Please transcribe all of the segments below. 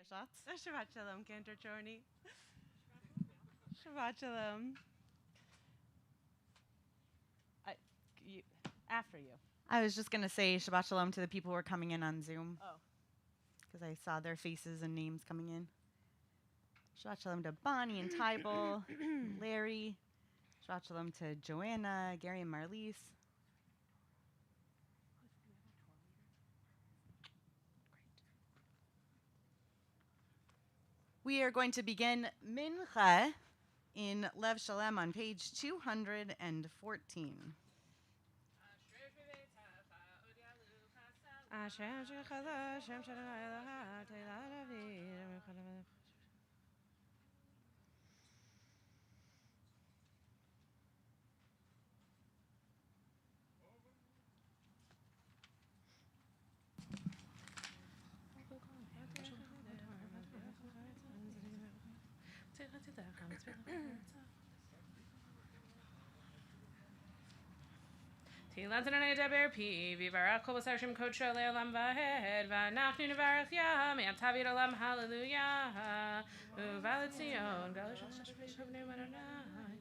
shots. Shabbat Shalom, Cantor Chorny. Shabbat Shalom. After you. I was just going to say Shabbat Shalom to the people who are coming in on Zoom. Oh. Because I saw their faces and names coming in. Shabbat Shalom to Bonnie and Tybal, Larry. Shabbat Shalom to Joanna, Gary, and Marlise. We are going to begin Mincha in Lev Shalem on page 214. Tfilat Adonai daber pi, v'yivarach kol b'sar shem kodsho le'olam v'hed, v'anachnu nevarach yam, yatavid olam hallelujah, u'valet Zion, galish ha'shashvish ha'vnei Adonai.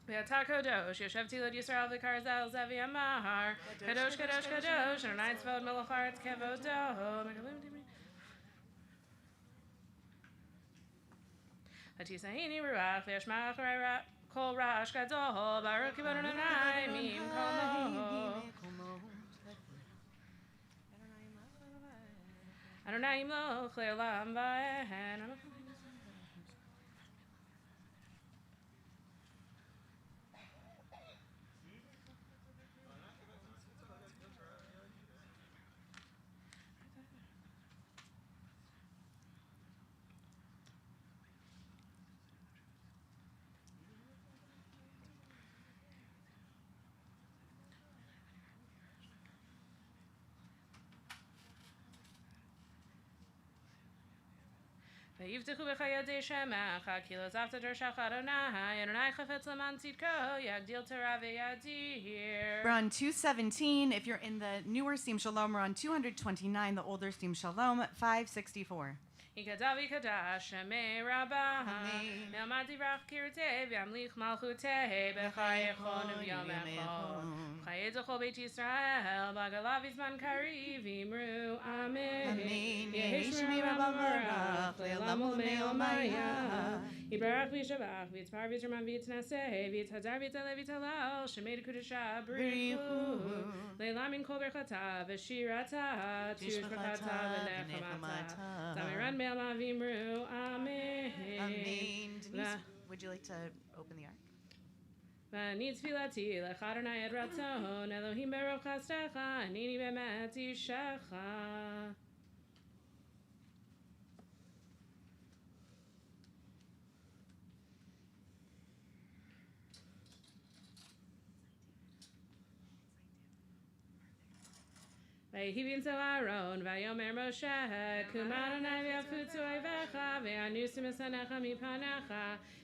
V'ata kodosh, yoshev tilot Yisrael v'karzel zevi amar, kadosh, kadosh, kadosh, Adonai tzvot melech haaretz kevodo, Hatisahini ruach v'yashmach kol rash gadol baruch kibon Adonai mim komo Adonai imloch le'olam va'en. ויבטחו בך ידי שמך, כי לא עזבת דרשך אדוני, אדוני חפץ למען צדקו, יגדיל תורה וידיר. We're on 217. If you're in the newer Sim Shalom, we're on 229, the older Sim Shalom, 564. יקדש ויקדש שמי רבה, מעמד יברך קירתי וימליך מלכותי בחייכון וביומךו. חיי זכו בית ישראל, בגלה בזמן קריב, אמרו אמן. יהי שמי רבה מברך, לעולם ולעולמי עולמיה. יברך וישבח, ויתפאר ויתרומם ויתנשא, ויתהדר ויתעלה ויתהלל, שמי לקודשה בריחו. לעולם מן כל ברכתה ושירתה, תשבחתה ונחמתה. זמרן Vimru, Amen. Amen. Denise, would you like to open the ark? ואני תפילתי לך אדוני את רצון, אלוהים ברוב חסדך, הנני באמת אישך. ויהי בנצל אהרון, ויאמר משה, קום אדוני ויפוצו אויביך, ויאנוסו משנאיך מפניך,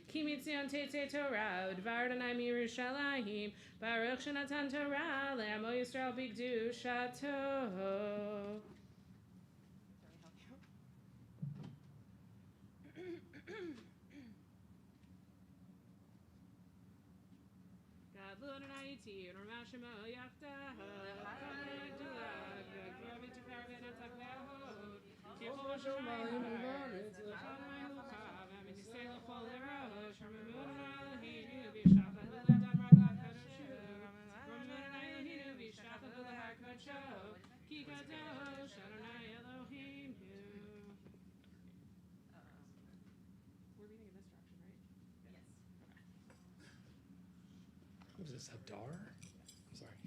כי מציון תצא תורה, ודבר אדוני מירושלים, ברוך שנתן תורה, לעמו ישראל בקדושתו. גדלו אדוני איתי, ורמה שמו יחדיו, לחכם גדולה, וגבוה ותפאר ונצח להוד, כי כל השמיים ובארץ, לך אדוני אלוהיו, והמתיסה לכל לראש, רוממו אדוני אלוהינו, וישתחוו לאדם רגליו קדושו, רוממו אדוני אלוהינו, וישתחוו להר קדשו, כי קדוש אדוני אלוהינו. We're reading in this direction, right? Yes. What is this, Hadar? I'm sorry.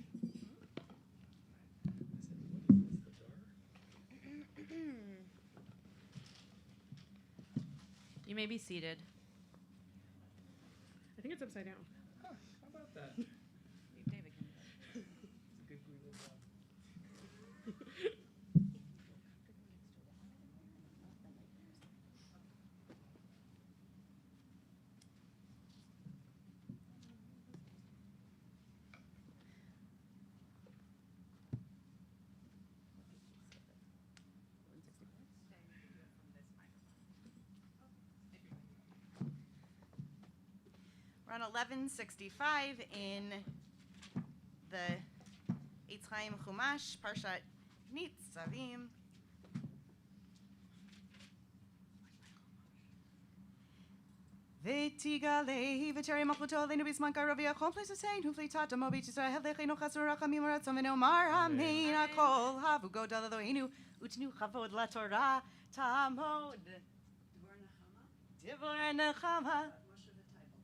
You may be seated. I think it's upside down. Huh, how about that? David can do that. It's a good Google job. We're on 1165 in the Eitz Chaim Chumash, Parshat Nitzavim. V'tigale v'teri malchuto aleinu b'zman karav yachol plesuseinu v'litata mo b'Yisrael Yisrael lecheinu chasur rachamim v'ratzon v'neomar amen hakol havu godal Eloheinu utnu chavod laTorah tamod Divor nechama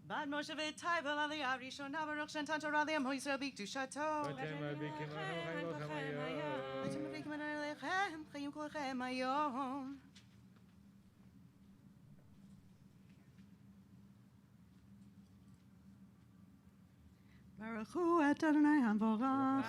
Bad Moshe v'Taivel aliyah rishona baruch shentan Torah le'amo Yisrael b'kedushato V'tem avikim alechem chayim kolchem hayom Baruch Hu et Adonai Hamvorach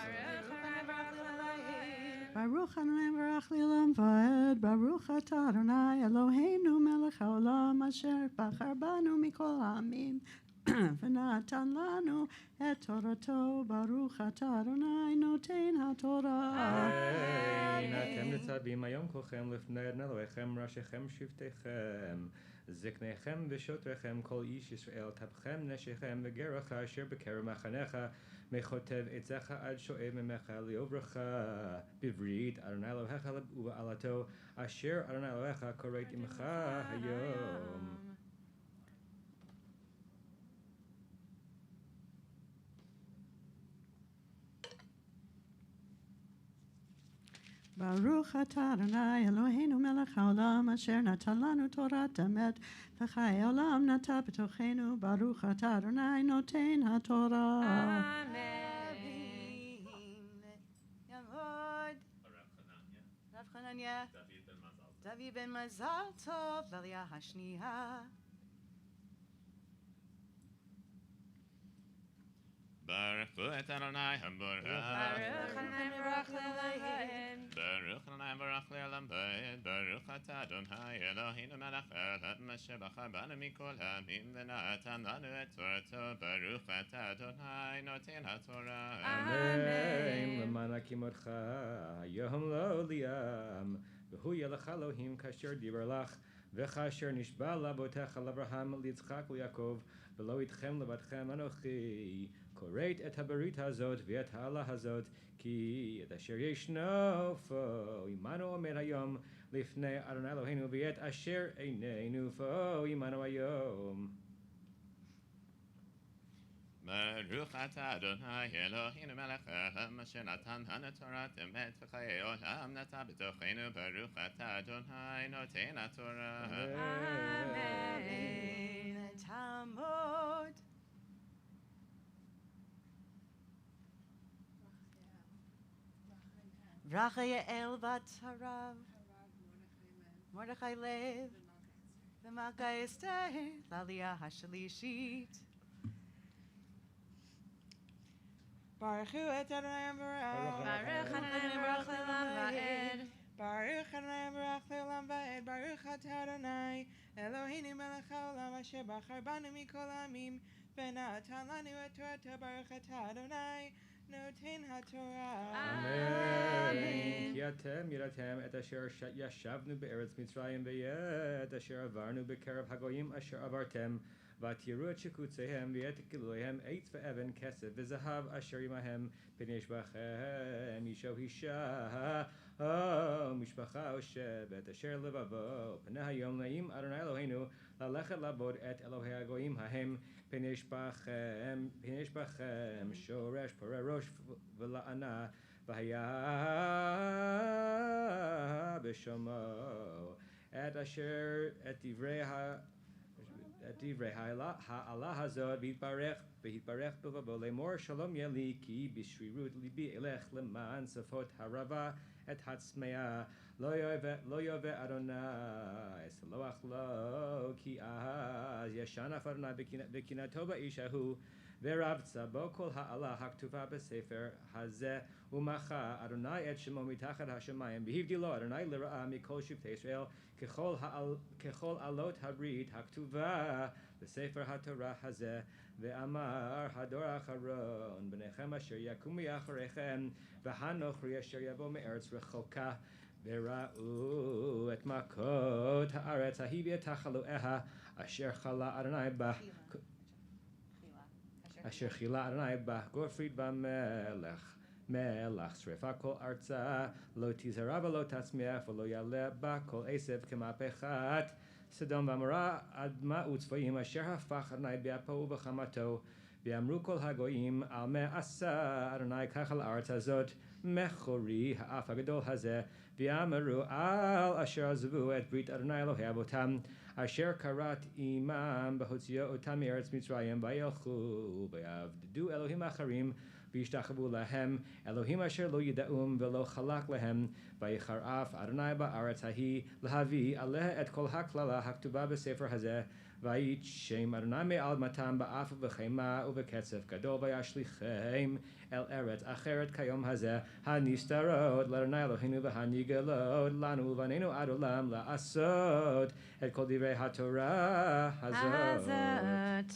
Baruch Adonai Barach Lilam Vaed Baruch et Adonai Eloheinu Melech Haolam Asher Bachar Banu Mikol Ha'amim V'natan Lanu et Torato Baruch et Adonai Noten HaTorah Amen. Atem nitzavim hayom kolchem lifnei Adonai Elohechem rashechem shiftechem Ziknechem v'shotrechem kol ish Yisrael tapchem neshechem v'gerecha asher b'kerem machanecha mechotev etzecha ad shoev memecha liovrecha bivrit Adonai Elohecha u'alato asher Adonai Elohecha koreit imcha hayom. Baruch atah Adonai Eloheinu melech haolam asher natan lanu Torat emet v'chai olam nata b'tochenu Baruch atah Adonai noten haTorah Amen Yavod Rav Chananya David ben Mazal Tov L'Aliyah Hashniya Baruch Hu et Adonai Hamvorach Baruch Adonai Barach Le'olam Baruch Adonai Barach Le'olam Vayed Baruch Atah Adonai Eloheinu Melech Haolam Asher Bachar Banu Mikol Ha'amim V'natan Lanu et Torato Baruch Atah Adonai Noten HaTorah Amen. L'mana kimotcha hayom lo liam v'hu yelech Elohim kasher diber lach v'chasher nishba labotecha l'Avraham litzchak u'Yakov v'lo itchem levatchem anochi koreit et haberit hazot v'et ha'ala hazot ki et asher yeshno fo imanu omer hayom lifnei Adonai Eloheinu v'et asher eineinu fo imanu hayom. Baruch Atah Adonai Eloheinu Melech Haolam Asher Natan Lanu Torat Emet V'chayei Olam Nata B'tochenu Baruch Atah Adonai Noten HaTorah Amen Tamod Rachael bat Harav Mordechai Lev V'Malka Esther L'Aliyah Hashalishit Baruch Hu et Adonai Hamvorach Baruch Adonai Barach Le'olam Vaed Baruch Adonai Barach Le'olam Vaed Baruch atah Adonai Eloheinu Melech Haolam Asher Bachar Banu Mikol Ha'amim V'natan Lanu et Torato Baruch atah Adonai Noten HaTorah Amen. Ki atem yiratem et asher yashavnu be'eretz Mitzrayim ve'et asher avarnu be'kerev hagoyim asher avartem v'tiru et shekutzehem v'et giluhem eitz ve'evan kesef v'zahav asher imahem b'nei shbachem yisho hisha mishpacha oshevet asher levavo pnei hayom na'im Adonai Eloheinu lalechet labod et Elohei hagoyim hahem pnei shbachem shoresh porei rosh v'la'ana v'haya b'shomo et asher et divrei ha'ala hazod v'yitbarech b'vavo lemor shalom yeli ki b'shrirut libi elech leman safot harava et hatzmea lo yove Adonai saloach lo ki az yashanach Adonai b'kinato ba'ishahu ve'ravtza bo kol ha'ala haktuva b'sefer hazeh umacha Adonai et shemo mitachat hashamayim v'hivdi lo Adonai l'ra'a mikol shivtei Yisrael kechol alot habrit haktuva b'sefer haTorah hazeh ve'amar hador acharon b'nechem asher yakumu yacharechem v'hanochri asher yavo me'eretz rechoka ve'ra'u et makot ha'aretz hahivi et hachalu'eha asher chala Adonai ba Asher chila Adonai bach Gorfrid v'melech. Melach srefa kol arza lo tizara v'lo tatzmiach v'lo yaleh ba kol esev kemapechat Sodom v'Amorah adma utzvayim asher hafach Adonai be'apo v'chamato v'amru kol hagoyim al me'asa Adonai kach al haaretz hazot mechori ha'af hagadol hazeh v'amaru al asher azavu et brit Adonai Elohei avotam asher karat imam b'hotzio otam me'eretz Mitzrayim v'yelchu v'yavdu Elohim acharim v'yishtachavu lahem Elohim asher lo yidaum v'lo chalak lahem v'yicharaf Adonai ba'aretz hahi lahavi aleh et kol haklala haktuba b'sefer hazeh v'yit shem Adonai me'al matam ba'af v'chema u'v'ketzef gadol v'yashlichem el eretz acheret kayom hazeh hanistarot l'Adonai Eloheinu v'hanigelot lanu v'anenu ad olam la'asot et kol divrei haTorah hazot.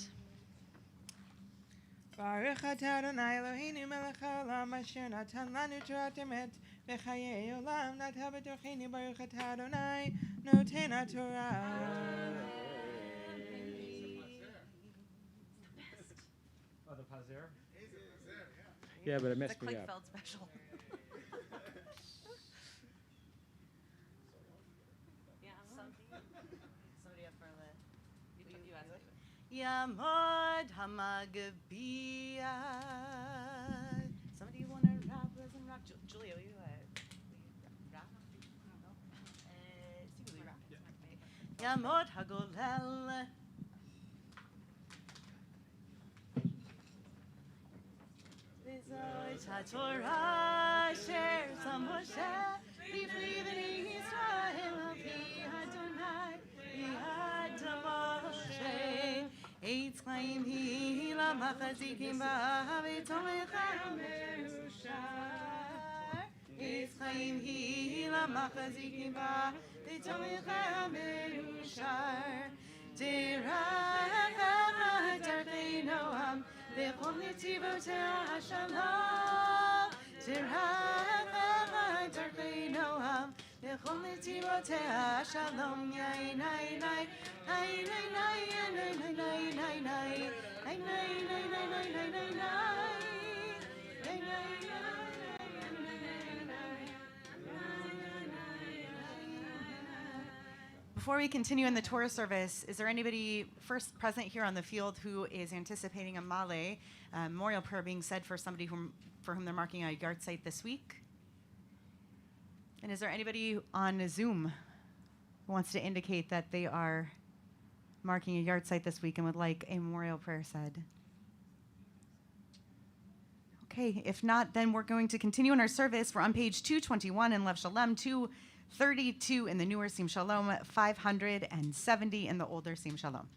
Baruch atah Adonai Eloheinu melech haolam asher natan lanu Torat emet v'chayei olam natan b'torchenu Baruch atah Adonai noten haTorah. Oh, the Pazer? Yeah, but it messed me up. Klickfeld special. Yeah, somebody up for the. You asked it. Yamod Hamagabia. Somebody want to rap? Doesn't rap? Julia, will you rap? I don't know. See, will you rap? Yamod Hagolel. V'zoit HaTorah asher sam Moshe b'fri b'nei Yisrael al pi Adonai b'yad Moshe Eitz chaim hi lamachazikim ba v'tomecha merushar Eitz chaim hi lamachazikim ba v'tomecha merushar Derech darchei Noam V'chol netivotei hashalom Tirach darchei Noam V'chol netivotei hashalom Yai nai nai Nai nai nai nai nai nai nai nai Nai nai nai nai nai nai nai Nai nai Before we continue in the Torah service, is there anybody first present here on the field who is anticipating a male memorial prayer being said for somebody for whom they're marking a yard site this week? And is there anybody on Zoom who wants to indicate that they are marking a yard site this week and would like a memorial prayer said? Okay, if not, then we're going to continue in our service. We're on page 221 in Lev Shalom, 232 in the newer Sim Shalom, 570 in the older Sim Shalom.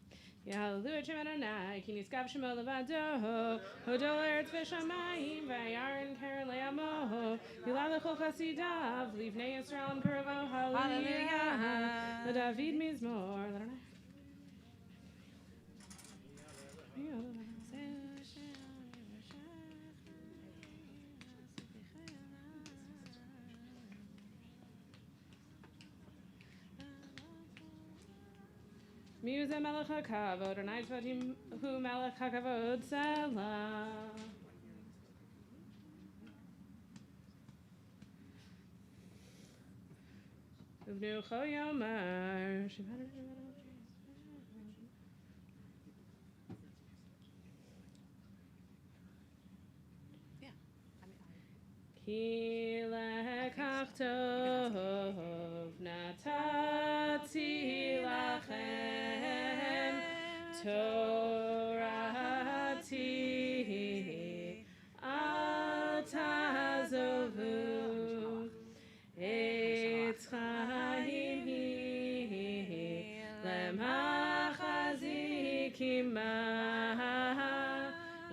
Hallelujah, Shem Adonai, ki niskav shemo levado, hodol eretz v'shamayim, v'yarin karen le'amo, hilal lechol chasidav, livnei Yisrael imperovo, hallelujah, l'David mizmor, Musa melech hakavod, Adonai tzvatim hu melech hakavod, Selah. Uvnu cho yomer, Ki lekach tov natati lachem Torati al tazovu et chaim hi lemachazikim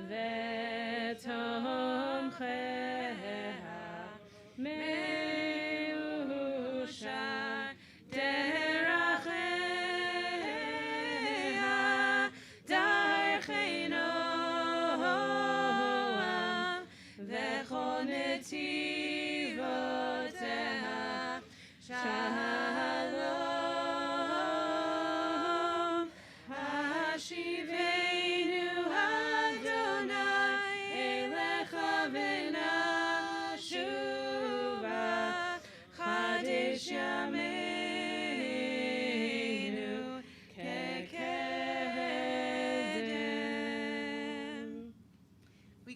vetomcheha meushar deracheha darchei Noam v'chol netivoteha shalom hashivenu Adonai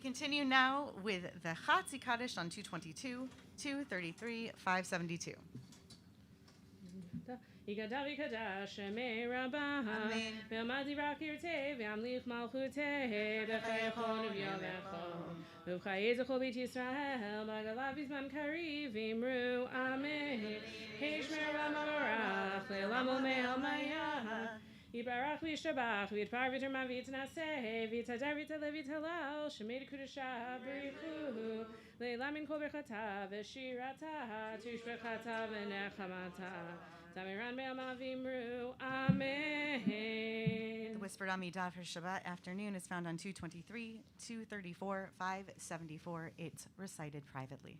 continue now with the Chatzi Kaddish on 222, 233, 572. Yigadavi Kadash, Shemei Rabbah, Amen. Ve'amadi Rakirte, Ve'amlich Malchute, B'chayachon V'yomecho, V'chayezecho B'it Yisrael, B'galav Yizman Kari, V'imru, Amen. Heshmer Ramavarach, Le'olam Ome'el Maya, Yibarach V'yishtabach, V'yitpar V'yiterma V'yitnaseh, V'yitadar V'yitale V'yitalal, Shemei Kudashah, B'richu, Le'lamin Kol B'chata, V'shirata, Tushbechata, V'nechamata, Tamiran Be'ama V'imru, Amen. The whispered Amidah for Shabbat afternoon is found on 223, 234, 574. It's recited privately.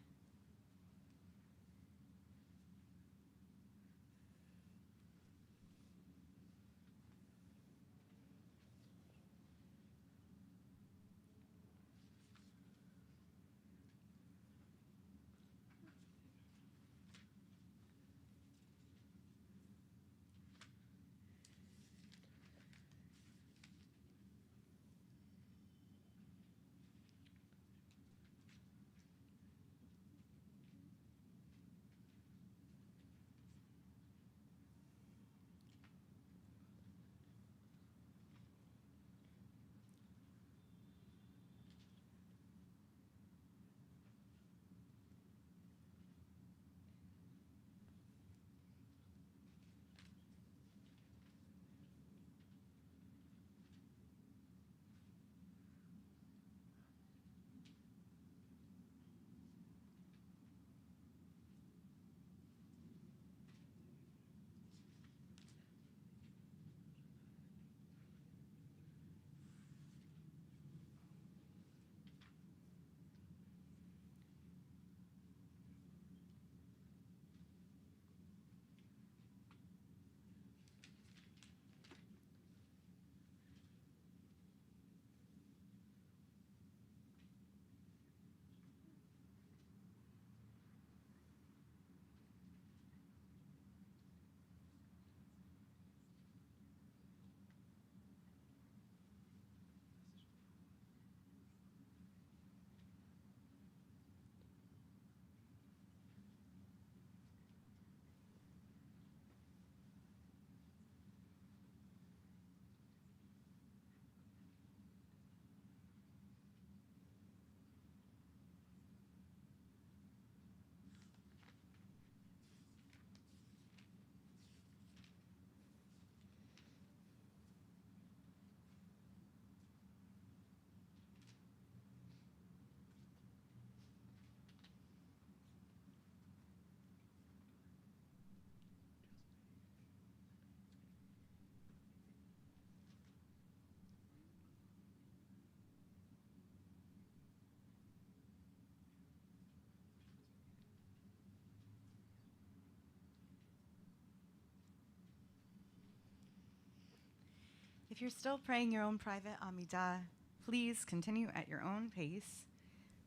If you're still praying your own private Amidah, please continue at your own pace.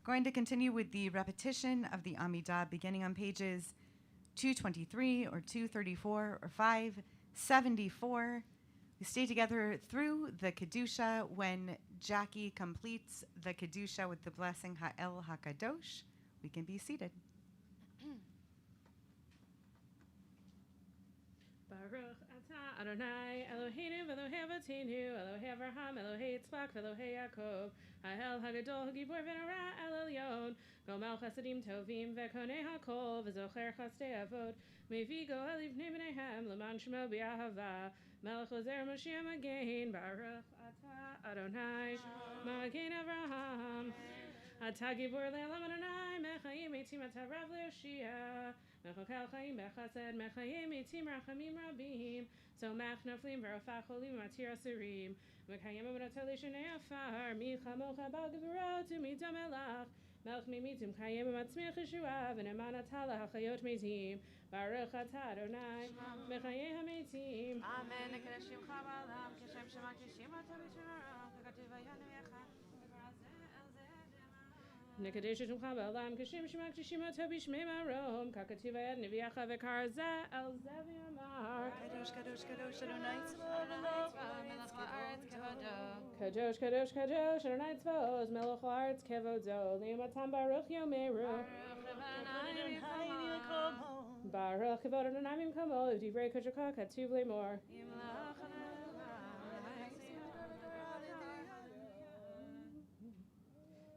Going to continue with the repetition of the Amidah beginning on pages 223 or 234 or 574. We stay together through the Kedusha. When Jackie completes the Kedusha with the blessing Ha'el HaKadosh, we can be seated. Baruch atah Adonai Eloheinu v'Elohei Avotinu Elohei Avraham Elohei Yitzchak v'Elohei Yaakov Ha'el Hagadol Hagibor v'Nara El Elyon Gomel Chasadim Tovim v'Konei Hakol v'Zocher Chastei Avot Mevi Goel Livnei B'neihem L'man Shemo B'Ahava Melech Ozer Moshiach Magen Baruch atah Adonai Magen Avraham Atah Gibor Le'olam Adonai Mechayim Eitim Atah Rav Le'Oshia Mechokel Chaim Bechased Mechayim Eitim Rachamim Rabim Tzomach Noflim V'Rofach Cholim Matir Asurim Mekayim Avodato L'Shnei Afar Michamocha Bal Gevurot U'Mitam Elach Melech Mimitim Chayim U'Matzmiach Yeshua V'Neman Atala HaChayot Meitim Baruch atah Adonai Mechayim HaMeitim Amen. Nekadosh Shemcha Ba'olam Keshem Shema Kishim Atam Yishmarach V'Katuv Vayanu Yachad Nikadesh Shumcha Ba'alam Kashim Shemak Shishima Tobi Shmei Marom Kakatuva Niviacha Vikarza El Zeviamar Kadosh, Kadosh, Kadosh, Adonai Tzva'ot Kadosh Kadosh Kadosh Adonai Tzva'ot Melech Haaretz Kevodo Limatam Baruch Yomeru Baruch Kavod Adonai Mimkamo Divrei Koshaka Katuv Lemor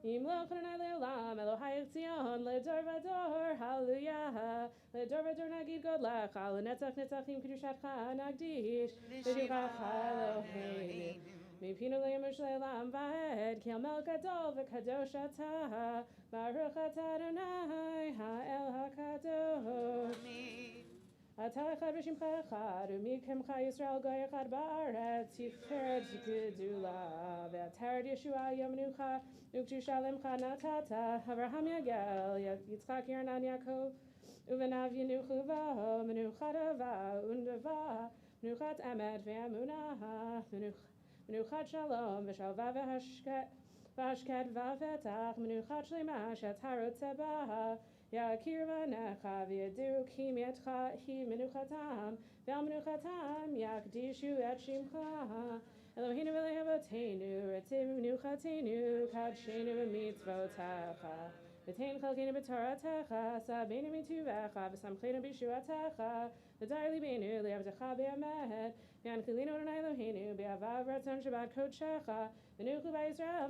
Yimloch Adonai Leolam Elohai Tzion Ledor Vador Hallelujah Ledor Vador Nagid Godlach Al Netzach Netzachim Kedushatcha Nagdish V'Shivacha Eloheinu Mipinu Le'emush Le'elam Va'ed Ki Mel Gadol V'Kadosh Atah Baruch Atah Adonai Ha'el HaKadosh Atah Echad V'Shimcha Echad U'Mikemcha Yisrael Goy Echad Ba'aretz Yiferet Gedula V'Ateret Yeshua Yom Menucha Uktu Shalem Chanatata Avraham Yagel Yitzchak Yernan Yaakov Uvenav Yenuchu Vaho Menuchat Ava Undava Menuchat Emet Ve'amunah Menuchat Shalom V'Shalva V'Hashket V'Vetach Menuchat Shlema Shetharot Tzebaha Yakir Vanecha V'Yadu Kim Yetcha Hi Menuchatam Ve'al Menuchatam Yakdishu Et Shimcha Eloheinu v'lehavotenu, retzim v'nuchatenu, kadshenu v'mitzvotecha. V'tein chalkenu b'toratecha, sabeinu mituvecha, v'samchenu b'shuatecha, v'dar libenu liavdecha b'yamed, v'yanchilinu Adonai Eloheinu, b'avav ratzon shabbat kodshecha, v'nuchu b'Yisrael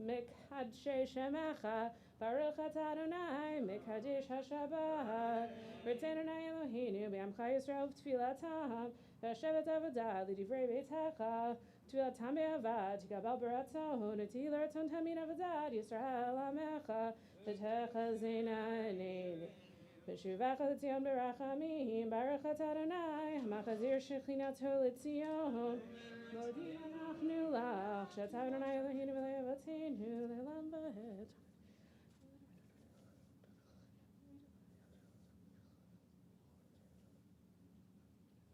mikadshei shemecha, Baruch atah Adonai mikadesh hashabbat. V'tein Adonai Eloheinu, b'yamcha Yisrael v'tfilatam, Veshevet avodah lidivrei beitecha, tfilatam be'avad, tikabal baratzon, etil ratzon tamin avodah, Yisrael amecha, v'techa zeinaneni. V'shuvacha l'tzion berachamim, Baruch atah Adonai, machazir shechinato l'tzion, modi anachnu lach, shetah Adonai Eloheinu v'le'avotenu, le'lam v'ed.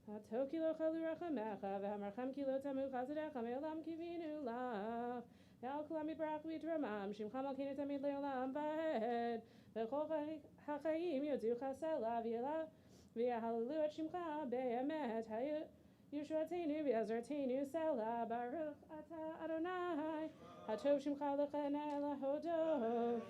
Hatoki lo chalu rachamecha, v'hamarcham ki lo tamu chazadecha, me'olam kivinu lach. Ve'al kulam yitbarach v'yitramam, shimcha malkeinu tamid le'olam v'ed. V'chol ha'chaim yodu chasela, v'yahalelu et shimcha be'emet, ha'yushuatenu v'yazratenu sela, baruch atah Adonai, hatov shimcha l'chaneh lahodo.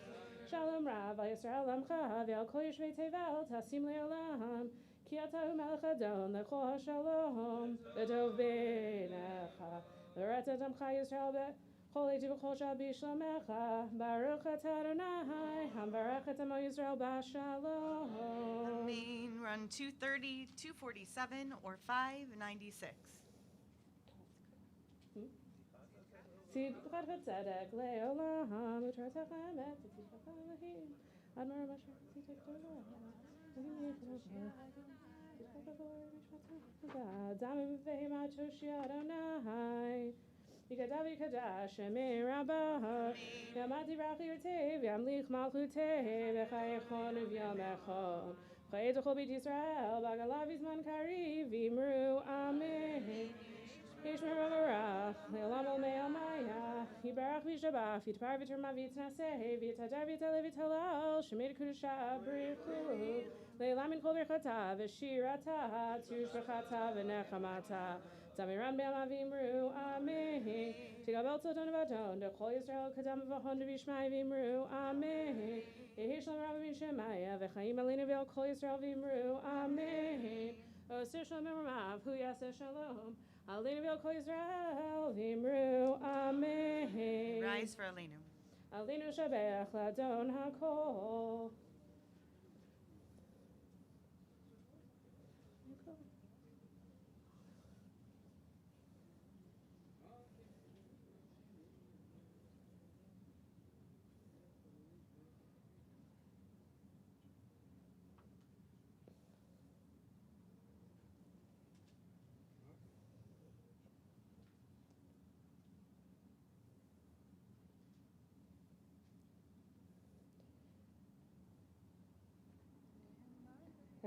Shalom rav, v'yisrael lamcha, ve'al kol yoshvei tevel, tasim le'olam. Ki atah melech adon lechol hashalom v'tov beinecha l'retzat amcha Yisrael b'chol eiti v'chol shal b'shlomecha Baruch atah Adonai hamvarech amo Yisrael b'shalom. Amen. Run 230, 247, or 596. Tzidkach v'tzedek le'olam u'tratach ha'emet v'tzidkach Elohim admar masher tzidkach le'olam. Damim v'hema toshi Adonai Yikadav yikadash Shemei Rabbah Yamati rachi yirtei V'yamlich malchutei V'chayechon v'yamechon V'chayet l'chol beit Yisrael B'agalav v'zman kariv V'imru Amen Yishmer Ravarach Le'olam olmei almaya Yibarach v'yishabach Yitpar v'terma v'yitnaseh V'yitadar v'yitaleh v'yitalal Shemei d'kudusha b'richu Le'olam in kol berchata v'shirata Tushbachata v'nechamata Zamiran be'am v'imru Amen Tigabel tzodon v'adon D'chol Yisrael kadam v'hon v'yishmai v'imru Amen Yehi shalom rav v'yishemaya V'chaim aleinu v'el kol Yisrael v'imru Amen Osir shalom v'ramav Hu yaseh shalom Aleinu v'el kol Yisrael v'imru Amen Rise for Aleinu. Aleinu shabeach l'adon hakol.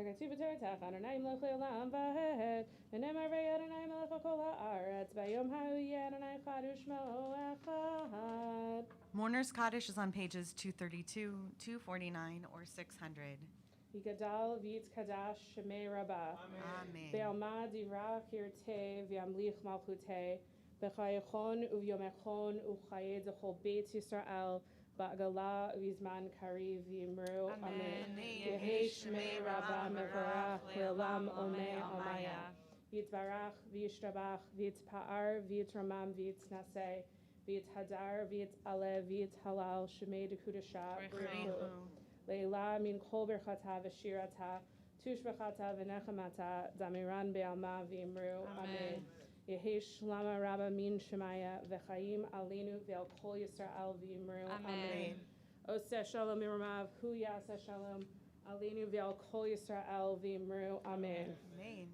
Hagati b'tortach Adonai melech le'olam va'ed. V'nemarei Adonai melech kol ha'aretz. B'yom ha'uyeh Adonai chad u'shmo echad. Mourner's Kaddish is on pages 232, 249, or 600. Yigadal v'yitz kadash shemei rabah. Amen. Be'alma divrach yirteh v'yamlich malchuteh. B'chayechon u'vyomechon u'chayed z'chol beit Yisrael. Ba'gala v'zman kariv v'yimru. Amen. Yehi shmei rabah mevarach le'olam omei omaya. Yitzbarach v'yishtabach v'yitzpa'ar v'yitramam v'yitznaseh. V'yitzhadar v'yitzaleh v'yitzhalal shemei dekudasha b'richu. Leila min kol berchata v'shirata, tushbachata v'nechamata, damiran be'alma v'imru. Amen. Yehi shlama rabba min shemaya, v'chaim alinu ve'al kol Yisrael v'imru. Amen. Oseh shalom miramav, hu yaseh shalom, alinu ve'al kol Yisrael v'imru. Amen. Amen.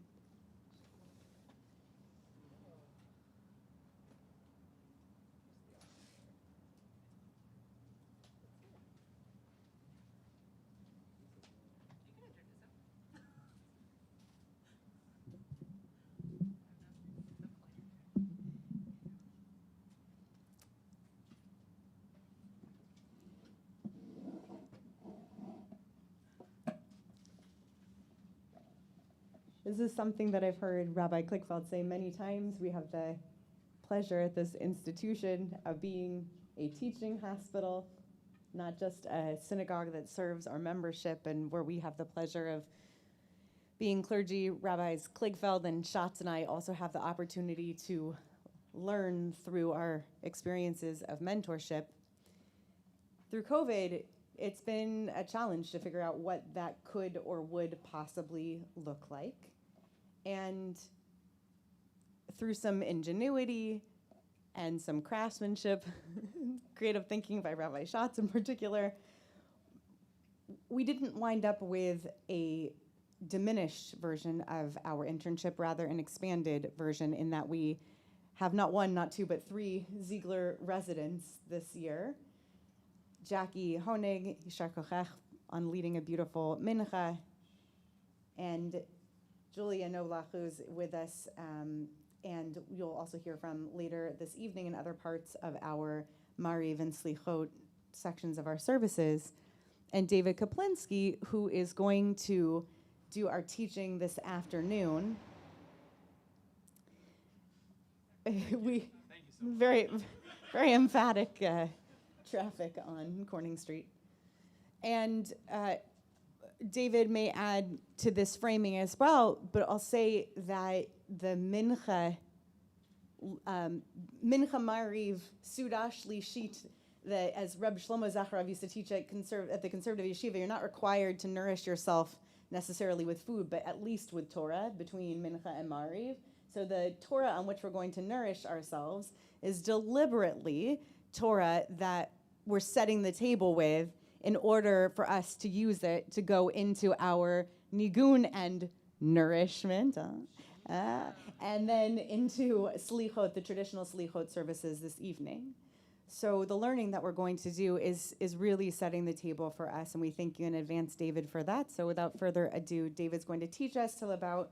This is something that I've heard Rabbi Klickfeld say many times. We have the pleasure at this institution of being a teaching hospital, not just a synagogue that serves our membership and where we have the pleasure of being clergy. Rabbis Klickfeld and Schatz and I also have the opportunity to learn through our experiences of mentorship. Through COVID, it's been a challenge to figure out what that could or would possibly look like. And through some ingenuity and some craftsmanship, creative thinking by Rabbi Schatz in particular, we didn't wind up with a diminished version of our internship, rather an expanded version, in that we have not one, not two, but three Ziegler residents this year. Jackie Honig, Yishar Kochach, on leading a beautiful Minha, and Julia Noblach, who's with us, and you'll also hear from later this evening in other parts of our Mariv and Selihot sections of our services, and David Kaplinsky, who is going to do our teaching this afternoon. We very, very emphatic traffic on Corning Street. And David may add to this framing as well, but I'll say that the Mincha Mariv Sudash Lishit, that as Reb Shlomo Zacharov used to teach at the conservative yeshiva, you're not required to nourish yourself necessarily with food, but at least with Torah between Mincha and Mariv. So the Torah on which we're going to nourish ourselves is deliberately Torah that we're setting the table with in order for us to use it to go into our nigun and nourishment, and then into Selihot, the traditional Selihot services this evening. So the learning that we're going to do is really setting the table for us, and we thank you in advance, David, for that. So without further ado, David's going to teach us till about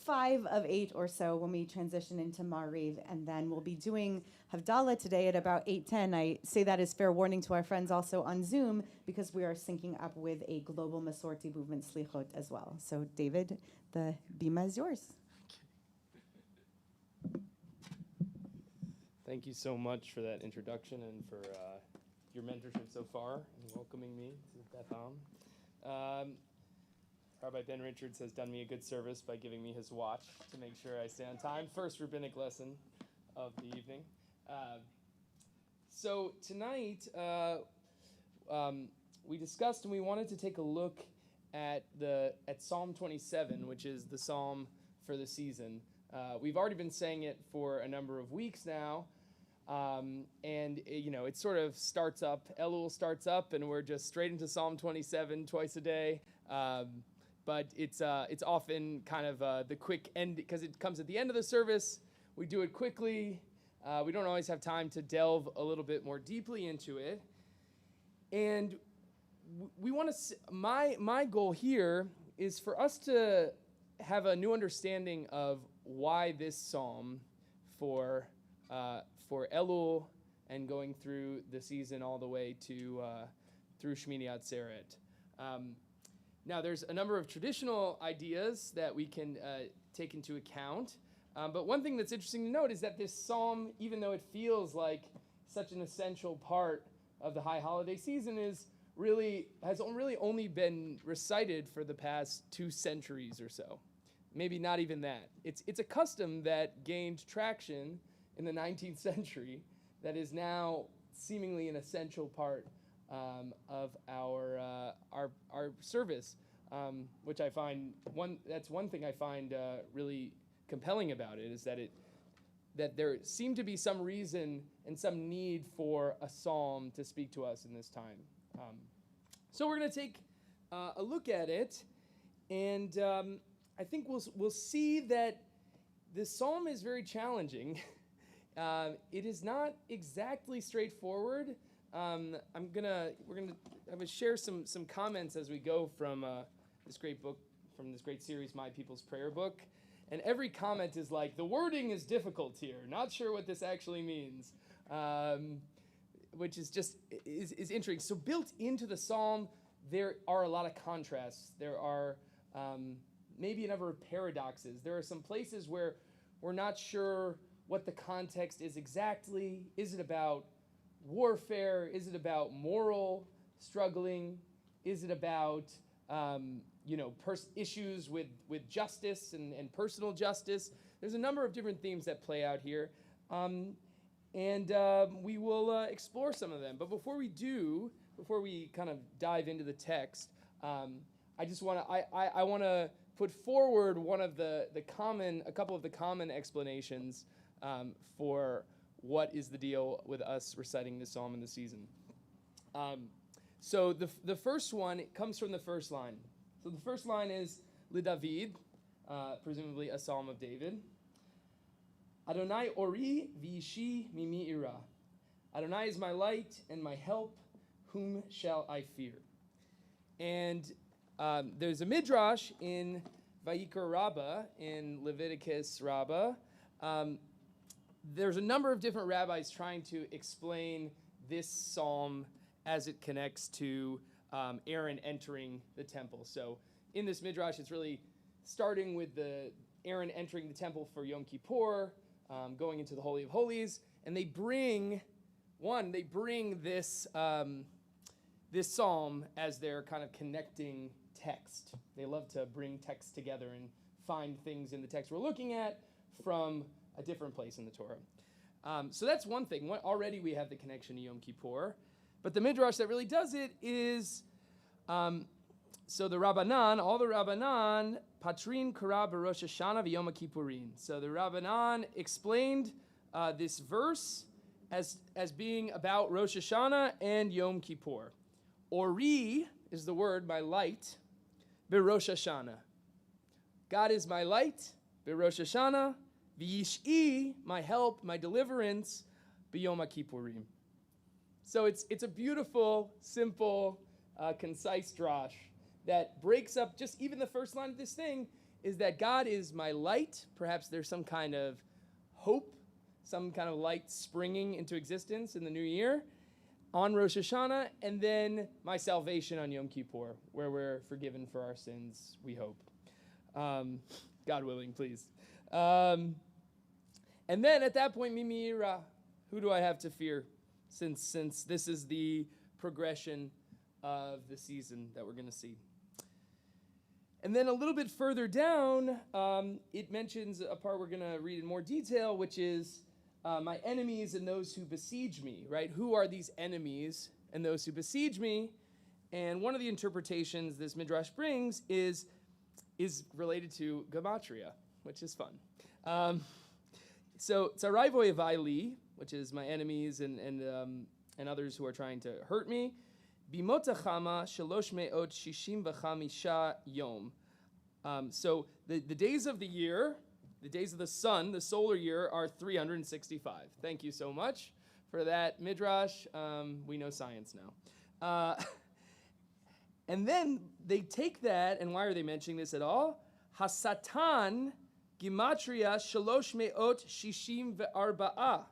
5 of 8 or so when we transition into Mariv, and then we'll be doing Havdalah today at about 8:10. I say that as fair warning to our friends also on Zoom, because we are syncing up with a global Masorti movement Selihot as well. So David, the bima is yours. Thank you so much for that introduction and for your mentorship so far and welcoming me to Beth Am. Rabbi Ben Richards has done me a good service by giving me his watch to make sure I stay on time. First rabbinic lesson of the evening. So tonight we discussed and we wanted to take a look at Psalm 27, which is the psalm for the season. We've already been saying it for a number of weeks now, and it sort of starts up. Elul starts up, and we're just straight into Psalm 27 twice a day. But it's often kind of the quick end, because it comes at the end of the service. We do it quickly. We don't always have time to delve a little bit more deeply into it. And we want to. My goal here is for us to have a new understanding of why this psalm for Elul and going through the season all the way to through Shmini Atzeret. Now, there's a number of traditional ideas that we can take into account, but one thing that's interesting to note is that this psalm, even though it feels like such an essential part of the high holiday season, has really only been recited for the past 2 centuries or so. Maybe not even that. It's a custom that gained traction in the 19th century that is now seemingly an essential part of our service, which I find that's one thing I find really compelling about it, is that there seemed to be some reason and some need for a psalm to speak to us in this time. So we're going to take a look at it, and I think we'll see that this psalm is very challenging. It is not exactly straightforward. We're gonna share some comments as we go from this great book, from this great series, My People's Prayer Book. And every comment is like, the wording is difficult here. Not sure what this actually means, which is just is intriguing. So built into the psalm, there are a lot of contrasts. There are maybe a number of paradoxes. There are some places where we're not sure what the context is exactly. Is it about warfare? Is it about moral struggling? Is it about issues with justice and personal justice? There's a number of different themes that play out here, and we will explore some of them. But before we kind of dive into the text, I just want to put forward a couple of the common explanations for what is the deal with us reciting this psalm in the season. So the first one, it comes from the first line. So the first line is LeDavid, presumably a psalm of David. Adonai ori v'ishi mimi ira. Adonai is my light and my help, whom shall I fear? And there's a midrash in Vayikra Rabbah, in Leviticus Rabbah. There's a number of different rabbis trying to explain this psalm as it connects to Aaron entering the temple. So in this midrash, it's really starting with the Aaron entering the temple for Yom Kippur, going into the Holy of Holies, and they bring this this psalm as their kind of connecting text. They love to bring texts together and find things in the text we're looking at from a different place in the Torah. So that's one thing. Already we have the connection to Yom Kippur. But the midrash that really does it is, so the Rabbanan, all the Rabbanan, Patrin Kara B'Rosh Hashanah v'Yom Kippurin. So the Rabbanan explained this verse as being about Rosh Hashanah and Yom Kippur. Ori is the word, my light, B'Rosh Hashanah. God is my light, B'Rosh Hashanah, v'Yish'i, my help, my deliverance, B'Yom Kippurim. So it's a beautiful, simple, concise drash that breaks up just even the first line of this thing is that God is my light. Perhaps there's some kind of hope, some kind of light springing into existence in the new year on Rosh Hashanah, and then my salvation on Yom Kippur, where we're forgiven for our sins, we hope. God willing, please. And then at that point, Mimi Ira, who do I have to fear? Since this is the progression of the season that we're going to see. And then a little bit further down, it mentions a part we're going to read in more detail, which is my enemies and those who besiege me, right? Who are these enemies and those who besiege me? And one of the interpretations this midrash brings is related to gematria, which is fun. So Tzarai vo'evai, which is my enemies and others who are trying to hurt me. Bimotachama shalosh me'ot shishim v'chamisha yom. So the days of the year, the days of the sun, the solar year, are 365. Thank you so much for that midrash. We know science now. And then they take that, and why are they mentioning this at all? Hasatan Gematria Shalosh Me'ot Shishim Ve'arba'ah.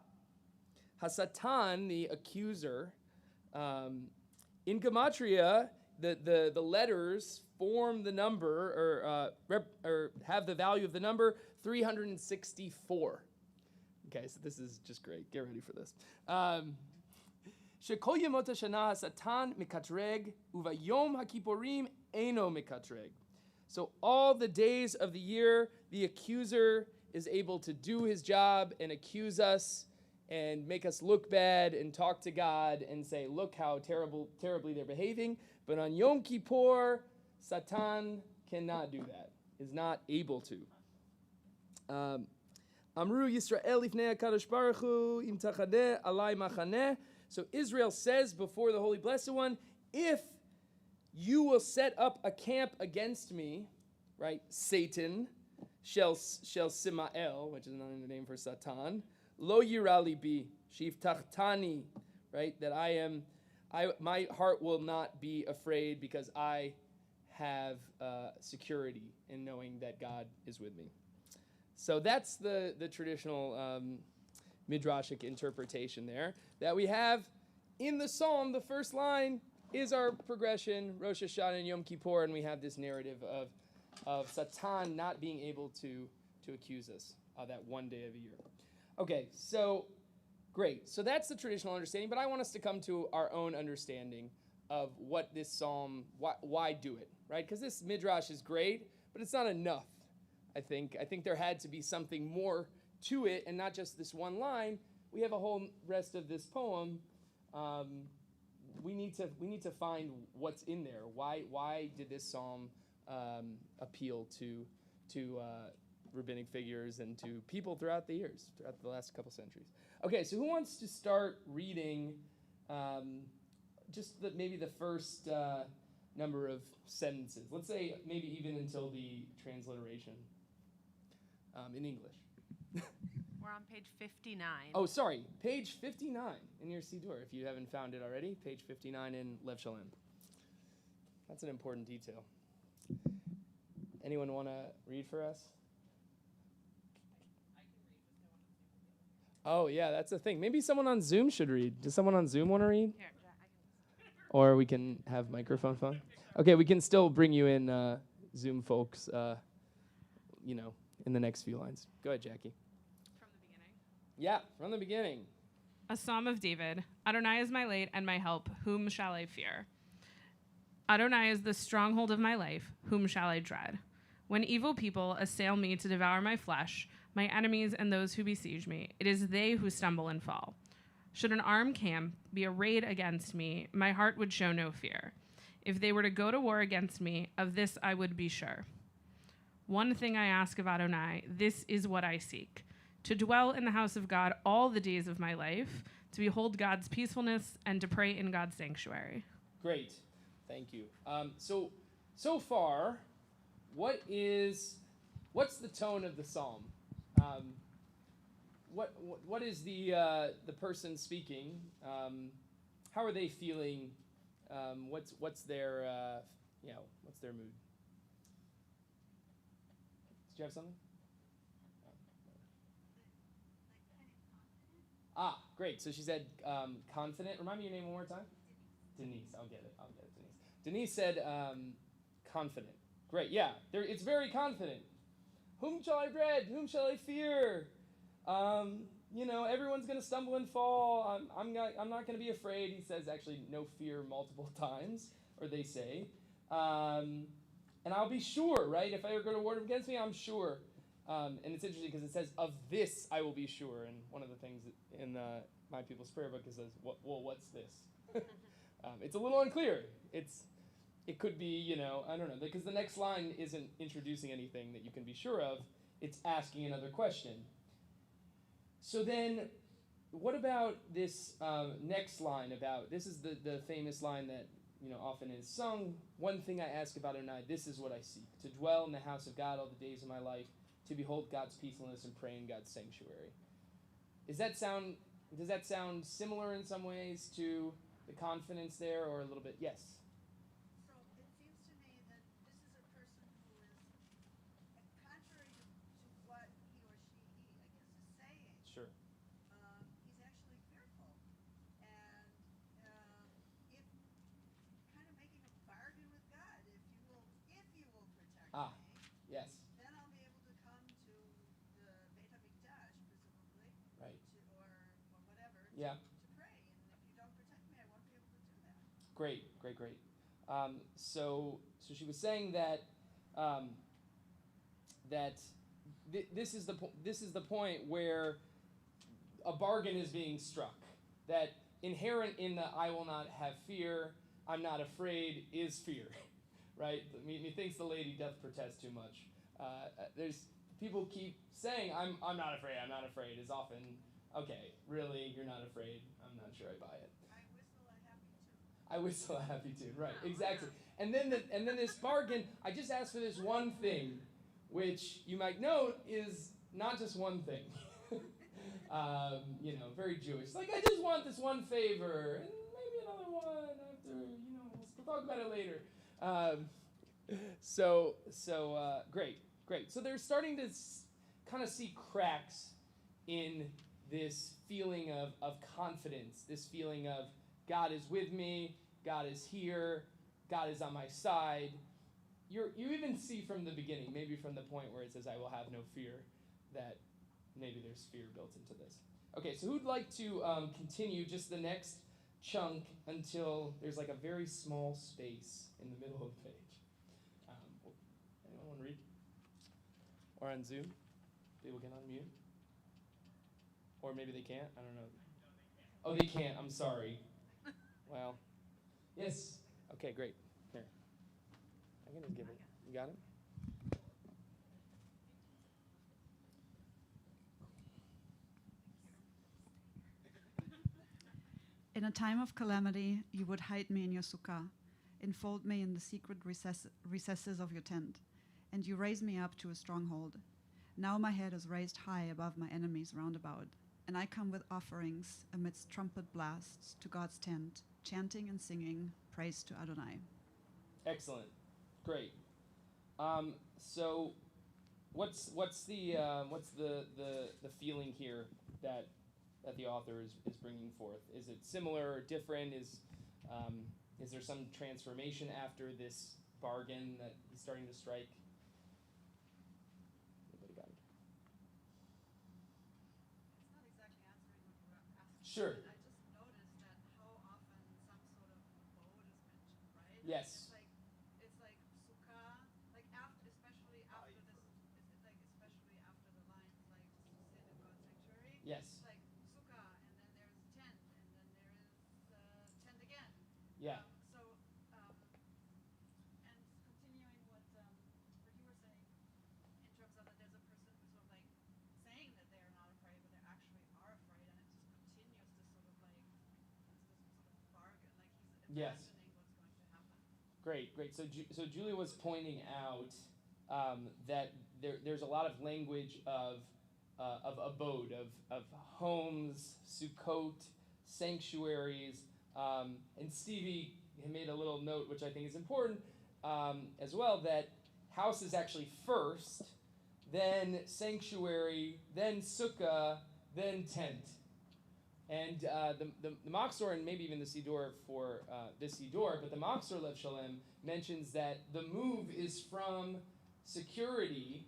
Hasatan, the accuser, in Gematria, the letters form the number, or have the value of the number 364. Okay, so this is just great. Get ready for this. Shekol yemot hashana hasatan mikatreg, uvayom hakipurim eno mikatreg. So all the days of the year, the accuser is able to do his job and accuse us and make us look bad and talk to God and say, look how terribly they're behaving. But on Yom Kippur, Satan cannot do that, is not able to. Amru Yisrael ifnei HaKadosh Baruch Hu im tachadeh alai machaneh. So Israel says before the Holy Blessed One, if you will set up a camp against me, right? Satan, Shel Simael, which is another name for Satan, Lo yirali bi, shivtachtani, right? That my heart will not be afraid because I have security in knowing that God is with me. So that's the traditional midrashic interpretation there that we have in the psalm. The first line is our progression, Rosh Hashanah and Yom Kippur, and we have this narrative of Satan not being able to accuse us that one day of the year. Okay, so great. So that's the traditional understanding, but I want us to come to our own understanding of what this psalm, why do it, right? Because this midrash is great, but it's not enough. I think there had to be something more to it, and not just this one line. We have a whole rest of this poem. We need to find what's in there. Why did this psalm appeal to rabbinic figures and to people throughout the years, throughout the last couple centuries? Okay, so who wants to start reading maybe the first number of sentences? Let's say maybe even until the transliteration in English. We're on page 59. Oh, sorry, page 59 in your Siddur, if you haven't found it already. Page 59 in Lev Shalem. That's an important detail. Anyone want to read for us? Oh, yeah, that's the thing. Maybe someone on Zoom should read. Does someone on Zoom want to read? Here, Or we can have microphone phone. Okay, we can still bring you in, Zoom folks, in the next few lines. Go ahead, Jackie. From the beginning. Yeah, from the beginning. A psalm of David. Adonai is my light and my help. Whom shall I fear? Adonai is the stronghold of my life. Whom shall I dread? When evil people assail me to devour my flesh, my enemies and those who besiege me, it is they who stumble and fall. Should an armed camp be arrayed against me, my heart would show no fear. If they were to go to war against me, of this I would be sure. One thing I ask of Adonai, this is what I seek, to dwell in the house of God all the days of my life, to behold God's peacefulness and to pray in God's sanctuary. Great, thank you. So far, what's the tone of the psalm? What is the person speaking? How are they feeling? What's their mood? Did you have something? Ah, great. So she said confident. Remind me your name one more time. Denise. I'll get it, Denise. Denise said confident. Great. Yeah, it's very confident. Whom shall I dread? Whom shall I fear? Everyone's going to stumble and fall. I'm not going to be afraid. He says actually no fear multiple times, or they say. And I'll be sure, right? If I ever go to war against me, I'm sure. And it's interesting because it says, of this I will be sure. And one of the things in My People's Prayer Book is says, what's this? It's a little unclear. It could be, I don't know, because the next line isn't introducing anything that you can be sure of. It's asking another question. So then, what about this next line this is the famous line that, often is sung. One thing I ask about Adonai, this is what I seek, to dwell in the house of God all the days of my life, to behold God's peacefulness and pray in God's sanctuary. Does that sound similar in some ways to the confidence there, or a little bit? Yes? So Sure. he's actually fearful. And if kind of making a bargain with God, if you will protect Ah, me, yes. then I'll be able to come to the Beit HaMikdash, presumably, Right. or whatever, Yeah. to pray. And if you don't protect me, I won't be able to do that. Great. So she was saying that this is the point where a bargain is being struck. That inherent in the "I will not have fear, I'm not afraid" is fear, right? Methinks the lady doth protest too much. There's people keep saying I'm not afraid is often okay. Really, you're not afraid? I'm not sure I buy it. I whistle a happy tune. I whistle a happy tune, right? Exactly. And then this bargain. I just asked for this one thing, which you might note is not just one thing. Very Jewish. It's like, I just want this one favor, and maybe another one after. We'll talk about it later. Great. So they're starting to kind of see cracks in this feeling of confidence, this feeling of God is with me, God is here, God is on my side. You even see from the beginning, maybe from the point where it says, I will have no fear, that maybe there's fear built into this. Okay, so who'd like to continue just the next chunk until there's like a very small space in the middle of the page? Anyone want to read? Or on Zoom? People can unmute? Or maybe they can't? I don't know. Oh, they can't. I'm sorry. Well, yes. Okay, great. Here. I can just give it. You got it? In a time of calamity, you would hide me in your sukkah, enfold me in the secret recesses of your tent, and you raise me up to a stronghold. Now my head is raised high above my enemies round about, and I come with offerings amidst trumpet blasts to God's tent, chanting and singing praise to Adonai. Excellent. Great. So what's the feeling here that the author is bringing forth? Is it similar or different? Is there some transformation after this bargain that he's starting to strike? Anybody got it? It's not exactly answering what you were asking. Sure. I just noticed that how often some sort of abode is mentioned, right? Yes. It's like sukkah, like especially after this, especially after the lines like to sit in God's sanctuary. Yes. It's like sukkah, and then there's tent, and then there is tent again. Yeah. And continuing what you were saying, in terms of that there's a person who's sort of like saying that they are not afraid, but they actually are afraid, and it just continues to sort of like, it's this sort of bargain, like he's Yes. imagining what's going to happen. Great. So Julia was pointing out that there's a lot of language of abode, of homes, sukkot, sanctuaries, and Stevie made a little note, which I think is important as well, that house is actually first, then sanctuary, then sukkah, then tent. And the Machzor, and maybe even the Siddur for this Siddur, but the Machzor Lev Shalem mentions that the move is from security,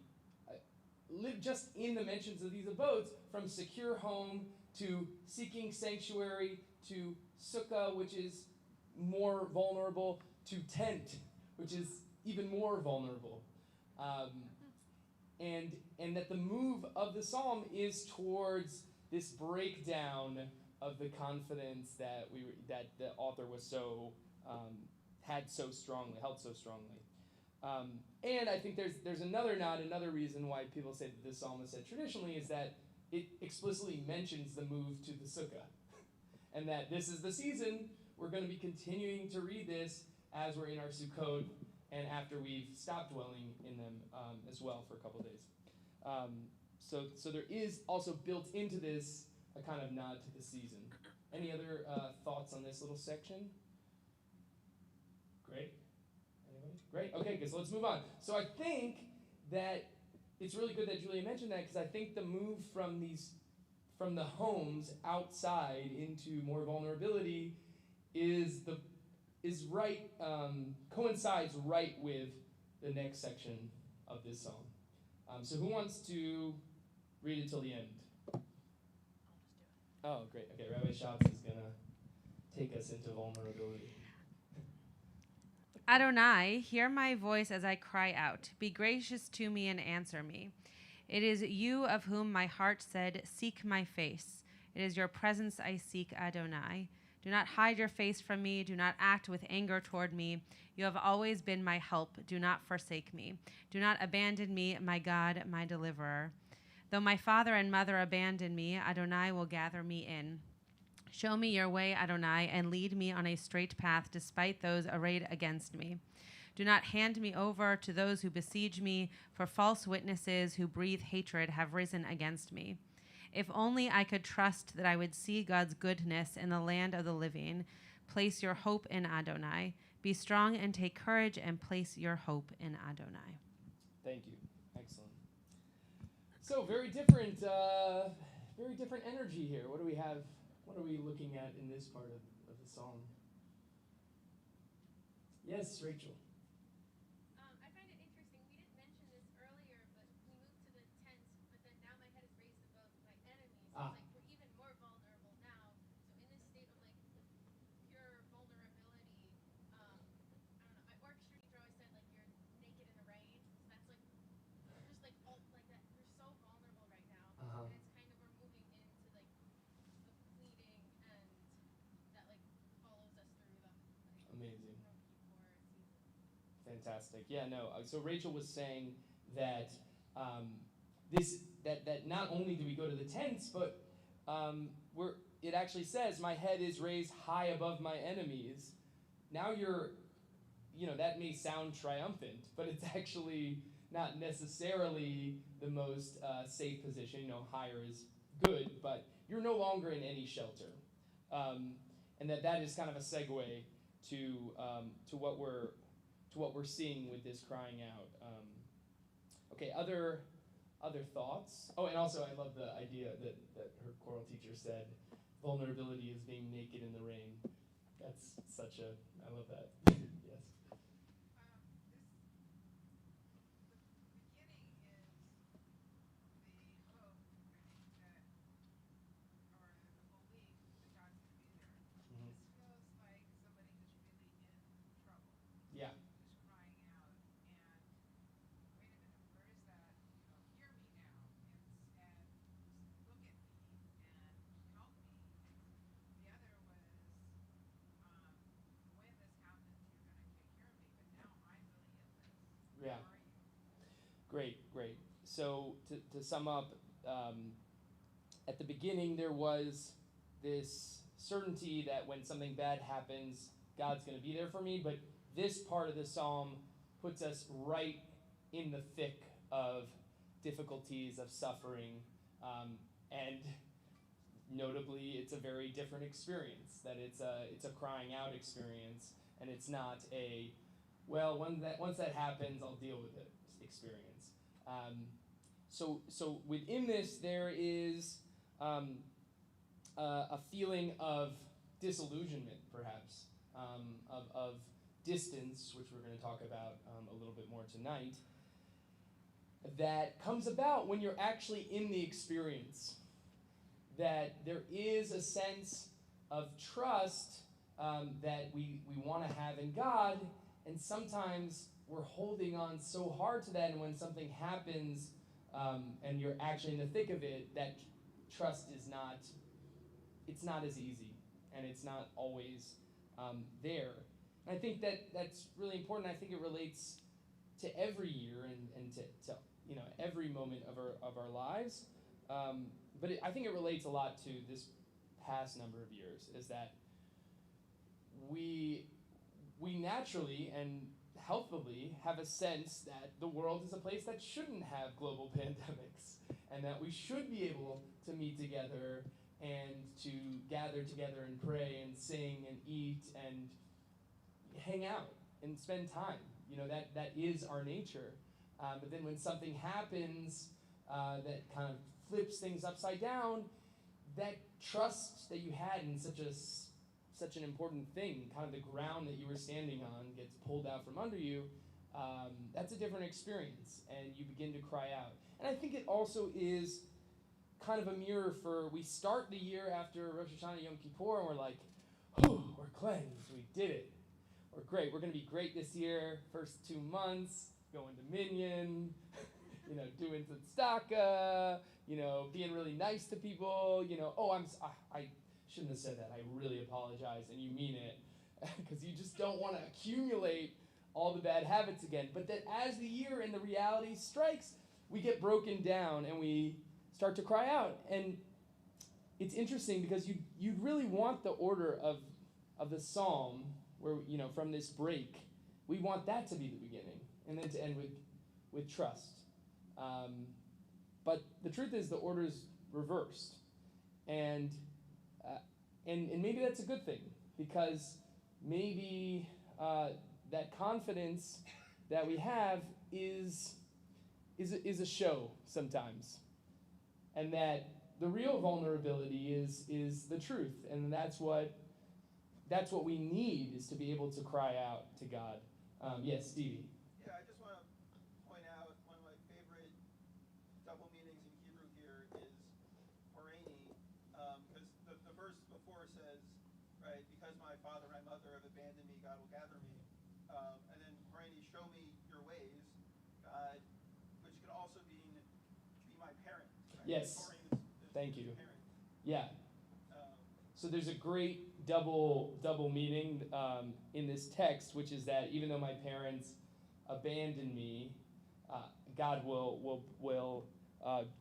live just in the mentions of these abodes, from secure home to seeking sanctuary to sukkah, which is more vulnerable, to tent, which is even more vulnerable. And that the move of the psalm is towards this breakdown of the confidence that the author was held so strongly. And I think there's another reason why people say that this psalm is said traditionally is that it explicitly mentions the move to the sukkah, and that this is the season we're going to be continuing to read this as we're in our sukkot and after we've stopped dwelling in them as well for a couple days. So there is also built into this a kind of nod to the season. Any other thoughts on this little section? Great. Anybody? Great. Okay, good. So let's move on. So I think that it's really good that Julia mentioned that, because I think the move from these from the homes outside into more vulnerability is right coincides right with the next section of this psalm. So who wants to read it till the end? Oh, great. Okay, Rabbi Schatz is going to take us into vulnerability. Adonai, hear my voice as I cry out. Be gracious to me and answer me. It is you of whom my heart said, seek my face. It is your presence I seek, Adonai. Do not hide your face from me. Do not act with anger toward me. You have always been my help. Do not forsake me. Do not abandon me, my God, my deliverer. Though my father and mother abandon me, Adonai will gather me in. Show me your way, Adonai, and lead me on a straight path despite those arrayed against me. Do not hand me over to those who besiege me, for false witnesses who breathe hatred have risen against me. If only I could trust that I would see God's goodness in the land of the living. Place your hope in Adonai. Be strong and take courage and place your hope in Adonai. Thank you. Excellent. So very different energy here. What do we have? What are we looking at in this part of the psalm? Yes, Rachel. I find it interesting. We didn't mention this earlier, but we moved to the tents, but then now my head is raised above my enemies. So it's like we're even more vulnerable now. So in this state of like pure vulnerability, I don't know. My orchestra teacher always said like you're naked in the rain. So that's like we're just like all like that. We're so vulnerable right now, and it's kind of we're moving into like the pleading and that like follows us through the like, Amazing. season. Fantastic. Yeah, no. So Rachel was saying that that not only do we go to the tents, but it actually says, my head is raised high above my enemies. Now that may sound triumphant, but it's actually not necessarily the most safe position. Higher is good, but you're no longer in any shelter. And that is kind of a segue to what we're seeing with this crying out. Okay, other thoughts? Oh, and also I love the idea that her choral teacher said, vulnerability is being naked in the rain. That's I love that. Yes. Yeah. Yeah. Great. So to sum up, at the beginning there was this certainty that when something bad happens, God's going to be there for me. But this part of the psalm puts us right in the thick of difficulties, of suffering, and notably, it's a very different experience. That it's a crying out experience, and it's not a once that happens, I'll deal with it experience. So within this, there is a feeling of disillusionment, perhaps, of distance, which we're going to talk about a little bit more tonight, that comes about when you're actually in the experience. That there is a sense of trust that we want to have in God, and sometimes we're holding on so hard to that, and when something happens and you're actually in the thick of it, that trust is not as easy, and it's not always there. And I think that's really important. I think it relates to every year and to every moment of our lives. But I think it relates a lot to this past number of years, is that we naturally and healthily have a sense that the world is a place that shouldn't have global pandemics, and that we should be able to meet together and to gather together and pray and sing and eat and hang out and spend time. That is our nature. But then when something happens that kind of flips things upside down, that trust that you had in such an important thing, kind of the ground that you were standing on, gets pulled out from under you. That's a different experience, and you begin to cry out. And I think it also is kind of a mirror for, we start the year after Rosh Hashanah Yom Kippur, and we're like, whew, we're cleansed, we did it. We're great, we're going to be great this year. First 2 months, going to Minyan, doing tzedakah, being really nice to people, I shouldn't have said that, I really apologize, and you mean it, because you just don't want to accumulate all the bad habits again. But that as the year and the reality strikes, we get broken down and we start to cry out. And it's interesting because you'd really want the order of the psalm where, from this break, we want that to be the beginning and then to end with trust. But the truth is the order is reversed. And maybe that's a good thing, because maybe that confidence that we have is a show sometimes, and that the real vulnerability is the truth, and that's what we need, is to be able to cry out to God. Yes, Stevie. Yeah, I just want to point out one of my favorite double meanings in Hebrew here is Horeini, because the verse before says, right, because my father and my mother have abandoned me, God will gather me. And then Horeini, show me your ways, God, which could also be my parent. Right? Yes. Thank you. Parent. Yeah. So there's a great double meaning in this text, which is that even though my parents abandoned me, God will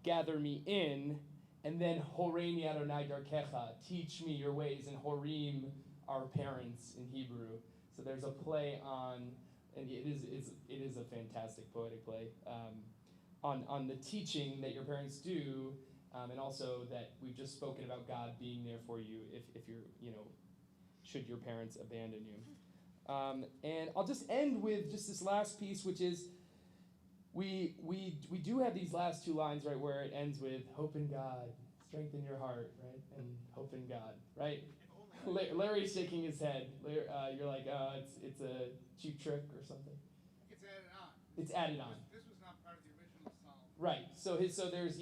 gather me in. And then Horeini Adonai Darkecha, teach me your ways. And Horim are parents in Hebrew. So there's a play on, and it is a fantastic poetic play, on the teaching that your parents do, and also that we've just spoken about God being there for you if you're, should your parents abandon you. And I'll just end with just this last piece, which is we do have these last two lines, right, where it ends with hope in God, strengthen your heart, right, and hope in God, right? Larry's shaking his head. You're like, it's a cheap trick or something. It's added on. It's added on. This was not part of the original psalm. Right. So there's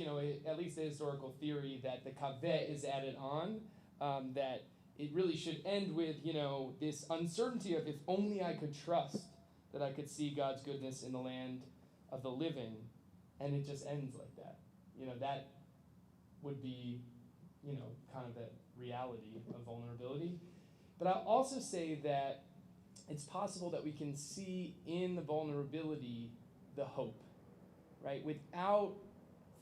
at least a historical theory that the kaveh is added on, that it really should end with this uncertainty of if only I could trust that I could see God's goodness in the land of the living, and it just ends like that. That would be kind of that reality of vulnerability. But I'll also say that it's possible that we can see in the vulnerability the hope, right? Without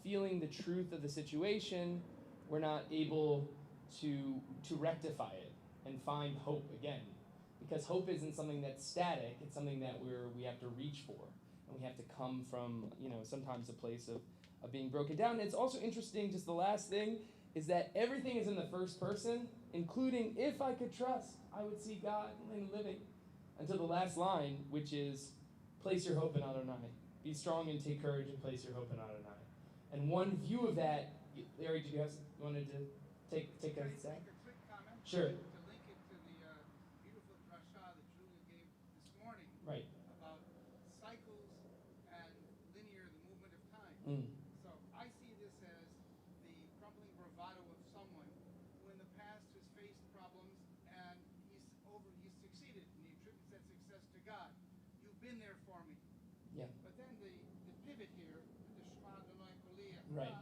feeling the truth of the situation, we're not able to rectify it and find hope again. Because hope isn't something that's static, it's something that we have to reach for. And we have to come from, sometimes a place of being broken down. And it's also interesting, just the last thing, is that everything is in the first person, including if I could trust, I would see God in living. Until the last line, which is, place your hope in Adonai. Be strong and take courage and place your hope in Adonai. And one view of that, Larry, you wanted to take a sec? Make a quick comment. Sure. To link it to the beautiful drasha that Julia gave this morning. Right. About cycles and linear, the movement of time. Mm. So I see this as the crumbling bravado of someone who in the past has faced problems and he's succeeded and he attributes that success to God. You've been there for me. Yeah. But then the pivot here, the Shema Adonai Koliyah, Right.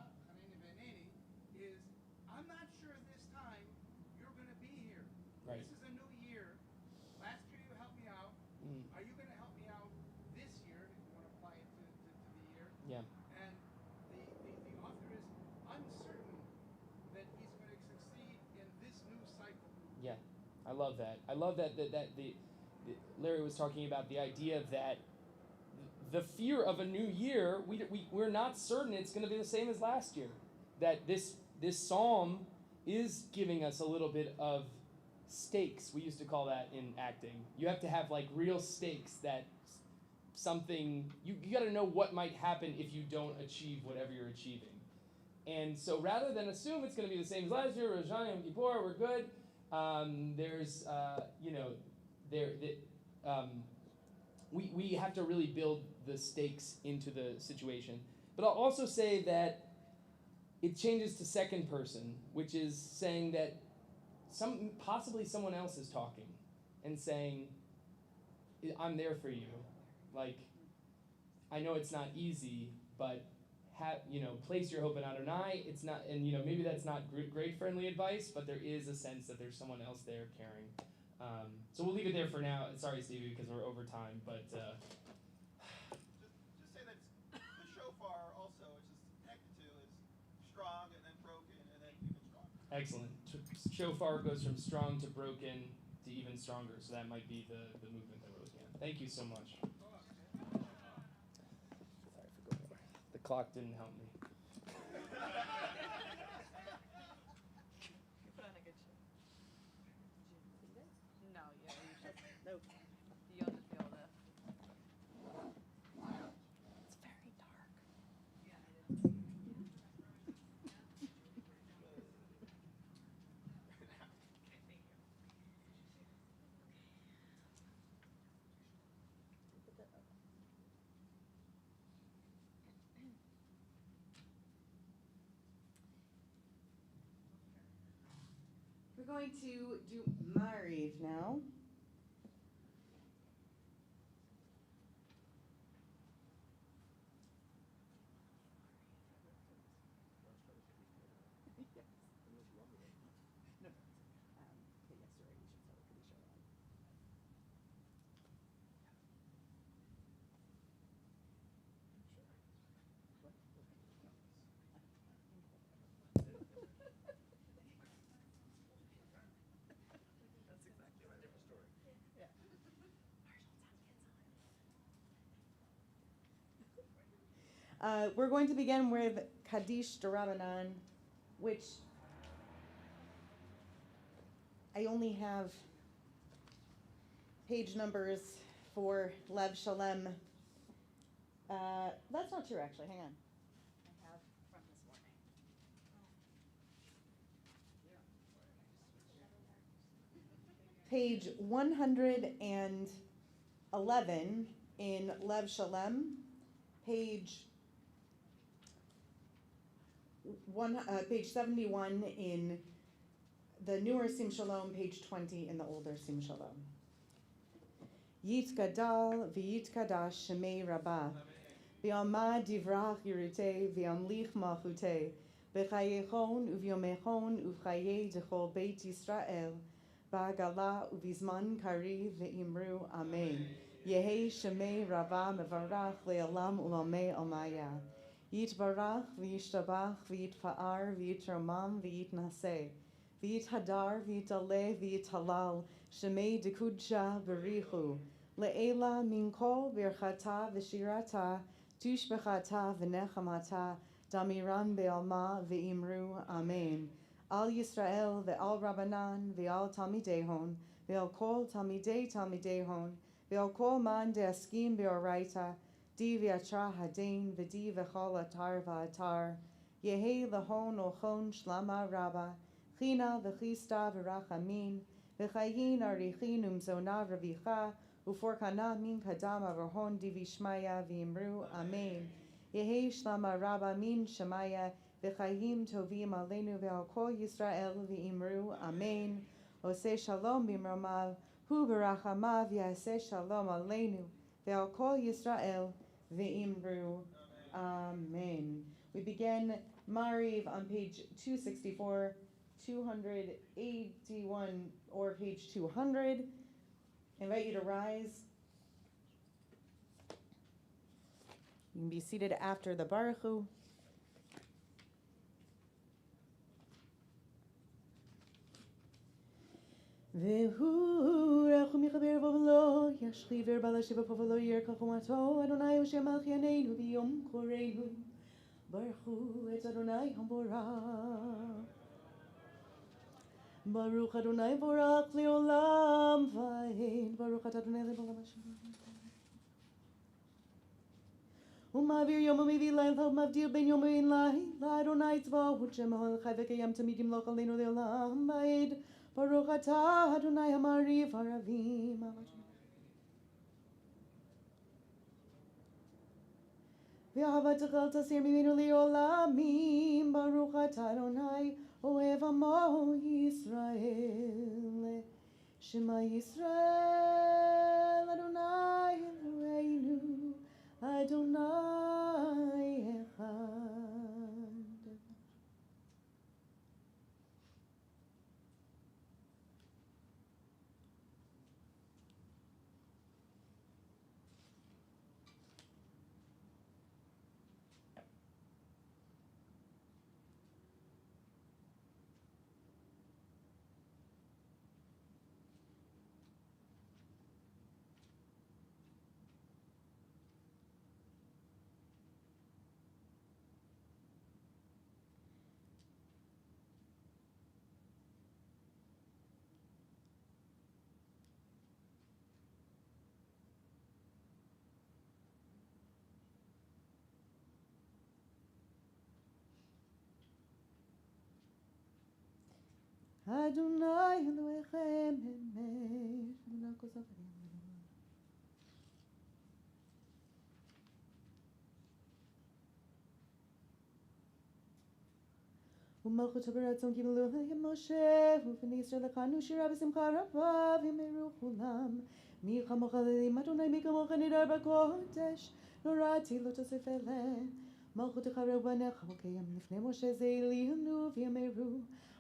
is I'm not sure this time you're going to be here. Right. This is a new year. Last year you helped me out. Mm. Are you going to help me out this year, if you want to apply it to the year? Yeah. And the author is uncertain that he's going to succeed in this new cycle. Yeah, I love that. I love that Larry was talking about the idea that the fear of a new year, we're not certain it's going to be the same as last year. That this psalm is giving us a little bit of stakes. We used to call that in acting. You have to have like real stakes, that something, you got to know what might happen if you don't achieve whatever you're achieving. And so rather than assume it's going to be the same as last year, Rosh Hashanah, Yom Kippur, we're good. We have to really build the stakes into the situation. But I'll also say that it changes to second person, which is saying that possibly someone else is talking and saying, I'm there for you. Like, I know it's not easy, but place your hope in Adonai. It's not, and maybe that's not great friendly advice, but there is a sense that there's someone else there caring. So we'll leave it there for now. Sorry, Stevie, because we're over time, but. Just say that the shofar also, which is connected to, is strong and then broken and then even stronger. Excellent. Shofar goes from strong to broken to even stronger. So that might be the movement that we're looking at. Thank you so much. Sorry for going over. The clock didn't help me. You put on a good show. No, yeah, you should. Nope. You'll just be able to. It's very dark. Yeah, it is. We're going to do Mariv now. We're going to begin with Kaddish D'Rabbanan, which I only have page numbers for Lev Shalem. That's not true, actually. Hang on. I have from this morning. Page 111 in Lev Shalem. Page 71 in the newer Sim Shalom, page 20 in the older Sim Shalom. Yit gadal v'yit kadash shemei rabah v'yamad divrach yirutei v'yamlich malchutei v'chayechon uvyomechon uv'chayei dechol beit Yisrael ba'gala uvizman kari v'imru amen. Yehi shemei rabah mevarach le'olam ulamei almaya. Yitbarach v'yishtabach v'yitfa'ar v'yitromam v'yitnaseh v'yithadar v'yitaleh v'yithalal shemei dekudsha b'richu le'ela minkol birchata v'shirata tushbechata v'nechamata damiran be'alma v'imru amen. Al Yisrael ve'al Rabbanan ve'al Talmidehon ve'al kol Talmidehon ve'al kol man de'askim be'oraita Di v'yatra hadain v'di v'chol atar v'atar Yehi lahon ochon shlama rabba China v'chista v'rachamin v'chayin arichin umzona v'vicha uforkana min kadam avrahon di v'shmaya v'imru amen. Yehi shlama rabba min shemaya v'chayim tovim aleinu ve'al kol Yisrael v'imru amen. Oseh shalom b'mromav hu b'rachamav yaseh shalom aleinu ve'al kol Yisrael v'imru amen. We begin Mariv on page 264, 281, or page 200. I invite you to rise. You can be seated after the Baruch Hu. והוא רחום יחבר בו ולא ישחיבר בעל השיבה פה ולא ירקח חומתו אדוני יושב מלכייננו ביום קורנו ברכו את אדוני המבורך ברוך אדוני מבורך לעולם ועד ברוך אתה אדוני לעולם השם ומעביר יום ומביא לילה ומבדיל בין יום ובין לילה אדוני צבאות שמו חי וקיים תמיד ימלוך עלינו לעולם ועד ברוך אתה אדוני המעריב ערבים ואהבתך אל תסיר ממנו לעולמים ברוך אתה אדוני אוהב עמו ישראל שמע ישראל אדוני אלוהינו אדוני אחד. Adonai Elohechem emet ומלכות ברצון קיבלו להם משה ובני לכנו שירה בשמחה רבה ויאמרו כולם מי כמוך אלוהים אדוני מי כמוך נדר בקודש נוראתי לא תוסיף אלה מלכותך רבנך וקיים לפני משה זה אלינו ויאמרו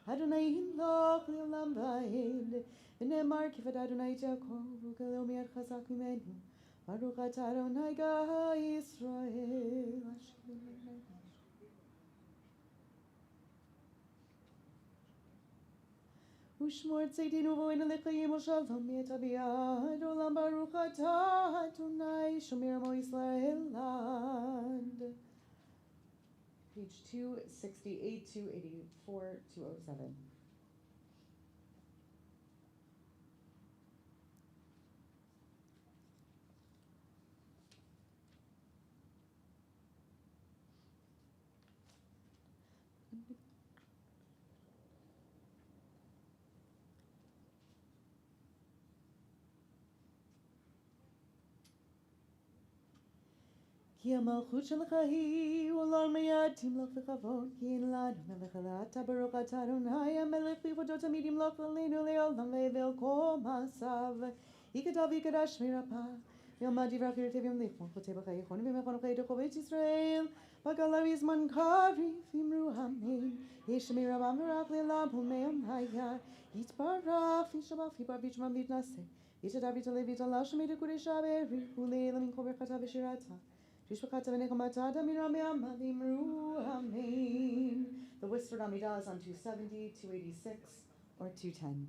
אדוני ימלוך לעולם ועד ונאמר כבוד אדוני את יעקב וגלו מיד חזק ממנו ברוך אתה אדוני גא ישראל ושמור צאתנו ואוהינו לחיים ושלום מאת אביעד עולם ברוך אתה אדוני שומר עמו ישראל לעד. Page 268, 284, 207. כי המלכות שלך היא ולעולם מיד תמלוך בכבוד כי אין לנו מלך אלא אתה ברוך אתה אדוני המלך בכבודו תמיד ימלוך עלינו לעולם ואל כל מעשיו יכתב ויקדש מרפא וילמד דברך ירטב ימליך מלכותי בחייכון ומחונכי דרכו בית ישראל בגלה בזמן קריב אמרו אמן ישמר רבם ורח לעולם ולמיה יתברך וישבח ויבר וישמע ויתנשא יתדע ויתעלה ויתעלה שמי דקודש הבריך ולעילם מן כל ברכתה ושירתה The whispered Amidah is on 270, 286, or 210.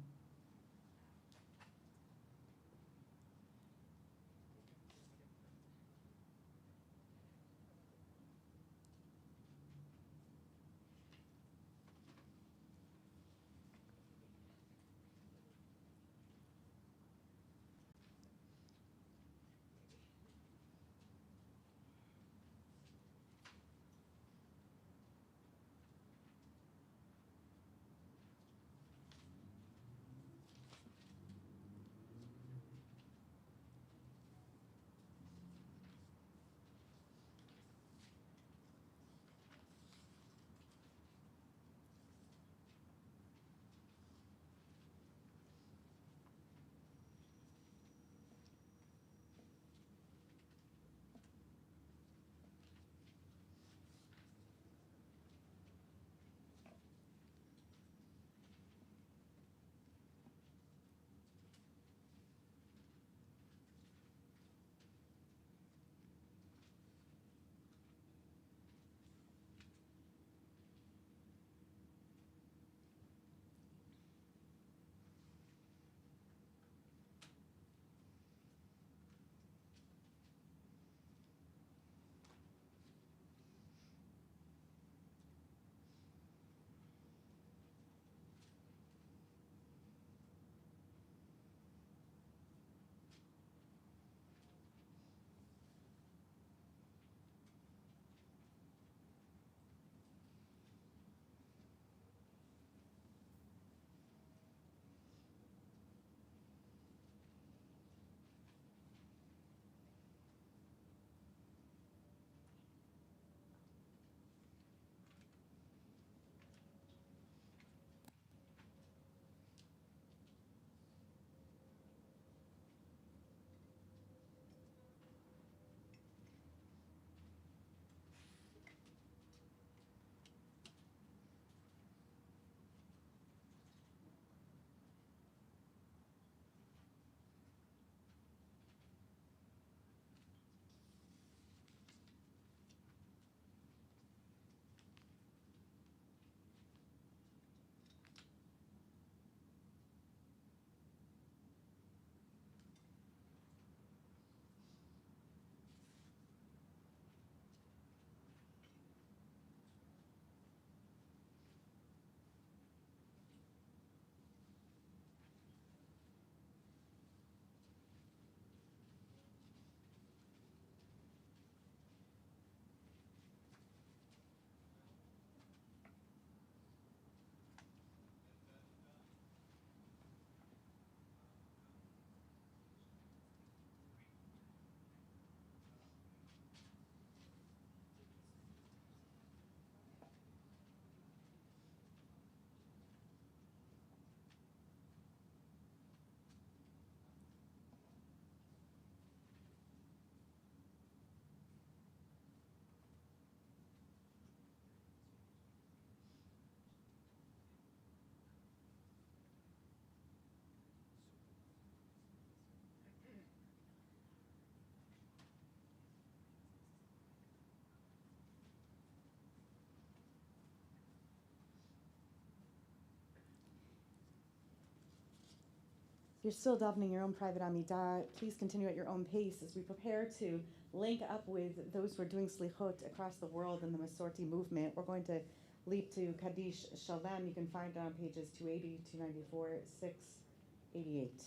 If you're still davening your own private Amidah, please continue at your own pace as we prepare to link up with those who are doing Selihot across the world in the Masorti movement. We're going to leap to Kaddish Shalem. You can find it on pages 280, 294, 688.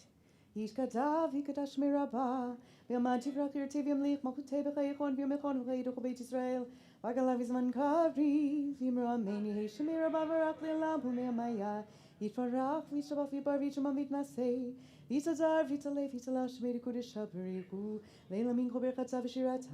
Yishkadav, Yikadash Mirabah, Biamad Tivrach Yerteviam Lich, Makute Bechayachon, Biamechon, Vayduch Beit Israel, Vagalav Izman Kari, Vimra Meni, Shemirabah, Varach Lilam, Pumeamaya, Yitfarach, Vishabaf, Yibar, Vichamam Vitnase, Vitazar, Vitale, Vitalash, Medikudish, Beriku, Leila Min Koberkata, Vishirata,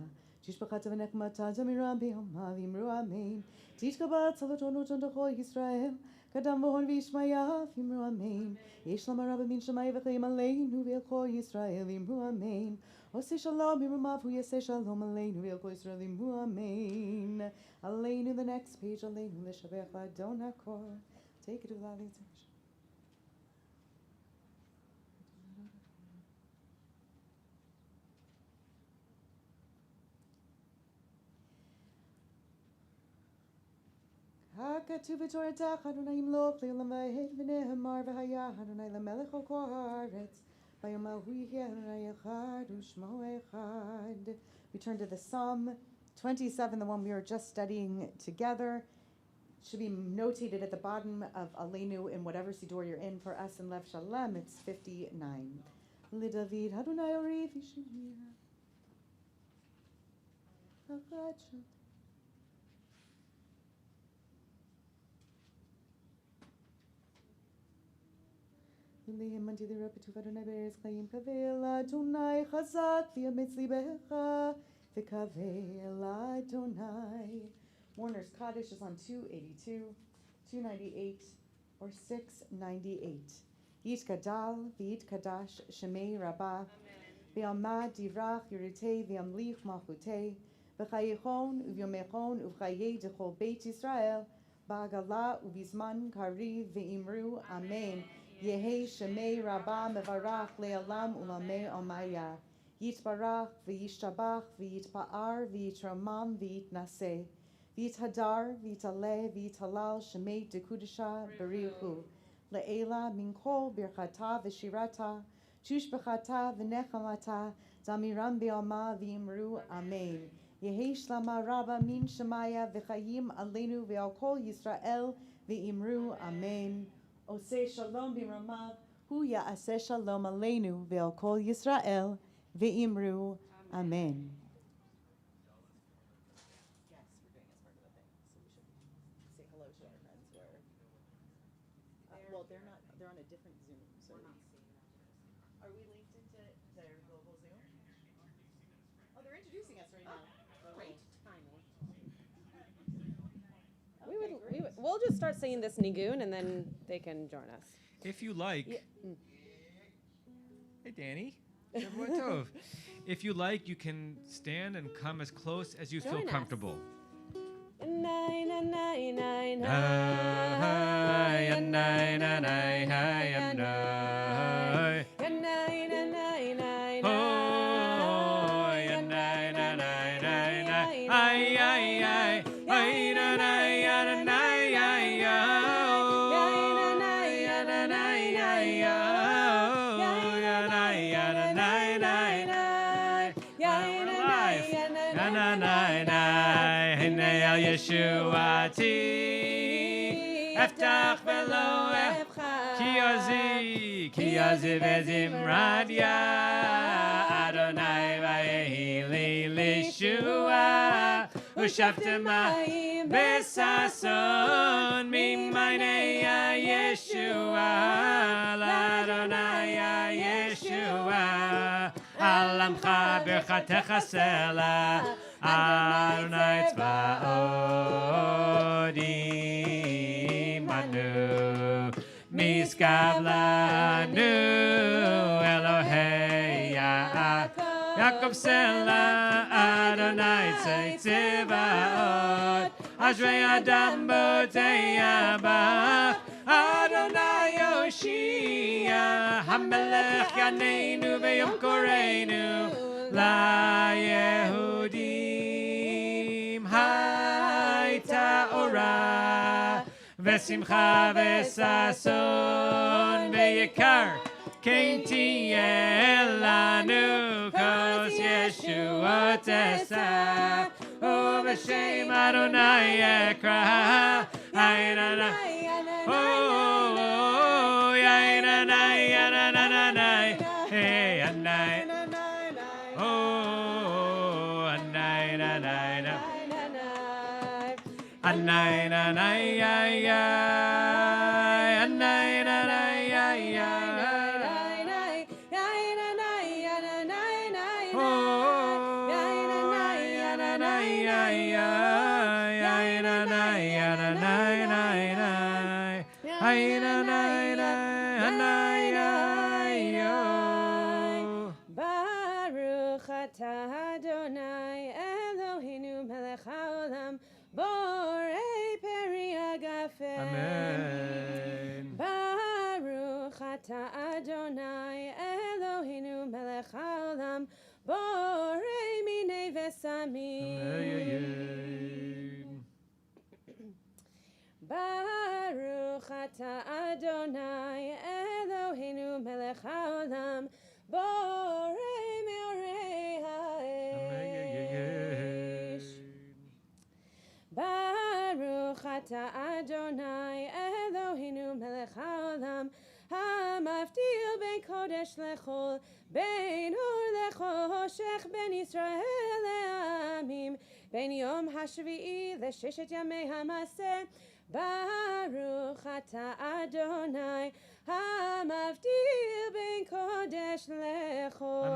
Tishbachata, Venekmata, Zamiram, Biama, Vimru Amen, Tishkabat, Salatono, Jondaho, Israel, Kadam Vohon Vishmaya, Vimru Amen, Yeshlam Arab Min Shamay, Vachim Aleinu, Vilko Israel, Vimru Amen, Ose Shalom, Vimrumav, Yese Shalom, Aleinu, Vilko Israel, Vimru Amen, Aleinu, the next page, Aleinu, Leshabecha, Donakor. Take it to the valley. Hakatu v'toratach Adonai imloch le'olam v'hed v'nehemar v'haya Adonai l'melech al kol haaretz v'yom ahuhi Adonai echad u'shmo echad. We turn to the Psalm 27, the one we were just studying together. Should be notated at the bottom of Aleinu in whatever siddur you're in. For us in Lev Shalem, it's 59. L'David Adonai Orif Yishmir. Lehem unto the repetuv Adonai be'eretz chayim kavel Adonai chazak v'yametz libecha v'kavel Adonai. Warner's Kaddish is on 282, 298, or 698. Yit kadal v'yit kadash shemei rabah v'yamad divrach yuritei v'yamlich malchutei v'chayichon uvyomechon uv'chayei dechol beit Yisrael ba'agala uvizman kari v'imru amen. Yehi shemei rabah mevarach le'alam ulamei omaya. Yitbarach v'yishtabach v'yitpa'ar v'yitramam v'yitnaseh. V'yithadar, v'yitale, v'yitalal, shemei dekudisha, berichu. Le'ela, minkol, birchata, v'shirata, shushbechata, v'nechamata, zamiram be'alma, v'imru, amen. Yehi shlama rabba min shemaya, v'chayim aleinu, v'al kol Yisrael, v'imru, amen. Oseh shalom b'ramav, hu ya'aseh shalom aleinu, v'al kol Yisrael, v'imru, amen. They're on a different Zoom. So we're not seeing them. Are we linked into their global Zoom? Oh, they're introducing us right now. Great timing. We'll just start singing this nigun and then they can join us. If you like. Yeah. Hey, Danny. Shavua Tov. If you like, you can stand and come as close as you feel comfortable. Yeshuati Eftach velo Kiyazi vezimradia Adonai vayehi li lishua Ushaftemayim besason Mimaynei Yeshua L'Adonai Yeshua Alamcha berchatecha sela Adonai tzvaot imanu miskav lanu Elohei Yaakov sela Adonai tzvaot Ashrei Adam botei Abach Adonai Yoshia Hamelech Yaneinu v'yom koreinu La Yehudim Hayta Ora Vesimcha Vesason Veyikar Kenti elanu kos Yeshua tesa. Oh, b'shem Adonai ekra. Ayinana. Oh, yayinanai, yanananai. Hey, anai. Oh, anai, nanai, na. Anai, nanai, ay, ay. Anai, nanai, ay, ay. Baruch atah Adonai Eloheinu melech haolam borei peri agafen. Amen. Baruch atah Adonai Eloheinu melech haolam borei minei vesamim. Amen. Baruch atah Adonai Eloheinu melech haolam borei meorei ha'esh. Baruch atah Adonai Eloheinu melech haolam hamavdil ben kodesh lechol ben or lechoshech ben Yisrael le'amim ben yom hashvi'i le'sheshet yamei hamaseh. Baruch atah Adonai hamavdil ben kodesh lechol.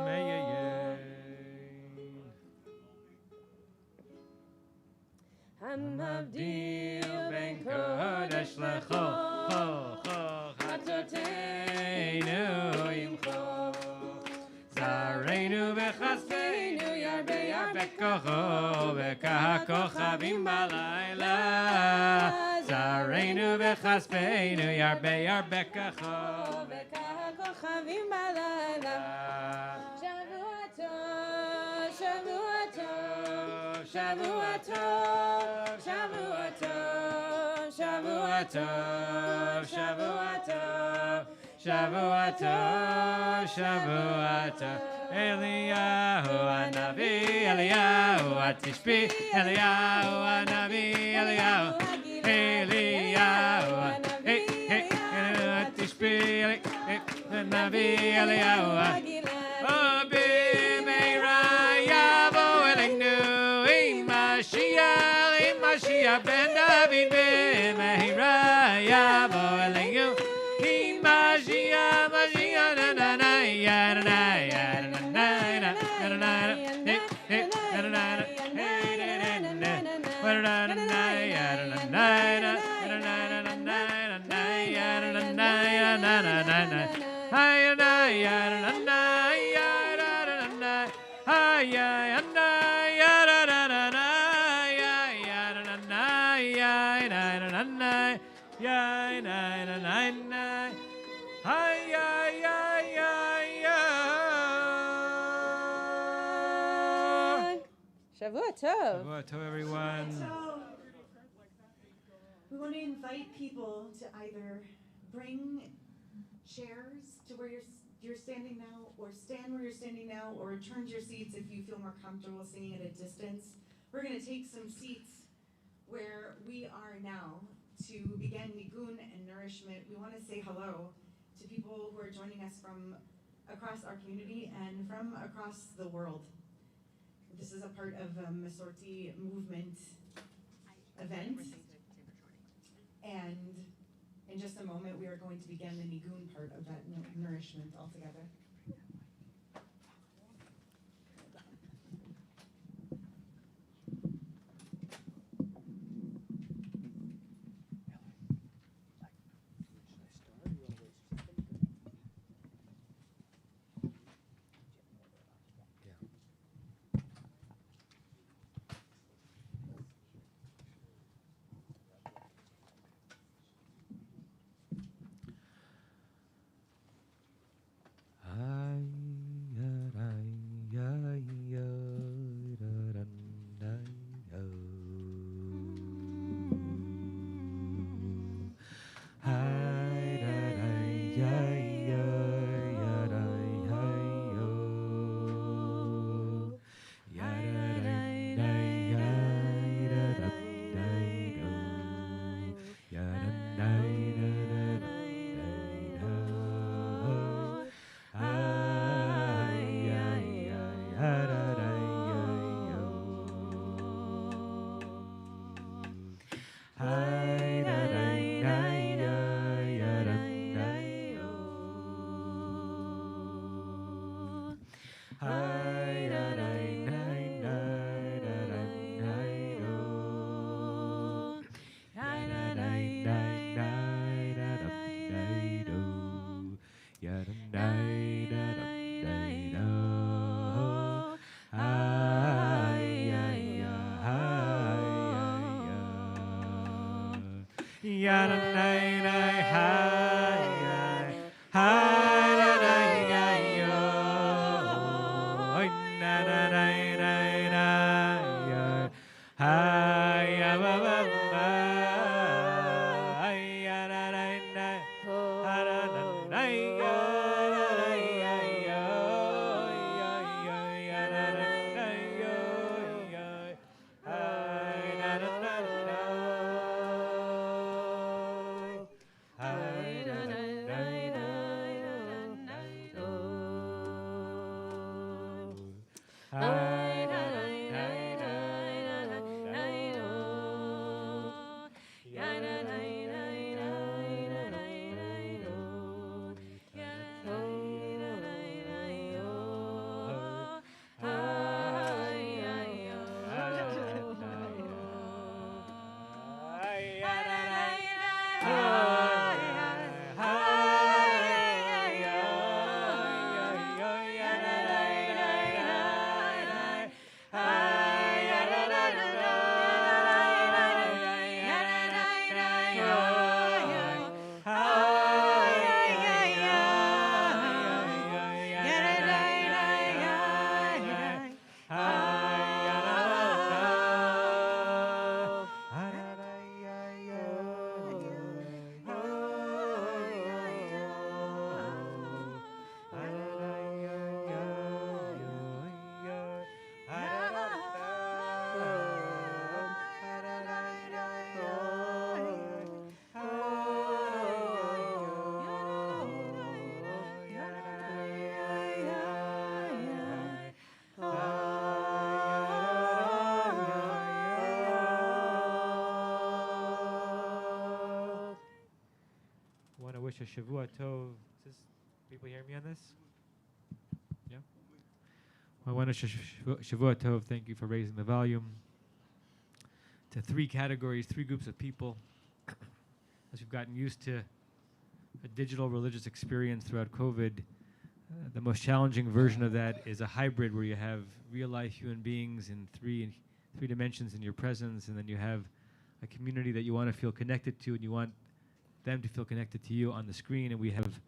Hamavdil ben kodesh lechol. Chatoteinu yimcho. Zareinu v'chaspeinu yarbei yarbekocho v'kahakochavim balayla. Zareinu v'chaspeinu yarbei yarbekocho v'kahakochavim balayla. Shavuot, Shavuot, Shavuot, Shavuot, Shavuot, Shavuot, Shavuot, Eliyahu Hanavi, Eliyahu Hatishbi, Eliyahu Hanavi, Eliyahu Hatishbi, Hanavi, Eliyahu. Oh, b'meira yavo elenu, Mashiach ben David, b'meira yavo elenu. Mashiach, na na na, ya na na, ya na na, na na na, hey, na na na, hey, na na na, ya na na, ya na na, na na na, ya na na, ya na na, na na, ay na, ya na na, ya na na, ay ya na, ya na na, ya ya na na, ya na na, ya na na. Hi, Shavuot Tov. Shavuot Tov, everyone. We want to invite people to either bring chairs to where you're standing now, or stand where you're standing now, or return to your seats if you feel more comfortable singing at a distance. We're going to take some seats where we are now to begin nigun and nourishment. We want to say hello to people who are joining us from across our community and from across the world. This is a part of a Masorti movement event. And in just a moment, we are going to begin the nigun part of that nourishment altogether. Want to wish a Shavua Tov. Does people hear me on this? Yeah. I want to Shavua Tov. Thank you for raising the volume to three categories, three groups of people. As we've gotten used to a digital religious experience throughout COVID, the most challenging version of that is a hybrid where you have real life human beings in three dimensions in your presence, and then you have a community that you want to feel connected to, and you want them to feel connected to you on the screen. And we have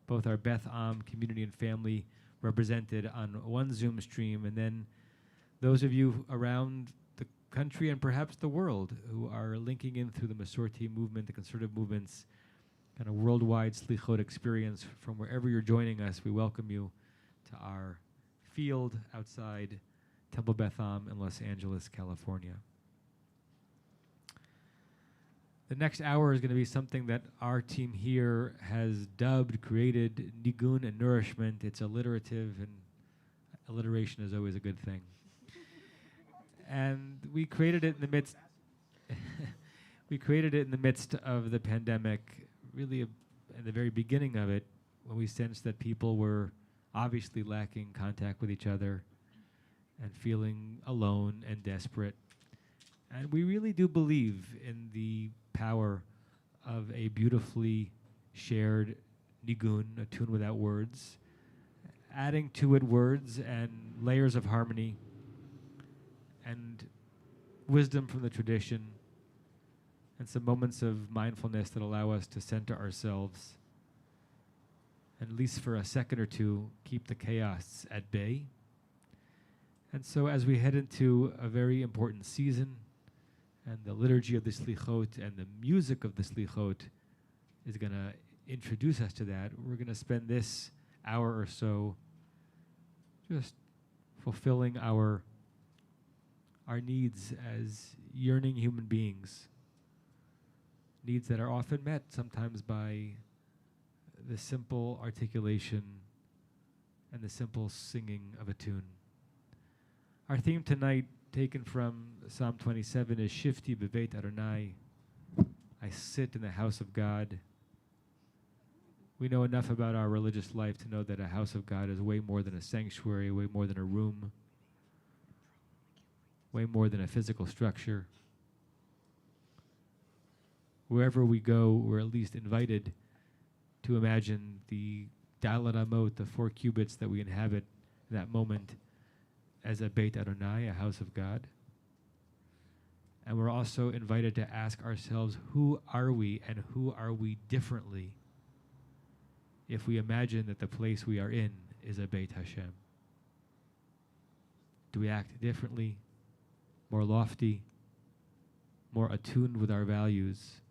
both our Beth Am community and family represented on one Zoom stream, and then those of you around the country and perhaps the world who are linking in through the Masorti movement, the conservative movements, kind of worldwide Selihot experience. From wherever you're joining us, we welcome you to our field outside Temple Beth Am in Los Angeles, California. The next hour is going to be something that our team here has dubbed, created, nigun and nourishment. It's alliterative, and alliteration is always a good thing. And we created it in the midst. We created it in the midst of the pandemic, really in the very beginning of it, when we sensed that people were obviously lacking contact with each other and feeling alone and desperate. And we really do believe in the power of a beautifully shared nigun, a tune without words, adding to it words and layers of harmony and wisdom from the tradition, and some moments of mindfulness that allow us to center ourselves, and at least for a second or two, keep the chaos at bay. And so as we head into a very important season, and the liturgy of the Selihot and the music of the Selihot is going to introduce us to that, we're going to spend this hour or so just fulfilling our needs as yearning human beings, needs that are often met sometimes by the simple articulation and the simple singing of a tune. Our theme tonight, taken from Psalm 27, is Shifti B'Beit Adonai, I sit in the house of God. We know enough about our religious life to know that a house of God is way more than a sanctuary, way more than a room, way more than a physical structure. Wherever we go, we're at least invited to imagine the Dalet Amot, the 4 cubits that we inhabit in that moment, as a Beit Adonai, a house of God. And we're also invited to ask ourselves, who are we and who are we differently if we imagine that the place we are in is a Beit Hashem? Do we act differently, more lofty, more attuned with our values,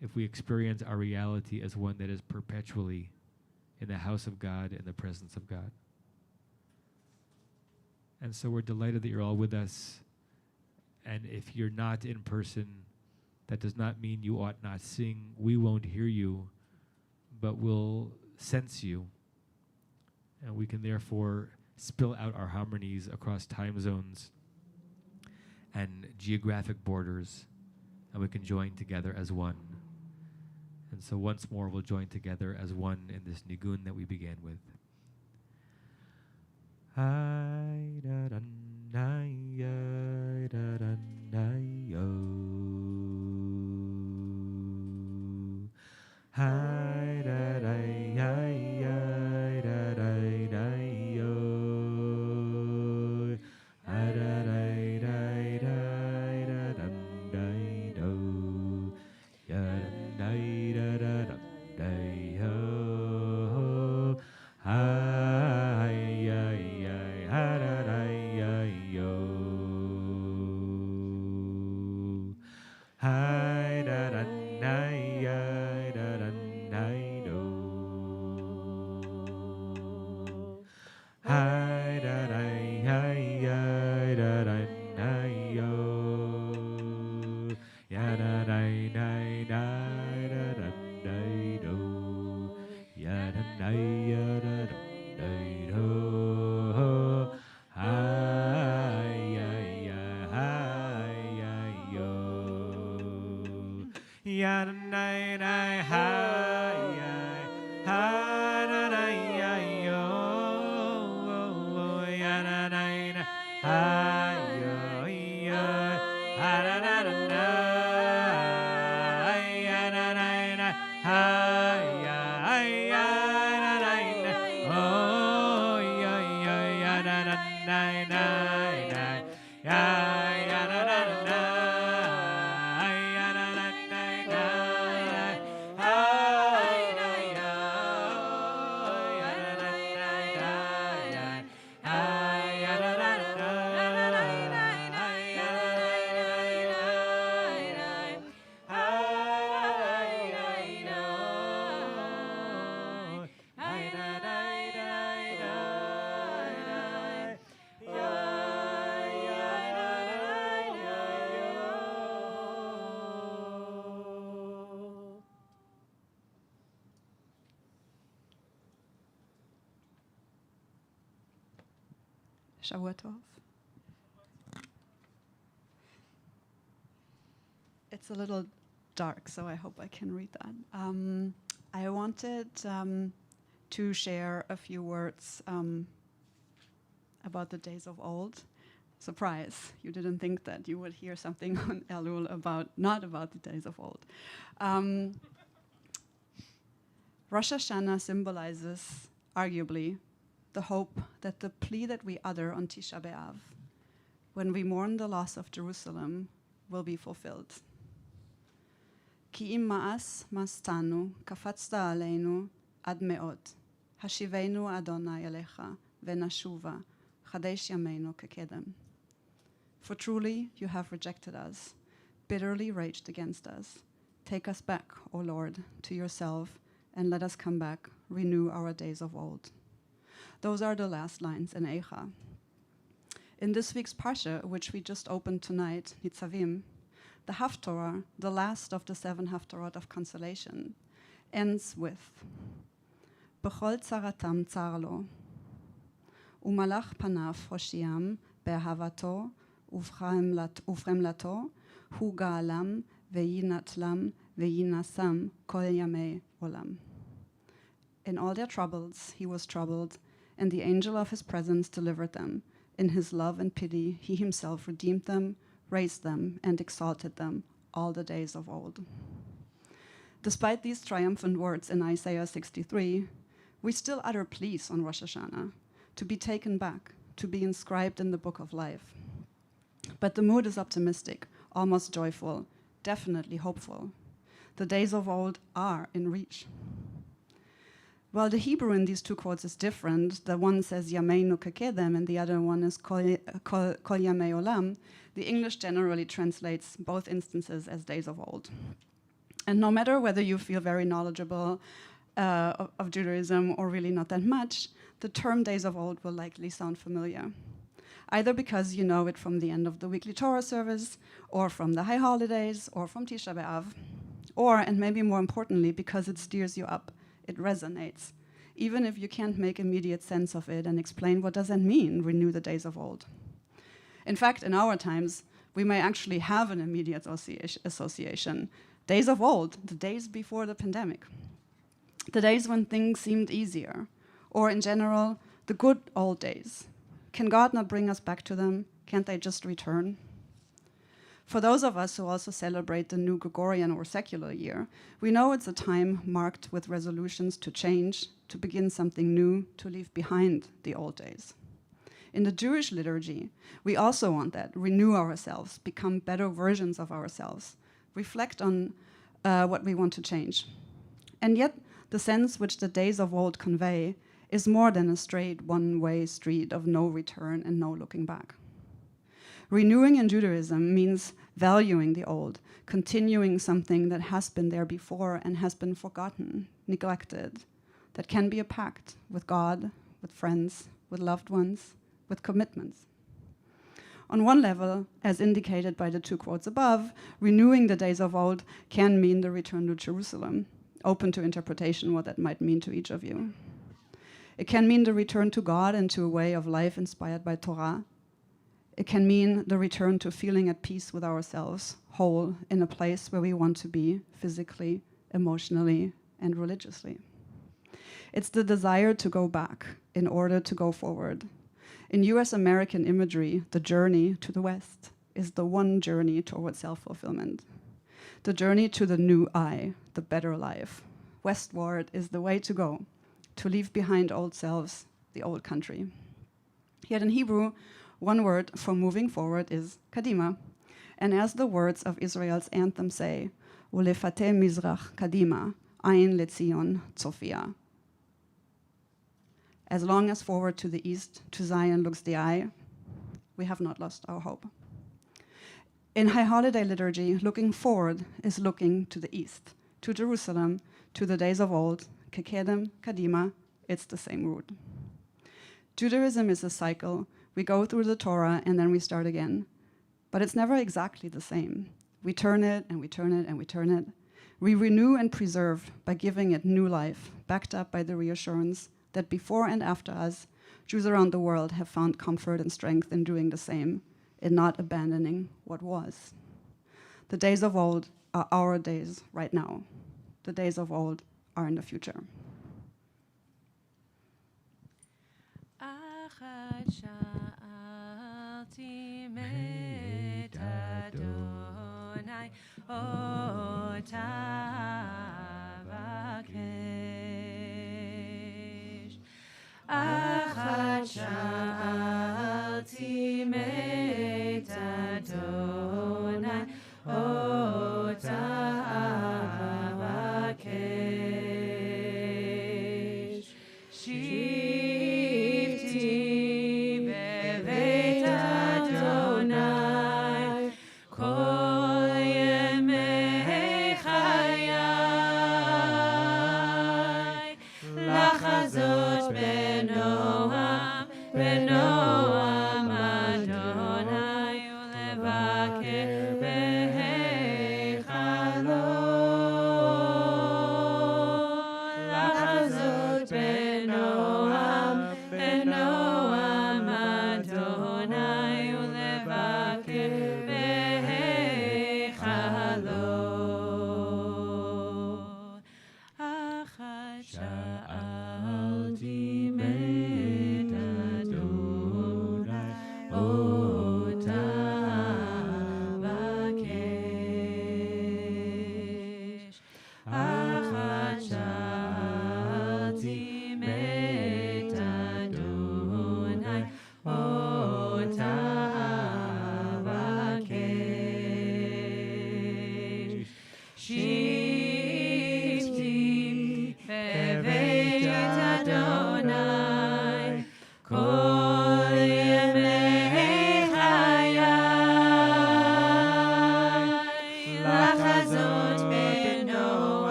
if we experience our reality as one that is perpetually in the house of God, in the presence of God? And so we're delighted that you're all with us. And if you're not in person, that does not mean you ought not sing. We won't hear you, but we'll sense you. And we can therefore spill out our harmonies across time zones and geographic borders, and we can join together as one. And so once more, we'll join together as one in this nigun that we began with. Shavua Tov. It's a little dark, so I hope I can read that. I wanted to share a few words about the days of old. Surprise, you didn't think that you would hear something on Elul not about the days of old. Rosh Hashanah symbolizes, arguably, the hope that the plea that we utter on Tisha B'Av, when we mourn the loss of Jerusalem, will be fulfilled. Ki im ma'as mastanu, kafatzta aleinu ad me'ot, hashivenu Adonai elecha, venashuva, chadesh yameinu kekedem. For truly you have rejected us, bitterly raged against us. Take us back, O Lord, to yourself, and let us come back, renew our days of old. Those are the last lines in Eicha. In this week's Parsha, which we just opened tonight, Nitzavim, the Haftorah, the last of the 7 Haftorot of consolation, ends with B'chol tzaratam tzarlo, umalach panav hoshiam be'ahavato ufremlato, hu ga'alam ve'yinatlam ve'yinasam kol yamei olam. In all their troubles, he was troubled, and the angel of his presence delivered them. In his love and pity, he himself redeemed them, raised them, and exalted them all the days of old. Despite these triumphant words in Isaiah 63, we still utter pleas on Rosh Hashanah, to be taken back, to be inscribed in the book of life. But the mood is optimistic, almost joyful, definitely hopeful. The days of old are in reach. While the Hebrew in these two quotes is different, the one says Yameinu Kekedem and the other one is Kol Yamei Olam, the English generally translates both instances as days of old. And no matter whether you feel very knowledgeable of Judaism or really not that much, the term days of old will likely sound familiar. Either because you know it from the end of the weekly Torah service, or from the high holidays, or from Tisha B'Av, or, and maybe more importantly, because it steers you up. It resonates, even if you can't make immediate sense of it and explain what does that mean, renew the days of old. In fact, in our times, we may actually have an immediate association. Days of old, the days before the pandemic. The days when things seemed easier, or in general, the good old days. Can God not bring us back to them? Can't they just return? For those of us who also celebrate the new Gregorian or secular year, we know it's a time marked with resolutions to change, to begin something new, to leave behind the old days. In the Jewish liturgy, we also want that, renew ourselves, become better versions of ourselves, reflect on what we want to change. And yet, the sense which the days of old convey is more than a straight one-way street of no return and no looking back. Renewing in Judaism means valuing the old, continuing something that has been there before and has been forgotten, neglected, that can be a pact with God, with friends, with loved ones, with commitments. On one level, as indicated by the two quotes above, renewing the days of old can mean the return to Jerusalem, open to interpretation what that might mean to each of you. It can mean the return to God and to a way of life inspired by Torah. It can mean the return to feeling at peace with ourselves, whole, in a place where we want to be physically, emotionally, and religiously. It's the desire to go back in order to go forward. In US American imagery, the journey to the West is the one journey toward self-fulfillment. The journey to the new I, the better life. Westward is the way to go, to leave behind old selves, the old country. Yet in Hebrew, one word for moving forward is kadima. And as the words of Israel's anthem say, Ulefate Mizrach kadima, Ein Letzion Tzofia. As long as forward to the east, to Zion looks the eye, we have not lost our hope. In High Holiday liturgy, looking forward is looking to the east, to Jerusalem, to the days of old, Kekedem, Kadima, it's the same root. Judaism is a cycle. We go through the Torah and then we start again. But it's never exactly the same. We turn it and we turn it and we turn it. We renew and preserve by giving it new life, backed up by the reassurance that before and after us, Jews around the world have found comfort and strength in doing the same, in not abandoning what was. The days of old are our days right now. The days of old are in the future. Achat sha'alti met Adonai ota avakesh. Shivti beveit Adonai kol yemei chayai lachazot benoam benoam Adonai ulevaker beheichalo lachazot benoam benoam Adonai ulevaker beheichalo.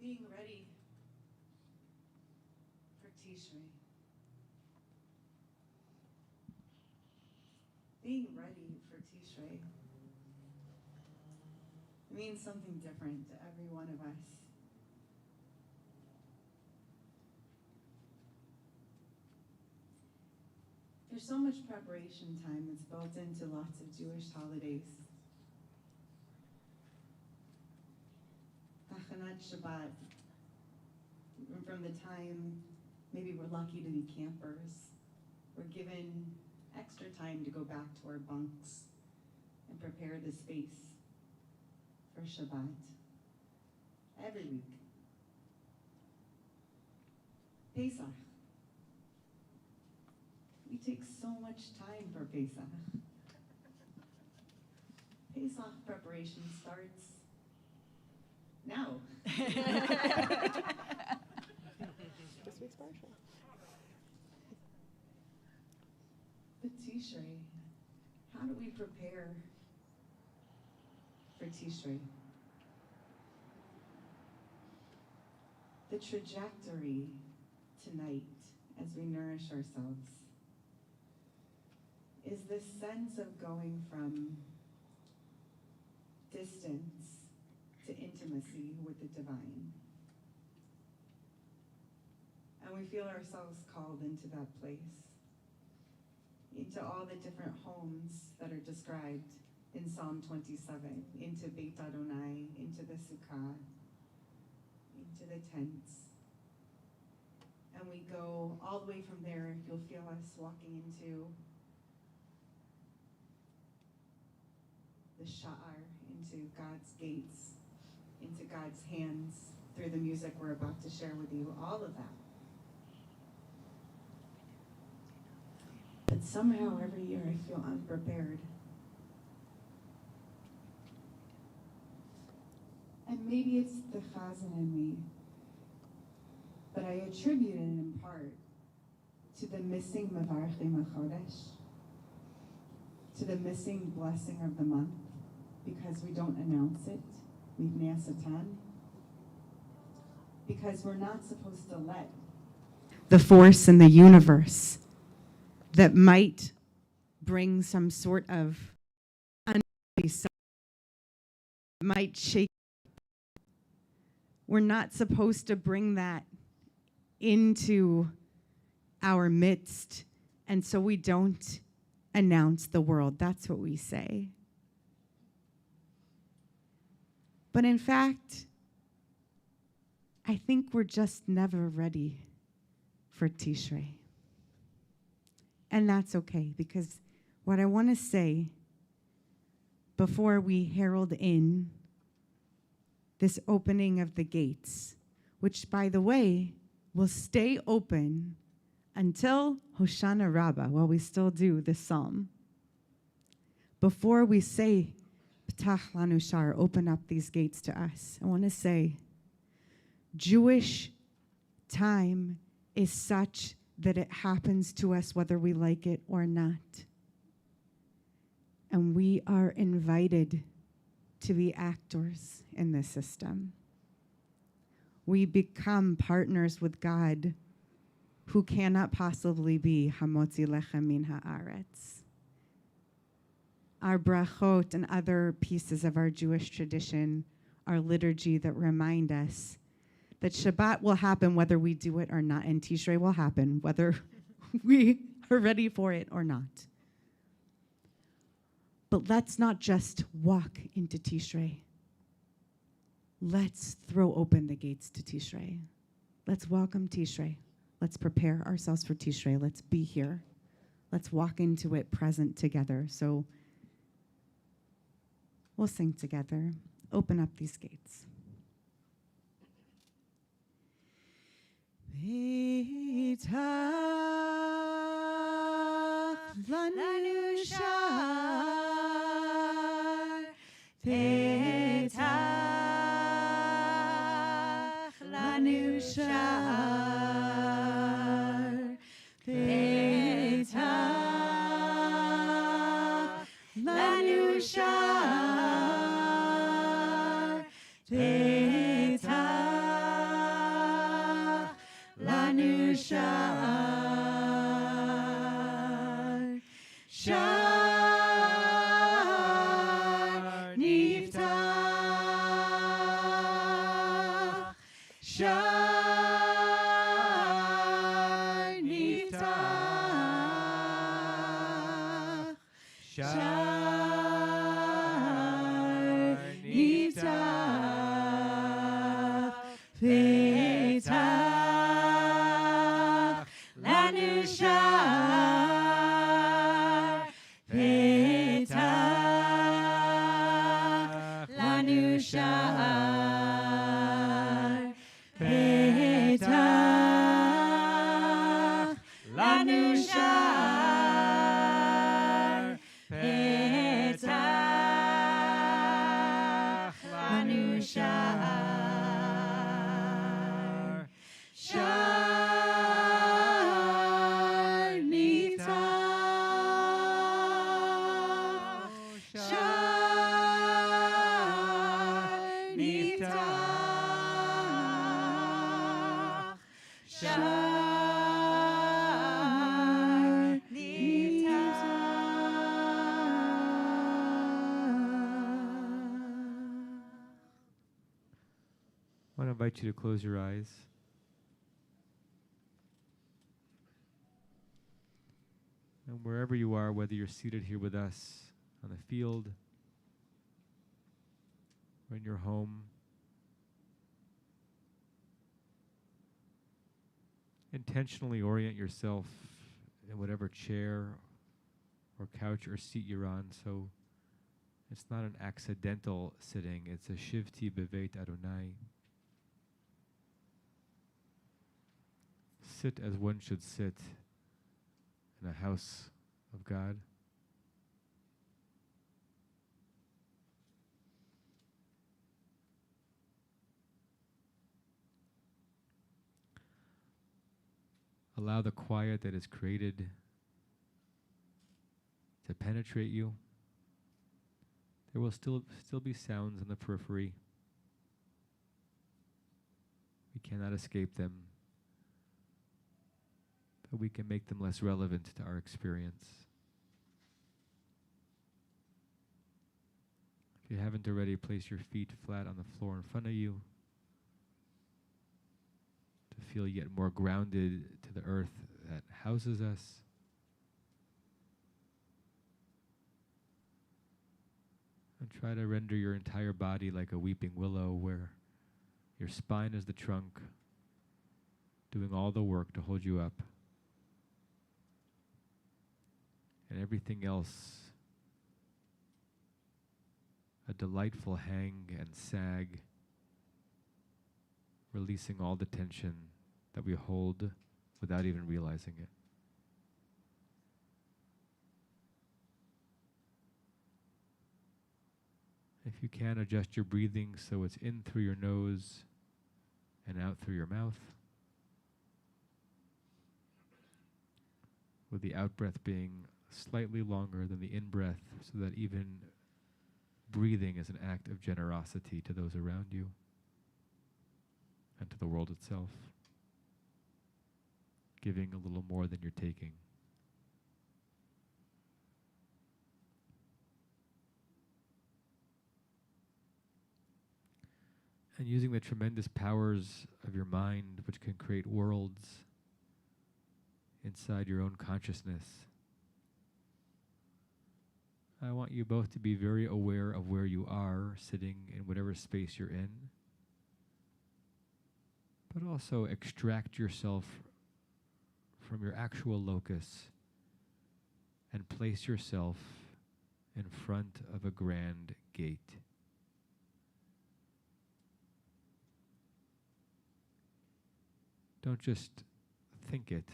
Being ready for Tishrei. Being ready for Tishrei means something different to every one of us. There's so much preparation time that's built into lots of Jewish holidays. Tachanat Shabbat, from the time maybe we're lucky to be campers, we're given extra time to go back to our bunks and prepare the space for Shabbat every week. Pesach. We take so much time for Pesach. Pesach preparation starts now. This week's partial. But Tishrei, how do we prepare for Tishrei? The trajectory tonight as we nourish ourselves is this sense of going from distance to intimacy with the divine. And we feel ourselves called into that place, into all the different homes that are described in Psalm 27, into Beit Adonai, into the Sukkah, into the tents. And we go all the way from there, you'll feel us walking into the Sha'ar, into God's gates, into God's hands, through the music we're about to share with you, all of that. But somehow every year I feel unprepared. And maybe it's the chazan in me, but I attribute it in part to the missing Mevarchim HaChodesh, to the missing blessing of the month, because we don't announce it, Mipnei Satan, because we're not supposed to let the force in the universe that might bring some sort of might shake. We're not supposed to bring that into our midst, and so we don't announce the world. That's what we say. But in fact, I think we're just never ready for Tishrei. And that's okay, because what I want to say before we herald in this opening of the gates, which, by the way, will stay open until Hoshana Rabbah, while we still do this psalm. Before we say, P'tach lanu shar, open up these gates to us, I want to say, Jewish time is such that it happens to us whether we like it or not. And we are invited to be actors in this system. We become partners with God who cannot possibly be Hamotzi Lechem min haaretz. Our brachot and other pieces of our Jewish tradition, our liturgy that remind us that Shabbat will happen whether we do it or not, and Tishrei will happen whether we are ready for it or not. But let's not just walk into Tishrei. Let's throw open the gates to Tishrei. Let's welcome Tishrei. Let's prepare ourselves for Tishrei. Let's be here. Let's walk into it present together. So we'll sing together. Open up these gates. P'tach lanu shar, P'tach lanu shar, P'tach lanu shar, P'tach I want to invite you to close your eyes. And wherever you are, whether you're seated here with us on the field or in your home, intentionally orient yourself in whatever chair or couch or seat you're on, so it's not an accidental sitting, it's a Shivti Beveit Adonai. Sit as one should sit in a house of God. Allow the quiet that is created to penetrate you. There will still be sounds in the periphery. We cannot escape them, but we can make them less relevant to our experience. If you haven't already, place your feet flat on the floor in front of you to feel yet more grounded to the earth that houses us. And try to render your entire body like a weeping willow, where your spine is the trunk, doing all the work to hold you up. And everything else, a delightful hang and sag, releasing all the tension that we hold without even realizing it. If you can, adjust your breathing so it's in through your nose and out through your mouth, with the out-breath being slightly longer than the in-breath, so that even breathing is an act of generosity to those around you and to the world itself, giving a little more than you're taking. And using the tremendous powers of your mind, which can create worlds inside your own consciousness, I want you both to be very aware of where you are sitting in whatever space you're in, but also extract yourself from your actual locus and place yourself in front of a grand gate. Don't just think it,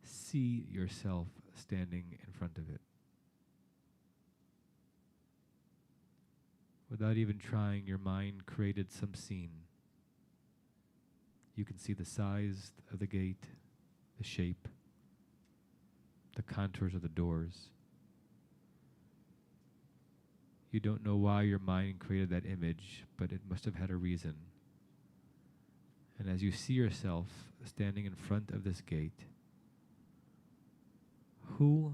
see yourself standing in front of it. Without even trying, your mind created some scene. You can see the size of the gate, the shape, the contours of the doors. You don't know why your mind created that image, but it must have had a reason. And as you see yourself standing in front of this gate, who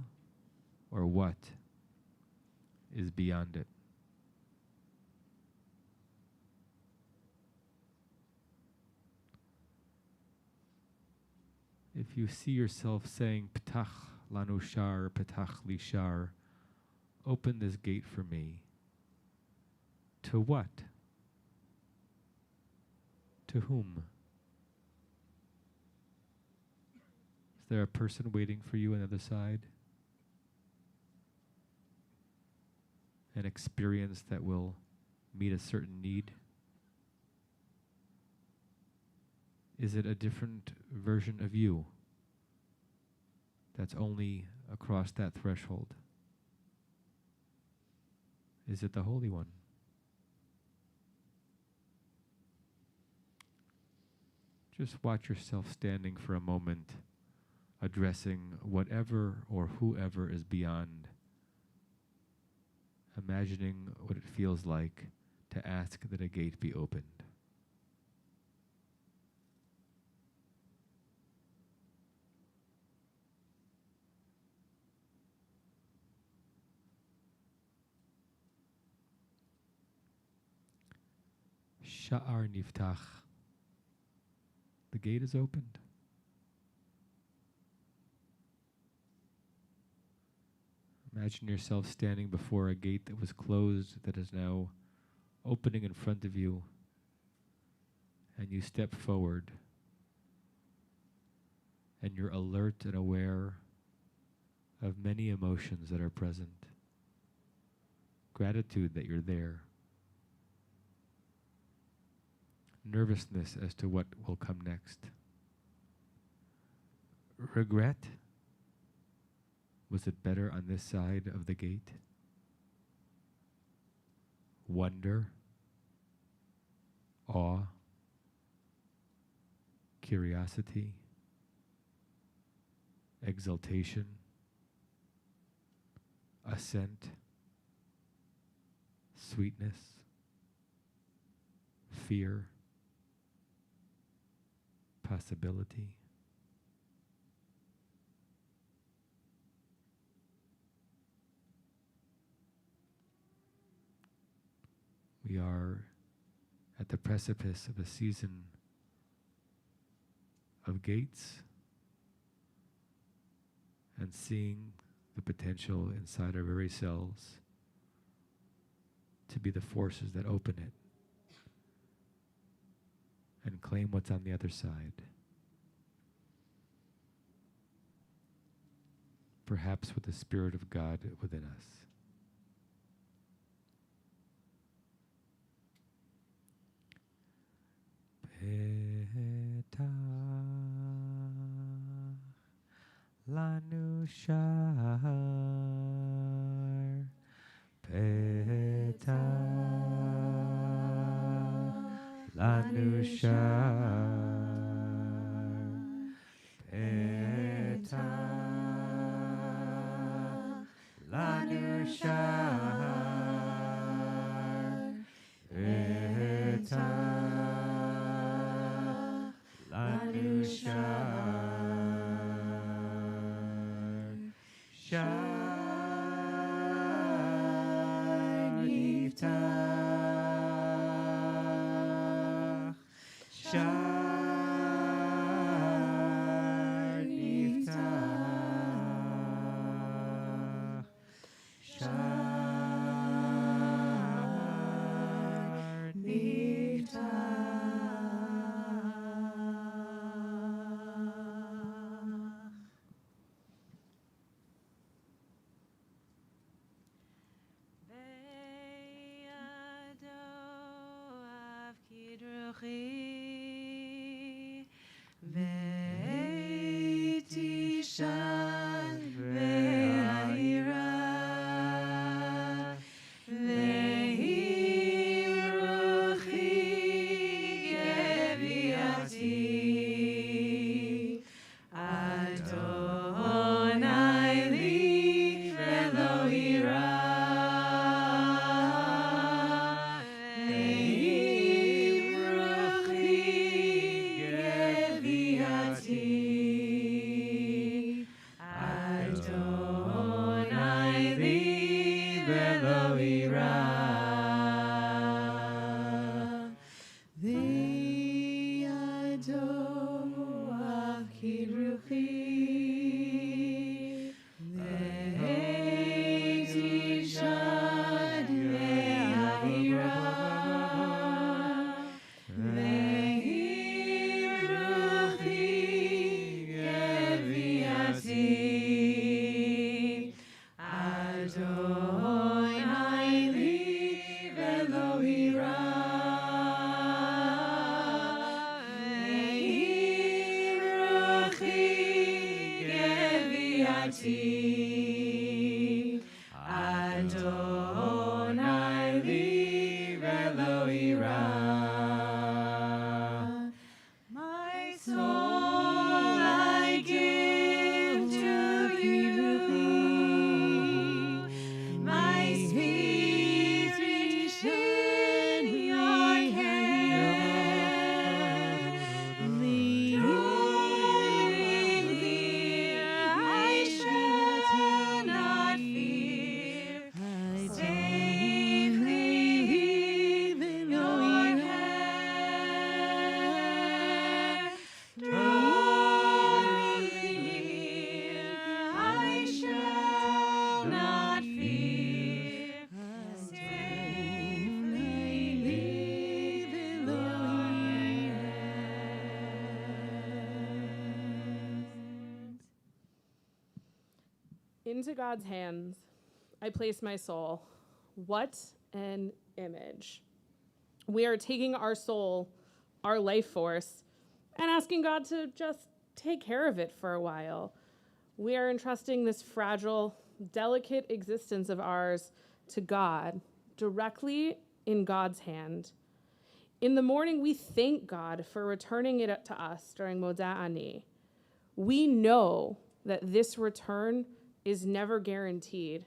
or what is beyond it? if you see yourself saying, Ptach lanu shar, Ptach li shar, open this gate for me. To what? To whom? Is there a person waiting for you on the other side? An experience that will meet a certain need? Is it a different version of you that's only across that threshold? Is it the Holy One? Just watch yourself standing for a moment, addressing whatever or whoever is beyond, imagining what it feels like to ask that a gate be opened. Sha'ar niftach. The gate is opened. Imagine yourself standing before a gate that was closed that is now opening in front of you, and you step forward, and you're alert and aware of many emotions that are present. Gratitude that you're there. Nervousness as to what will come next. Regret. Was it better on this side of the gate? Wonder. Awe. Curiosity. Exultation. Assent. Sweetness. Fear. Possibility. We are at the precipice of a season of gates and seeing the potential inside our very selves to be the forces that open it and claim what's on the other side. Perhaps with the Spirit of God within us. Petach lanu shar, Petach lanu shar, Petach lanu shar, Petach lanu shar, shar niftach, shar niftach, shar niftach. Ve'iti shan ve'aira, ve'hiruchi geviati, Adonai li ve'lo ira. Into God's hands, I place my soul. What an image. We are taking our soul, our life force, and asking God to just take care of it for a while. We are entrusting this fragile, delicate existence of ours to God, directly in God's hand. In the morning, we thank God for returning it to us during Moda Ani. We know that this return is never guaranteed.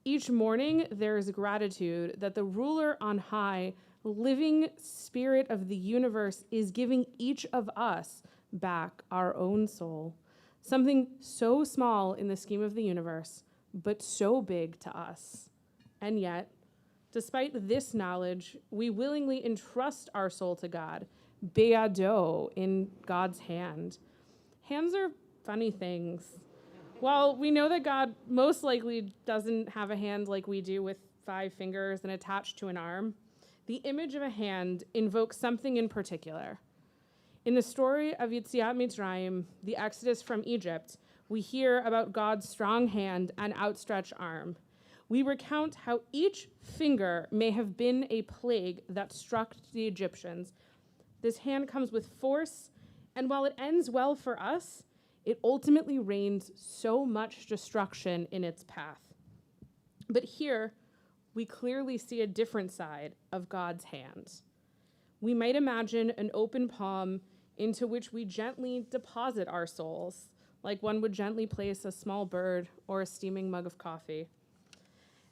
Each morning, there is gratitude that the ruler on high, living spirit of the universe, is giving each of us back our own soul. Something so small in the scheme of the universe, but so big to us. And yet, despite this knowledge, we willingly entrust our soul to God, beado, in God's hand. Hands are funny things. While we know that God most likely doesn't have a hand like we do with 5 fingers and attached to an arm, the image of a hand invokes something in particular. In the story of Yetziat Mitzrayim, the exodus from Egypt, we hear about God's strong hand and outstretched arm. We recount how each finger may have been a plague that struck the Egyptians. This hand comes with force, and while it ends well for us, it ultimately rains so much destruction in its path. But here, we clearly see a different side of God's hand. We might imagine an open palm into which we gently deposit our souls, like one would gently place a small bird or a steaming mug of coffee.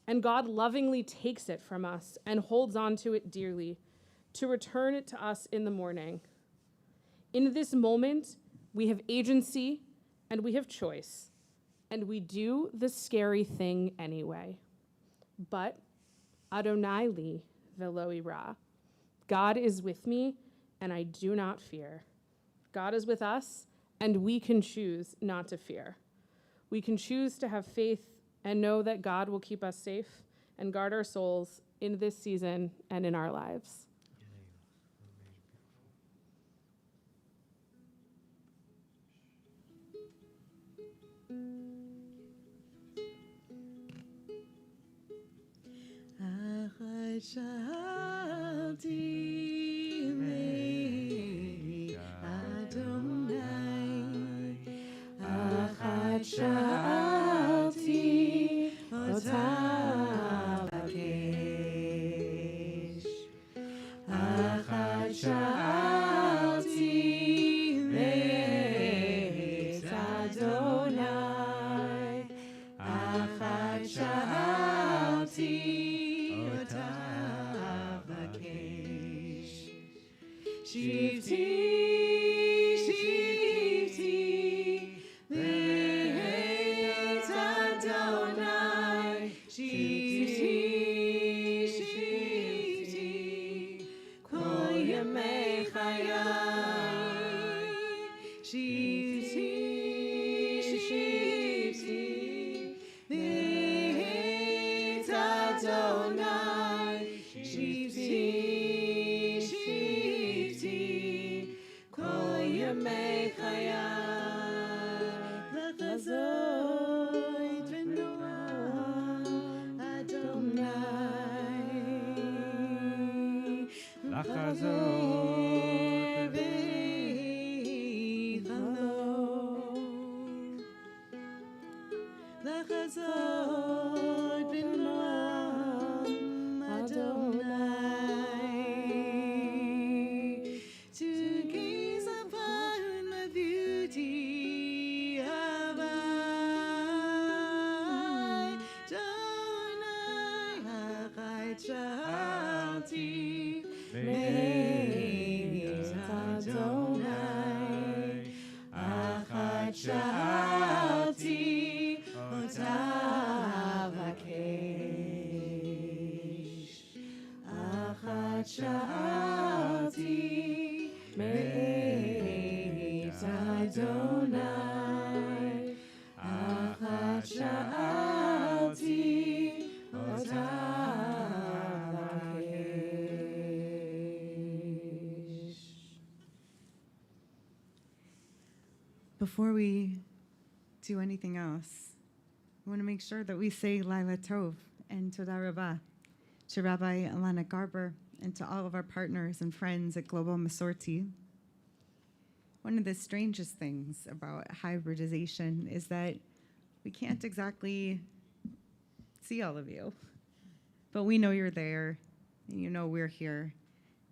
And God lovingly takes it from us and holds on to it dearly to return it to us in the morning. In this moment, we have agency and we have choice, and we do the scary thing anyway. But Adonai li velo ira. God is with me, and I do not fear. God is with us, and we can choose not to fear. We can choose to have faith and know that God will keep us safe and guard our souls in this season and in our lives. שאלתי אותה בקש, אחת שאלתי ואת אדוני, אחת שאלתי אותה בקש, שבתי Before we do anything else, We want to make sure that we say Laila Tov and Toda Rabah to Rabbi Alana Garber and to all of our partners and friends at Global Masorti. One of the strangest things about hybridization is that we can't exactly see all of you, but we know you're there, and you know we're here.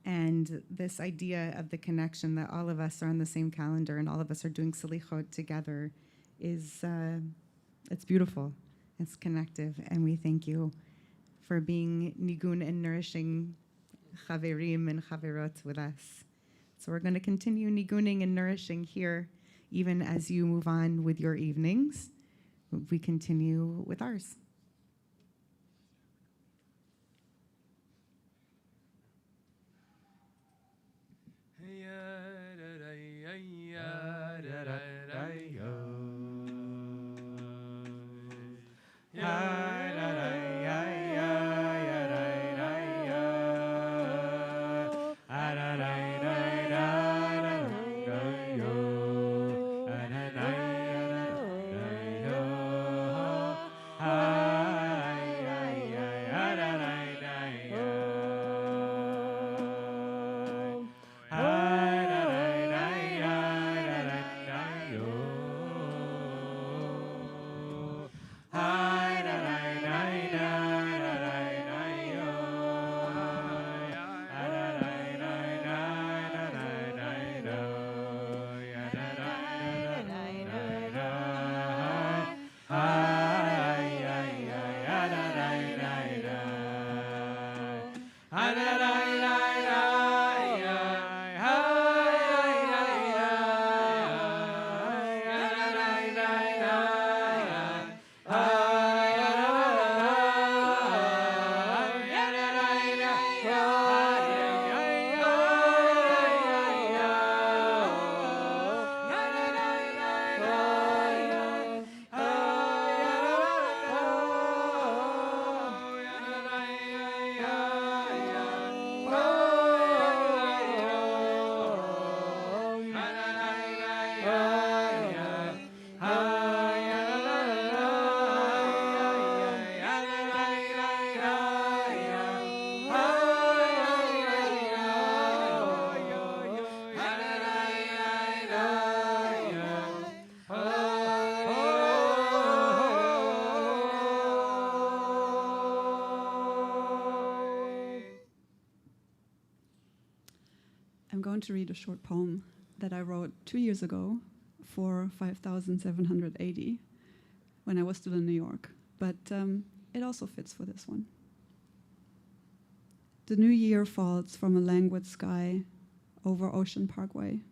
And this idea of the connection that all of us are on the same calendar and all of us are doing Selihot together is, it's beautiful, it's connective, and we thank you for being nigun and nourishing chaverim and chaverot with us. So we're going to continue niguning and nourishing here, even as you move on with your evenings. We continue with ours. I'm going to read a short poem that I wrote 2 years ago for 5,780 when I was still in New York, but it also fits for this one. The new year falls from a languid sky over Ocean Parkway,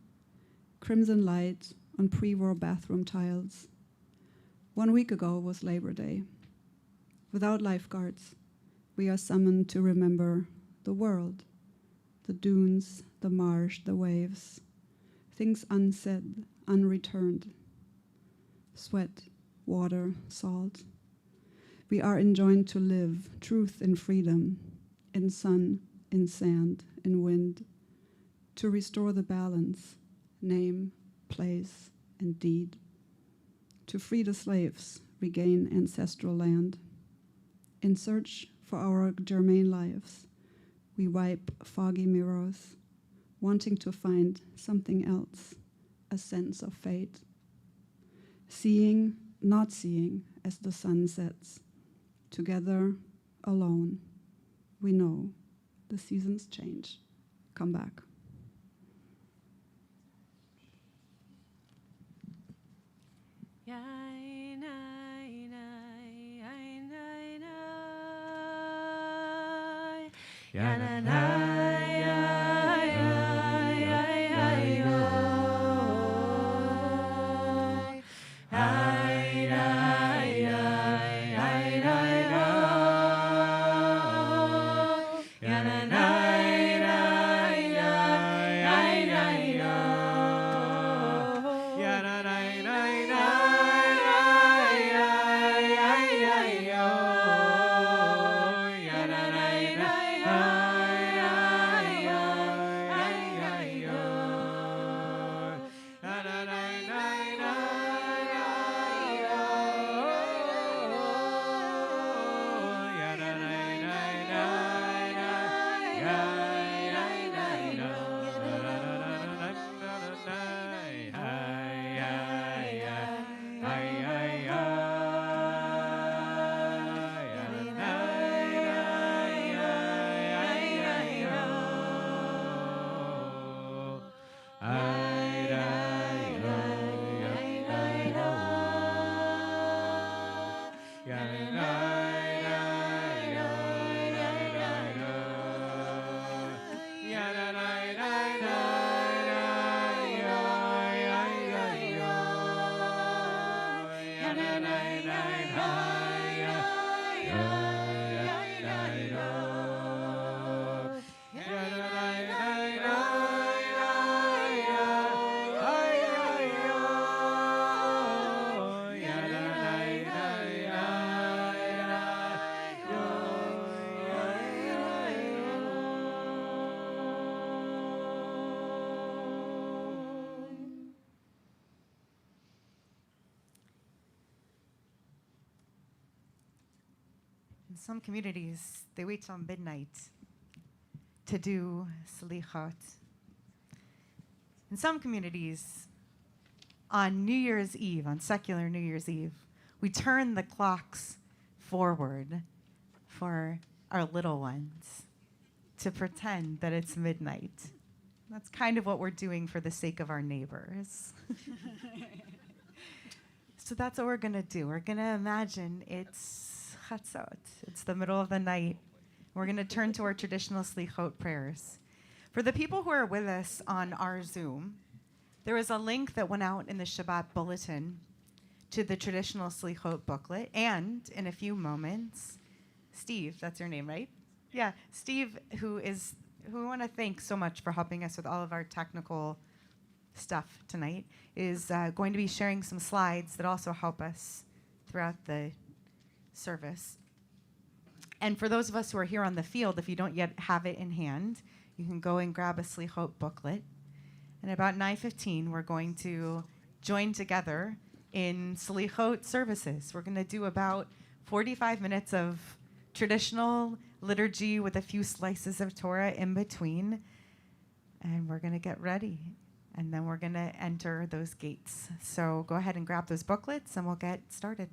crimson light on pre-war bathroom tiles. 1 week ago was Labor Day. Without lifeguards, we are summoned to remember the world, the dunes, the marsh, the waves, things unsaid, unreturned. Sweat, water, salt. We are enjoined to live truth in freedom, in sun, in sand, in wind, to restore the balance, name, place, and deed, to free the slaves, regain ancestral land. In search for our germane lives, we wipe foggy mirrors, wanting to find something else, a sense of fate. Seeing, not seeing as the sun sets, together, alone, we know the seasons change. Come back. Yeah. In some communities, they wait till midnight to do Selihot. In some communities, on New Year's Eve, on secular New Year's Eve, we turn the clocks forward for our little ones to pretend that it's midnight. That's kind of what we're doing for the sake of our neighbors. So that's what we're going to do. We're going to imagine it's Chatzot. It's the middle of the night. We're going to turn to our traditional Slichot prayers. For the people who are with us on our Zoom, there was a link that went out in the Shabbat bulletin to the traditional Slichot booklet. And in a few moments, Steve, that's your name, right? Yeah, Steve, who we want to thank so much for helping us with all of our technical stuff tonight, is going to be sharing some slides that also help us throughout the service. And for those of us who are here on the field, if you don't yet have it in hand, you can go and grab a Selihot booklet. And about 9:15, we're going to join together in Selihot services. We're going to do about 45 minutes of traditional liturgy with a few slices of Torah in between. And we're going to get ready. And then we're going to enter those gates. So go ahead and grab those booklets and we'll get started.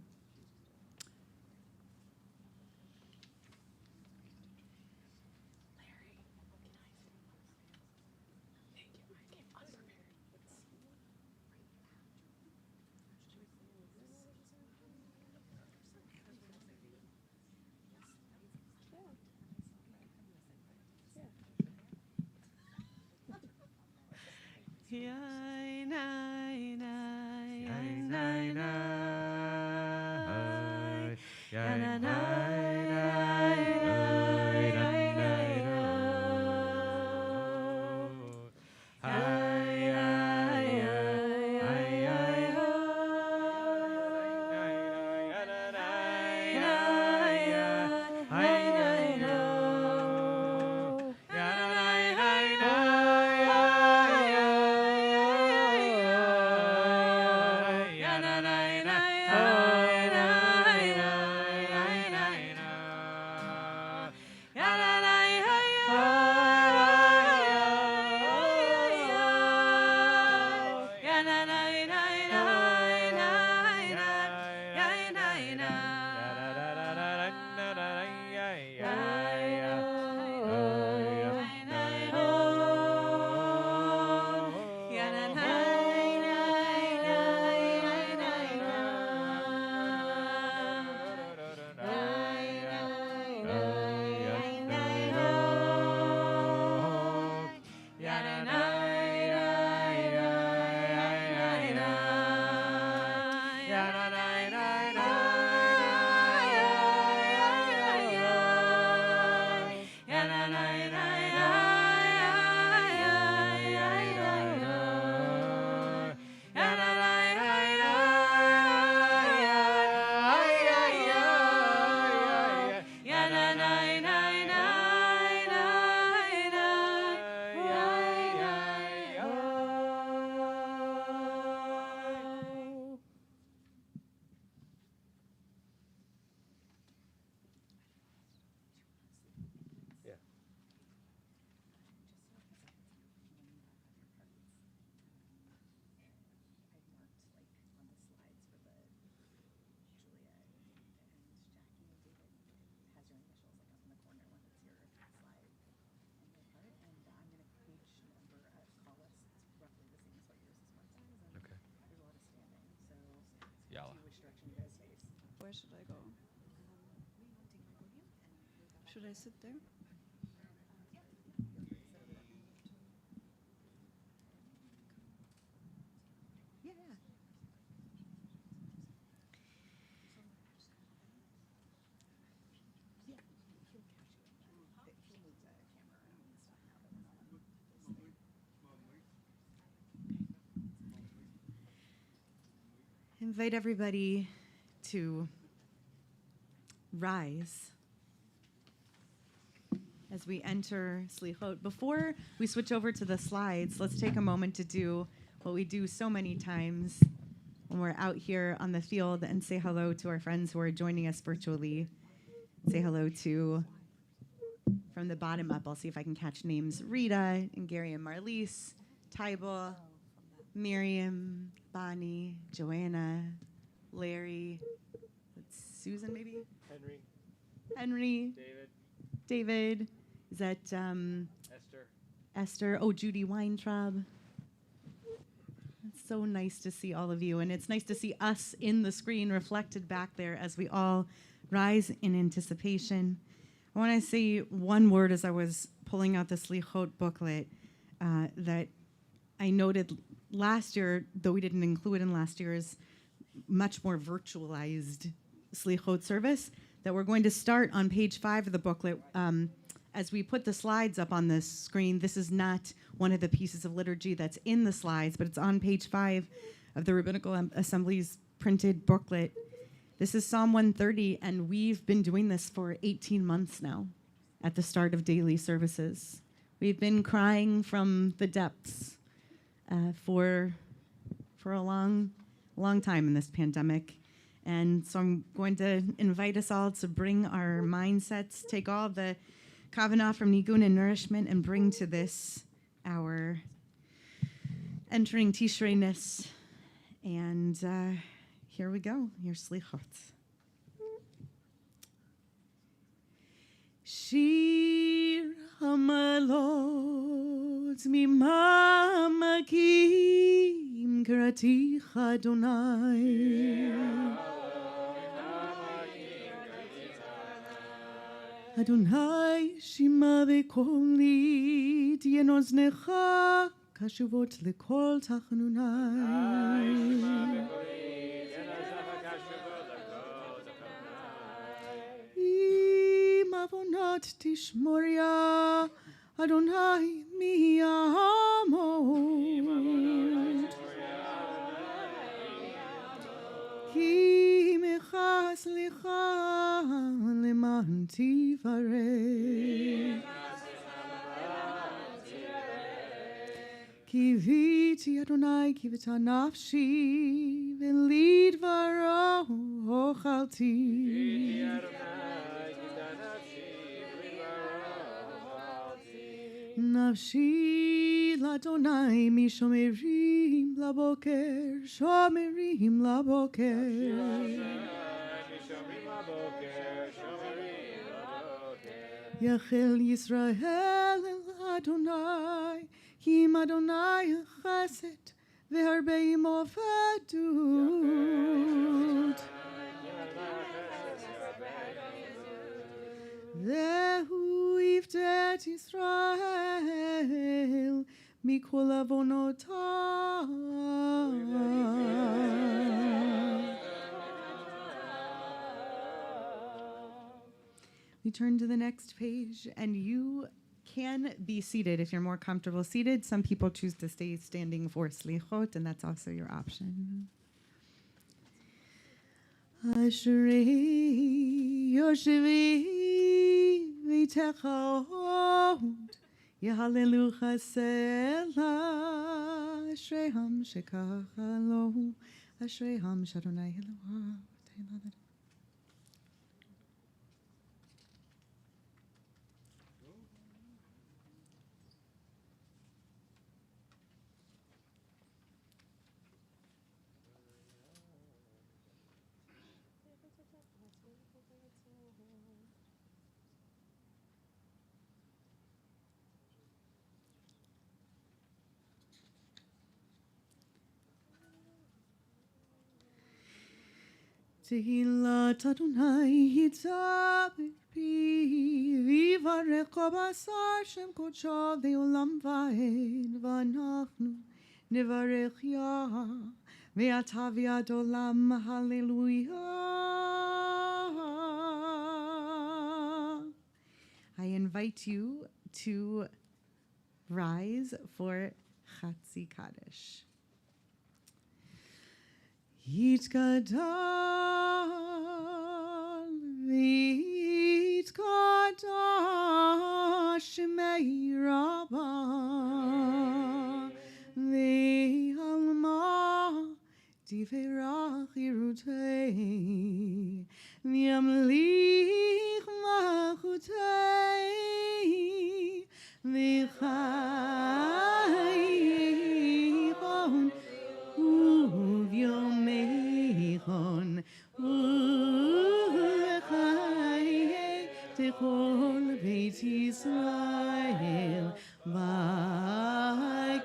Where should I go? Should I sit there? invite everybody to rise as we enter Selihot. Before we switch over to the slides, let's take a moment to do what we do so many times when we're out here on the field and say hello to our friends who are joining us virtually. Say hello to, from the bottom up, I'll see if I can catch names, Rita and Gary and Marlise, Tybal, Miriam, Bonnie, Joanna, Larry, Susan maybe? Henry. David. Is that Esther? Oh, Judy Weintraub. It's so nice to see all of you, and it's nice to see us in the screen reflected back there as we all rise in anticipation. I want to say one word as I was pulling out the Selihot booklet that I noted last year, though we didn't include in last year's much more virtualized Selihot service, that we're going to start on page 5 of the booklet. As we put the slides up on this screen, this is not one of the pieces of liturgy that's in the slides, but it's on page 5 of the Rabbinical Assembly's printed booklet. This is Psalm 130, and we've been doing this for 18 months now at the start of daily services. We've been crying from the depths for a long time in this pandemic. And so I'm going to invite us all to bring our mindsets, take all the kavanah from nigun and nourishment, and bring to this our entering Tishrei-ness. And here we go. Here's Selihot. Shir hamalot mimamakim karaticha Adonai. Adonai shima v'koli tien oznecha kashuvot lekol tachanunai. Im avonot tishmoria Adonai mi amot. Ki mecha slicha leman tivareh. Kiviti Adonai kivita nafshi v'li dvaro ochalti. Nafshi l'Adonai mi shomerim laboker, shomerim laboker. Yachel Yisrael el Adonai, kim Adonai chesed v'harbei imo v'adut. Vehu yiftet Yisrael mikol avonotav. We turn to the next page, and you can be seated if you're more comfortable seated. Some people choose to stay standing for Selihot, and that's also your option. Ashrei Yoshevi v'techahot Yahalelu chasela Ashrei shekacha lo Ashrei shadonai Eloha. Tehillat Adonai hitzaber pi vivarech basar shem kodsho ve'olam va'ed v'anachnu nevarech Yah ve'ata v'yad olam hallelujah. I invite you to rise for Chatzi Kaddish. Yitkadal, Yitkadal, Shemei Rabbah, Ve'alma, Tiferach Yirutei, V'yamlich Machutei, V'chaychon, Uvyomeichon, U'chayei Techol Beit Yisrael, V'gala,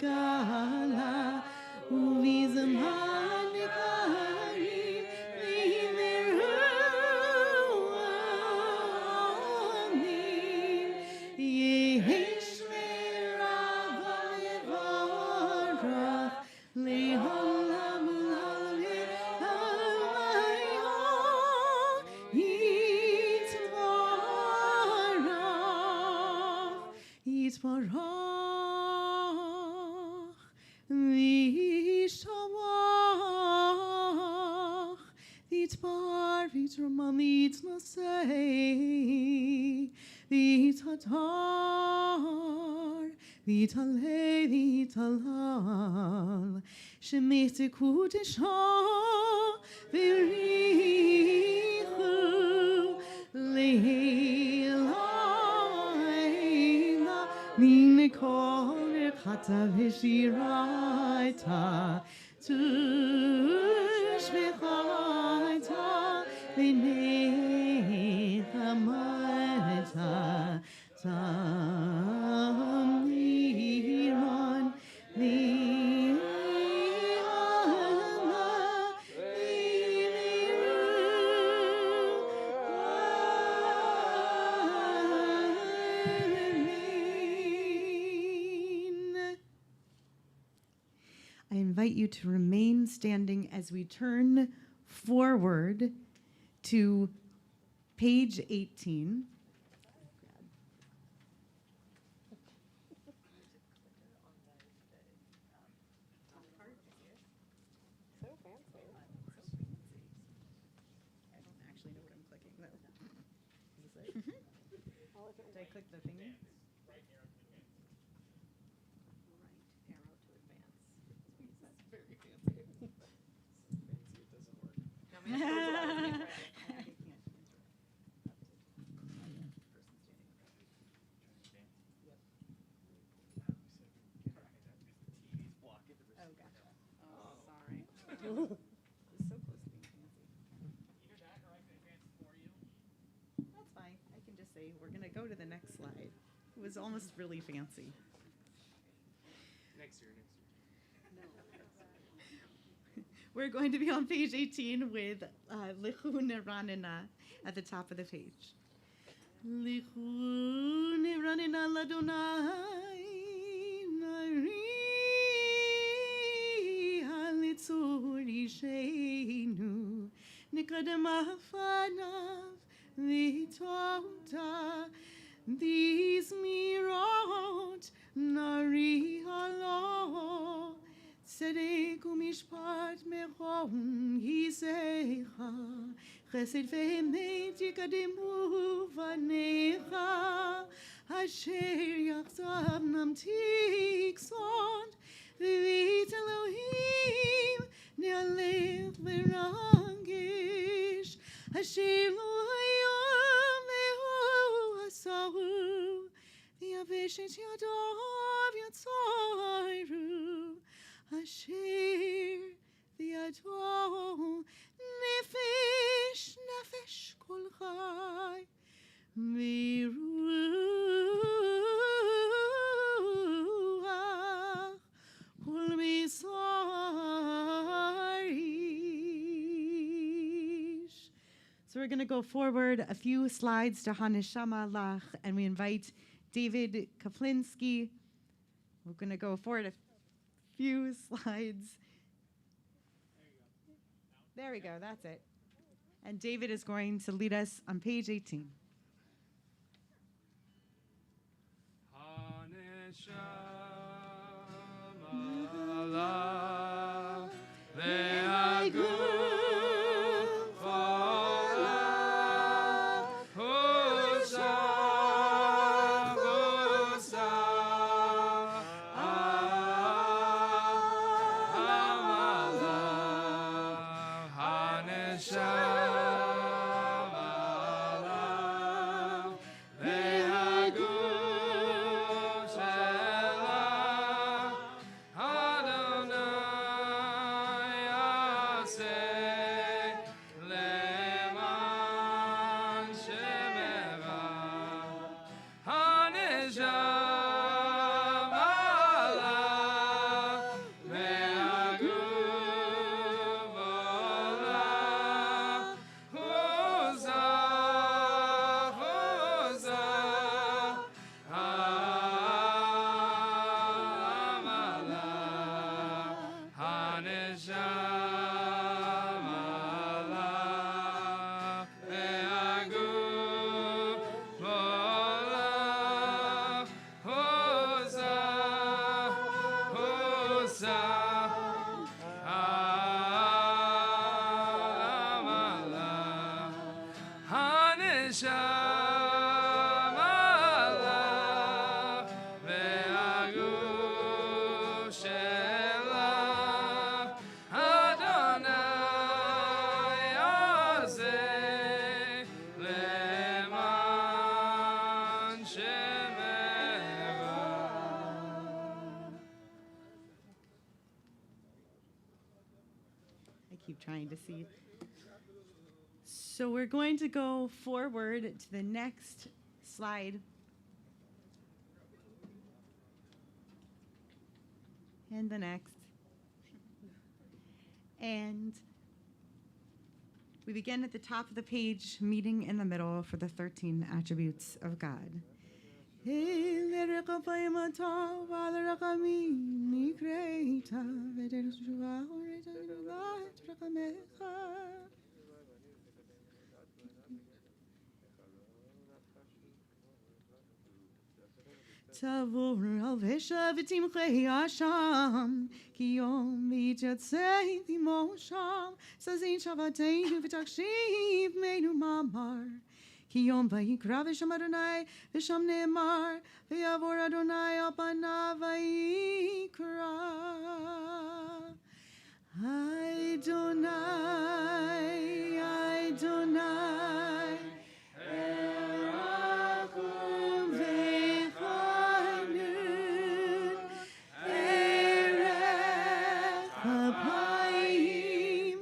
U'vizman Nikarim, V'yimeru Amin, Yehesh Me'rava Yevarach, Le'olam U'lam Yitvarach, Yitvarach, V'yishavach, V'yitvar, V'yitramam, V'yitnosei, V'yitatar, V'yitalei, V'yitalal, Shemeteku Teshah, V'yirichu, Leila, Minekol Erchata V'shiraita, Tushmechaita, V'nechamata, Tamiran, V'yalma, Amen. I invite you to remain standing as we turn forward to page 18. So fancy. I don't actually know what I'm clicking though. Is it? Did I click the thingy? Right arrow to advance. That's very fancy. Fancy, it doesn't work. Oh, gotcha. Oh, sorry. It's so close to being fancy. Either that or I can advance for you. That's fine. I can just say, we're going to go to the next slide. It was almost really fancy. Next year. We're going to be on page 18 with Lichun Ranina at the top of the page. Lichun Ranina Ladonai Nari Halitzur Isheinu Nikadam Afanav Vitota These Mirot Nari Halo Tzedek umishpat mechon hisecha Chesed ve'emet yikademu vanecha Asher yachzav namtik sod V'vit Elohim ne'alech v'rangish Asher lo hayom ve'hu asahu V'yavesh et yadav yatzayru Asher v'yado nefesh kol chai v'ruach kol misarish. So we're going to go forward a few slides to Haneshama Lach, and we invite David Kaplinsky. We're going to go forward a few slides. There we go, that's it. And David is going to lead us on page 18. Ve'agur I keep trying to see. So we're going to go forward to the next slide. And the next. And we begin at the top of the page, meeting in the middle for the 13 attributes of God. Tavor al veshavitim chayasham ki yom v'yatzei v'mosham sazin shavateinu v'takshiv meinu mamar ki yom vayikra v'sham Adonai v'sham ne'emar v'yavor Adonai al panav vayikra Adonai Adonai Erachum v'chanun Erech ha'payim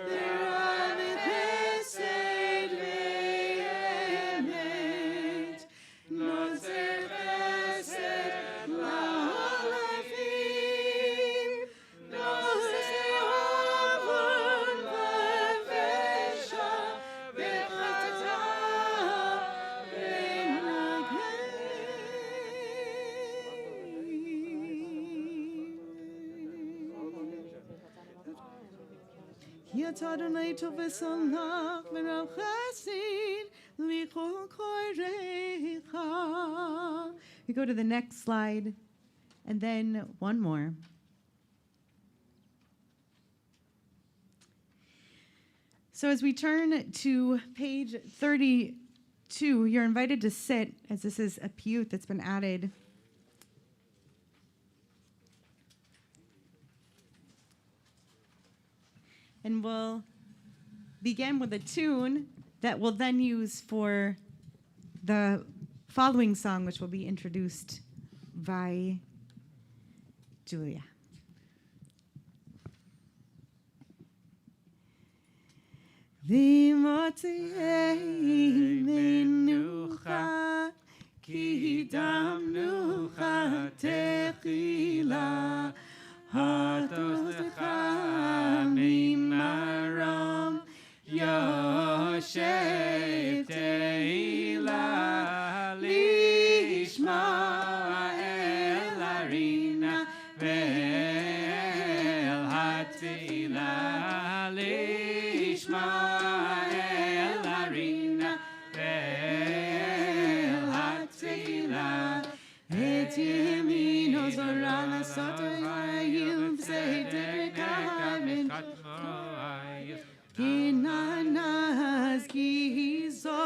v'rav chesed v'emet Nozer chesed la'alafim Nozer avon v'vesha v'chata Yat Adonai tov v'samach v'rav chesed lichol korecha. We go to the next slide, and then one more. So as we turn to page 32, you're invited to sit, as this is a piyut that's been added. And we'll begin with a tune that we'll then use for the following song, which will be introduced by Julia. V'motzei menucha ki damnucha techila hatolecha mimarom yoshev teila lishma el arina ve'el hatfila lishma el arina ve'el hatfila et yemino zora lasotayim v'seidekam Kinanas kizo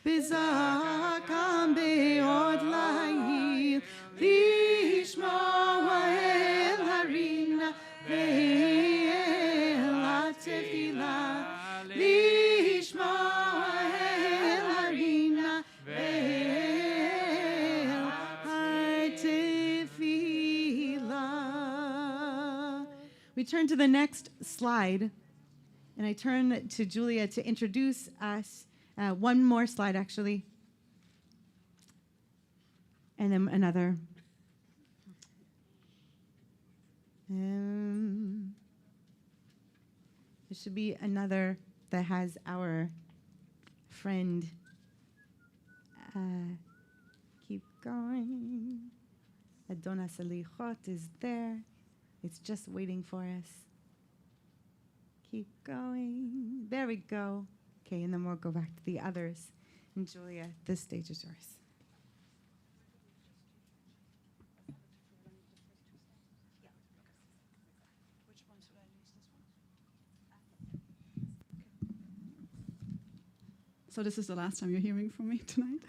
bizakam beod lahil lishma el harina ve'el hatefila lishma el harina ve'el hatefila. We turn to the next slide. And I turn to Julia to introduce us. One more slide, actually. And then another. There should be another that has our friend. Keep going. Adona Selihot is there. It's just waiting for us. Keep going. There we go. Okay, and then we'll go back to the others. And Julia, this stage is yours. So this is the last time you're hearing from me tonight.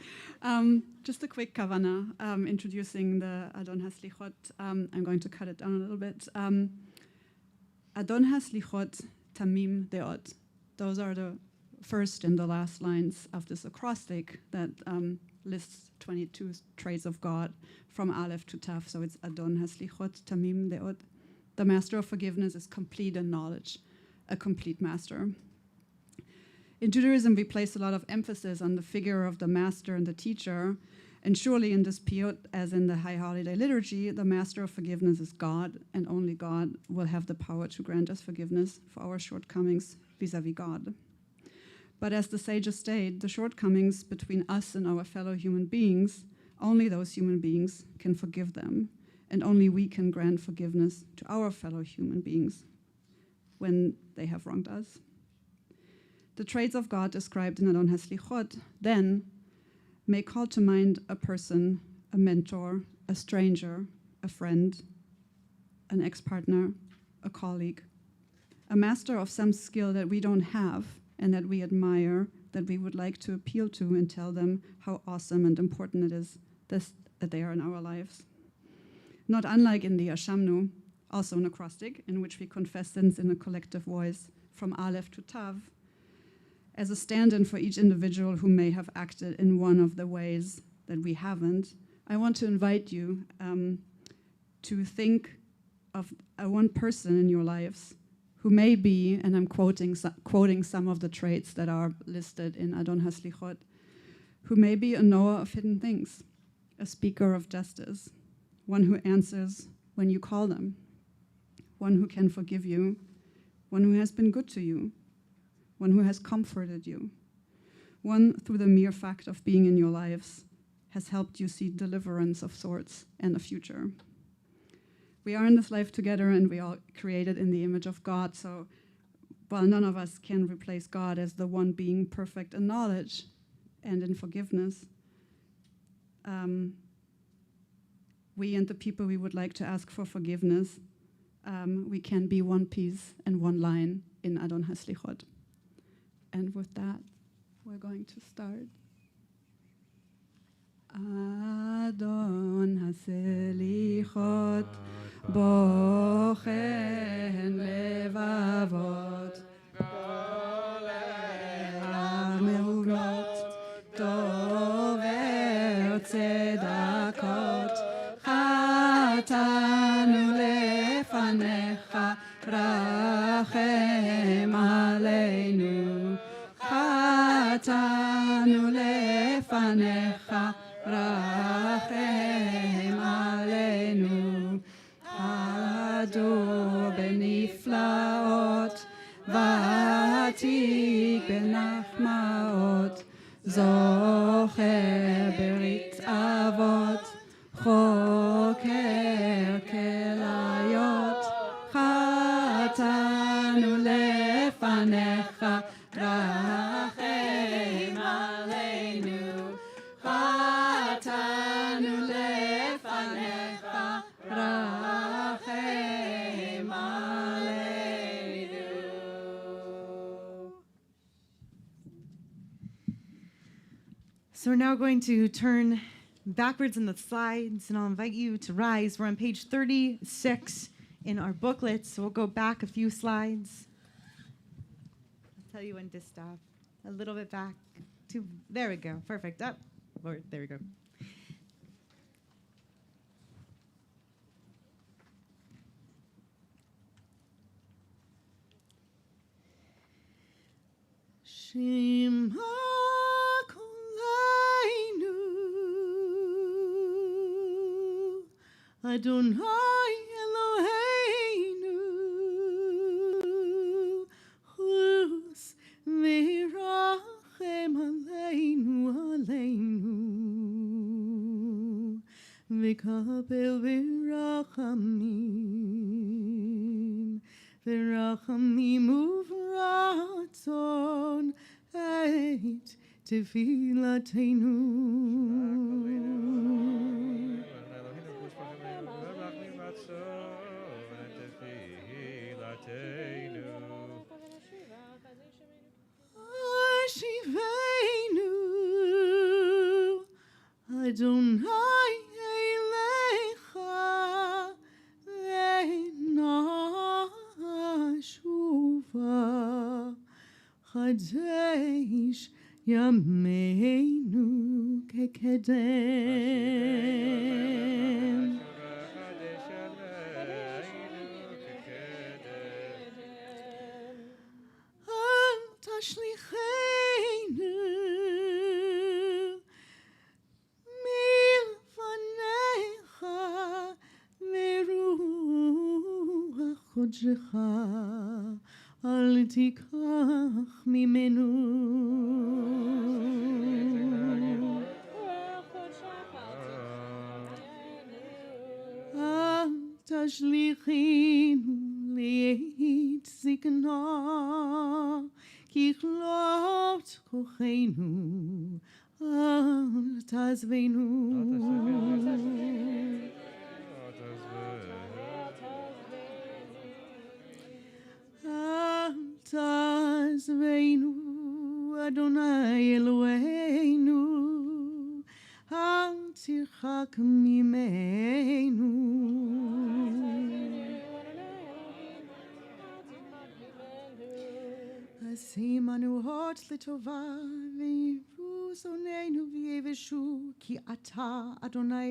Just a quick kavana, introducing the Adon HaSlichot. I'm going to cut it down a little bit. Adon HaSlichot Tamim Deot. Those are the first and the last lines of this acrostic that lists 22 traits of God from Aleph to Tav. So it's Adon HaSlichot Tamim Deot. The master of forgiveness is complete in knowledge, a complete master. In Judaism, we place a lot of emphasis on the figure of the master and the teacher, and surely in this piyut, as in the High Holiday Liturgy, the master of forgiveness is God, and only God will have the power to grant us forgiveness for our shortcomings vis-a-vis God. But as the sages state, the shortcomings between us and our fellow human beings, only those human beings can forgive them, and only we can grant forgiveness to our fellow human beings when they have wronged us. The traits of God described in Adon HaSlichot then may call to mind a person, a mentor, a stranger, a friend, an ex-partner, a colleague, a master of some skill that we don't have and that we admire, that we would like to appeal to and tell them how awesome and important it is that they are in our lives. Not unlike in the Ashamnu, also an acrostic, in which we confess sins in a collective voice from Aleph to Tav, as a stand-in for each individual who may have acted in one of the ways that we haven't, I want to invite you to think of one person in your lives who may be, and I'm quoting some of the traits that are listed in Adon HaSlichot, who may be a knower of hidden things, a speaker of justice, one who answers when you call them, one who can forgive you, one who has been good to you, one who has comforted you, one through the mere fact of being in your lives has helped you see deliverance of sorts and a future. We are in this life together and we are created in the image of God, so while none of us can replace God as the one being perfect in knowledge and in forgiveness, we and the people we would like to ask for forgiveness, we can be one piece and one line in Adon HaSlichot. And with that, we're going to start. Adon HaSelichot bochen levavot ha'meunot dover tzedakot chatanu lefanecha rachem aleinu chatanu lefanecha rachem aleinu hadu beniflaot vatik benachmaot zocher berit avot choker kelayot chatanu lefanecha rachem aleinu chatanu lefanecha rachem aleinu. So we're now going to turn backwards in the slides, and I'll invite you to rise. We're on page 36 in our booklet, so we'll go back a few slides. I'll tell you when to stop. A little bit back. There we go. Perfect. Up. Lord, there we go. Shema Koleinu Adonai Eloheinu Chus v'rachem aleinu v'kapel v'rachamim uvratzon et tefillatenu. Ashivenu Adonai Elecha Lenashuva Chadesh Yameinu Kekedem Al Tashlichenu Milfanecha Veruach Chodrecha Al Tikach Mimenu Al Tashlichenu Leit Zikna Kichlot Kochenu Al Tazvenu Al Tazvenu Adonai Eloheinu Al Tirchak Mimenu Asimanu hot litova v'irusonenu v'yeveshu ki ata Adonai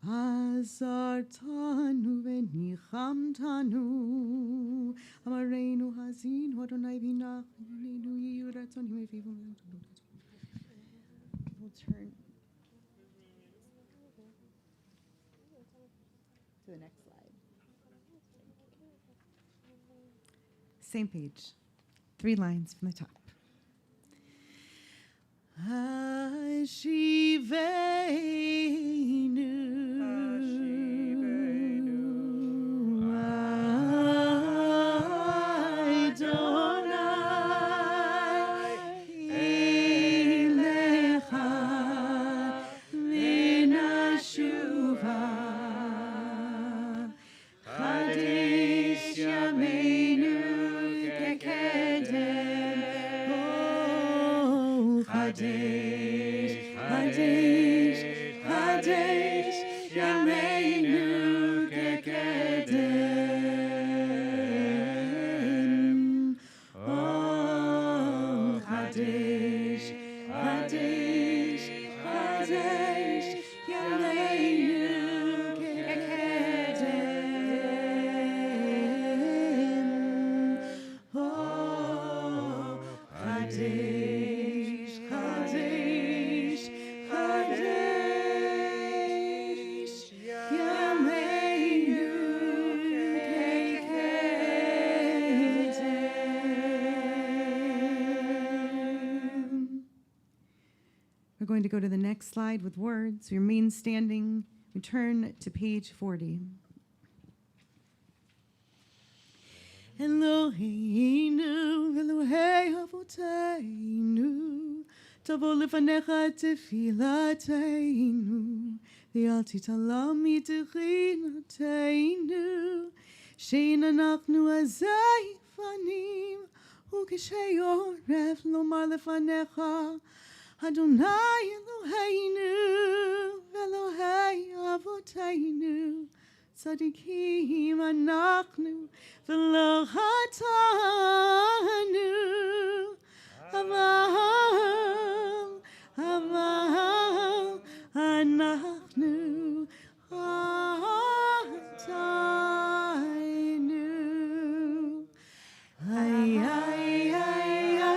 azartanu v'nichamtanu Amareinu hazin Adonai v'nachnu yiratzonu v'vivu. We'll turn to the next slide. Same page. 3 lines from the top. We're going to go to the next slide with words. We remain standing. We turn to page 40. Eloheinu, Elohei Avoteinu, Tavo lefanecha tefilateinu, Ve'al titalam mitechinateinu, Shein anachnu azei fanim, Ukesheyorev lomar lefanecha, Adonai Eloheinu, Elohei Avoteinu, Tzadikim anachnu, v'lo chatanu, aval anachnu chatanu. Ay, ay, ay, ay.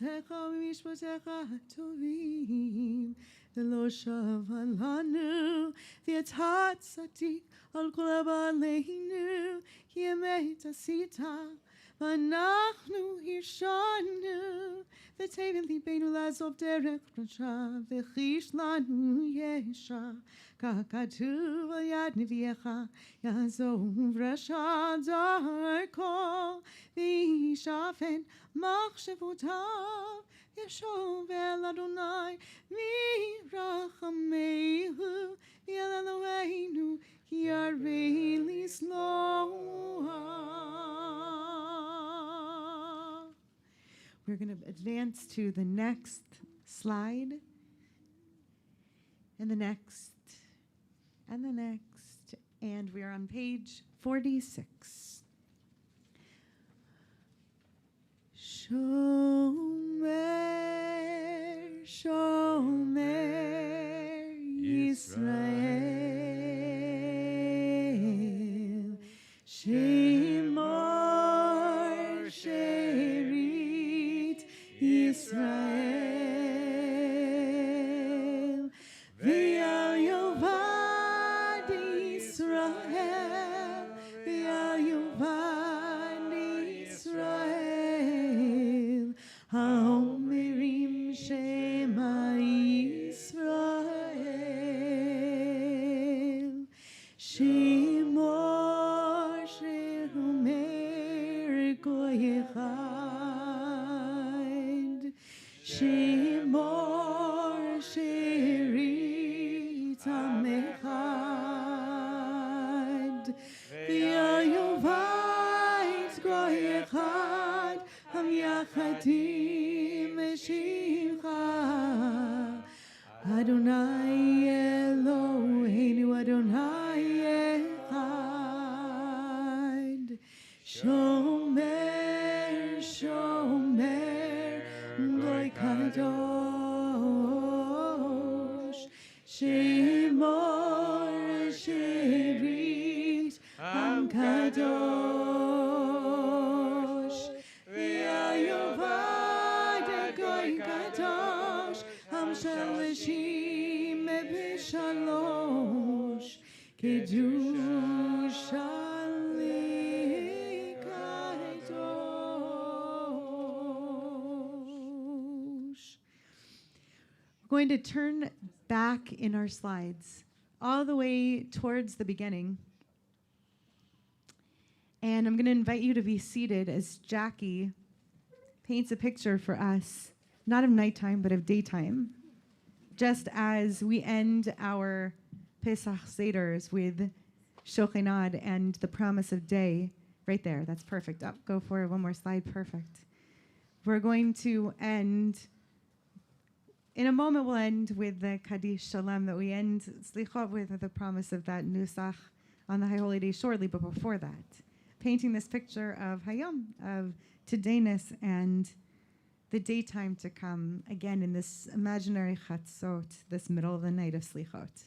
מעלתך ומשפטיך הטובים, ולא שבה לנו, ואתה צדיק על כל הבעלינו, כי אמת עשית, ואנחנו הרשענו, ותבן ליבנו לעזוב דרך רשע, וחיש לנו ישע, כך כתוב על יד נביאך, יעזוב רשע דרכו, וישפן מחשבותיו, ישוב אל אדוני מרחמהו, ואל אלוהינו כי ירא לסלוח. We're going to advance to the next slide, and the next, and the next, and we are on page 46. Shomer, Shomer, Yisrael, Shemor, Sherit, Yisrael, Ve'al Yovad Yisrael, Ve'al Yovad Yisrael, Haomerim Shema Yisrael, Shemor Sheomer Goy Echad, Shemor Sherit Am Echad, Ve'al Yovad Goy Echad, Ham Yachadim Shimcha, Adonai Eloheinu Adonai Echad, Shomer, Shomer, Goy Kadosh, Shemor, Sherit, Am Kadosh, Ve'al Yovad Goy Kadosh, Am Shalashim B'Shalosh, Kedush Ali Kadosh. We're going to turn back in our slides all the way towards the beginning. And I'm going to invite you to be seated as Jackie paints a picture for us, not of nighttime, but of daytime, just as we end our Pesach Seders with Shochinad and the promise of day. Right there, that's perfect. Up, go for it, one more slide, perfect. We're going to end, in a moment we'll end with the Kaddish Shalom that we end Selihot with the promise of that Nusach on the High Holy Day shortly, but before that, painting this picture of Hayom, of todayness and the daytime to come, again in this imaginary Chatzot, this middle of the night of Selihot.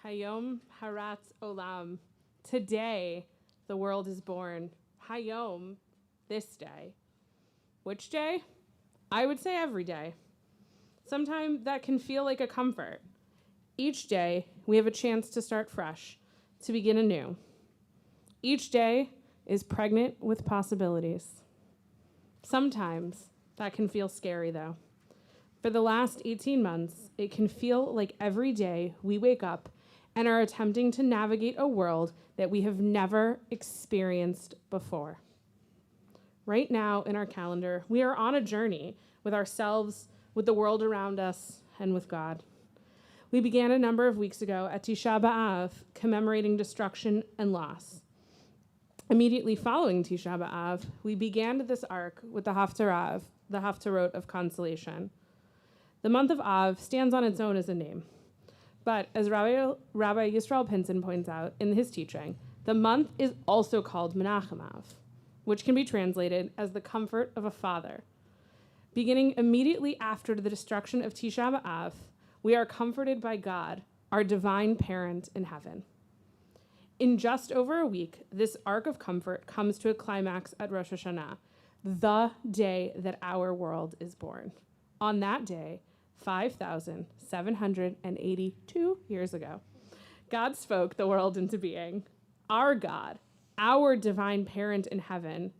Hayom Haratz Olam. Today, the world is born. Hayom, this day. Which day? I would say every day. Sometimes that can feel like a comfort. Each day, we have a chance to start fresh, to begin anew. Each day is pregnant with possibilities. Sometimes that can feel scary, though. For the last 18 months, it can feel like every day we wake up and are attempting to navigate a world that we have never experienced before. Right now in our calendar, we are on a journey with ourselves, with the world around us, and with God. We began a number of weeks ago at Tisha B'Av, commemorating destruction and loss. Immediately following Tisha B'Av, we began this arc with the Haftarot of Consolation. The month of Av stands on its own as a name. But as Rabbi Yisrael Pinson points out in his teaching, the month is also called Menachem Av, which can be translated as the comfort of a father. Beginning immediately after the destruction of Tisha B'Av, we are comforted by God, our divine parent in heaven. In just over a week, this arc of comfort comes to a climax at Rosh Hashanah, the day that our world is born. On that day, 5,782 years ago, God spoke the world into being. Our God, our divine parent in heaven,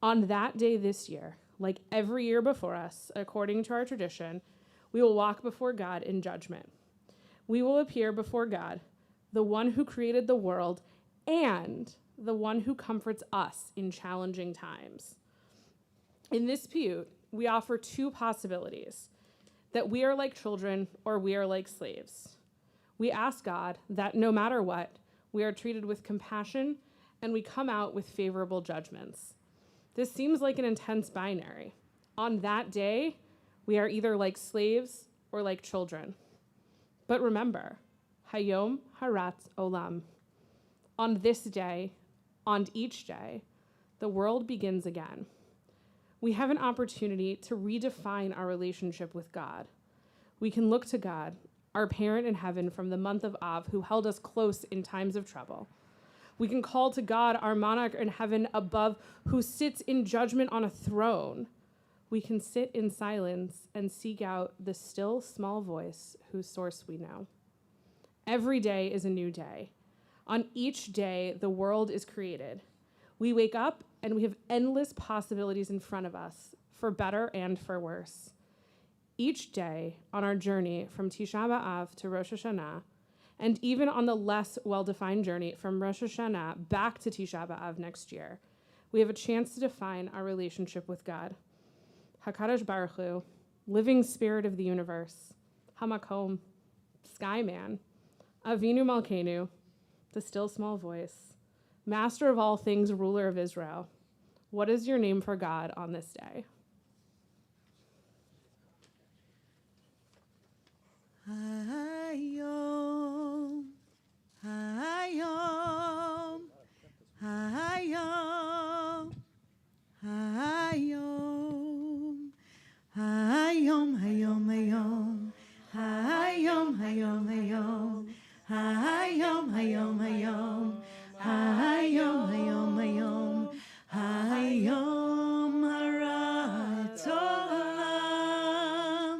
on that day this year, like every year before us, according to our tradition, we will walk before God in judgment. We will appear before God, the one who created the world and the one who comforts us in challenging times. In this piyut, we offer two possibilities, that we are like children or we are like slaves. We ask God that no matter what, we are treated with compassion and we come out with favorable judgments. This seems like an intense binary. On that day, we are either like slaves or like children. But remember, Hayom Haratz Olam. On this day, on each day, the world begins again. We have an opportunity to redefine our relationship with God. We can look to God, our parent in heaven from the month of Av, who held us close in times of trouble. We can call to God, our monarch in heaven above, who sits in judgment on a throne. We can sit in silence and seek out the still small voice whose source we know. Every day is a new day. On each day, the world is created. We wake up and we have endless possibilities in front of us, for better and for worse. Each day on our journey from Tisha B'Av to Rosh Hashanah, and even on the less well-defined journey from Rosh Hashanah back to Tisha B'Av next year, we have a chance to define our relationship with God. HaKadosh Baruch Hu, living spirit of the universe, Hamakom, sky man, Avinu Malkeinu, the still small voice, master of all things, ruler of Israel. What is your name for God on this day? Hayom, Hayom, Hayom, Hayom, Hayom, Hayom, Hayom, Hayom, Hayom, Hayom, Hayom, Hayom, Hayom, Hayom, Hayom, Hayom, Hayom, Harat Olam,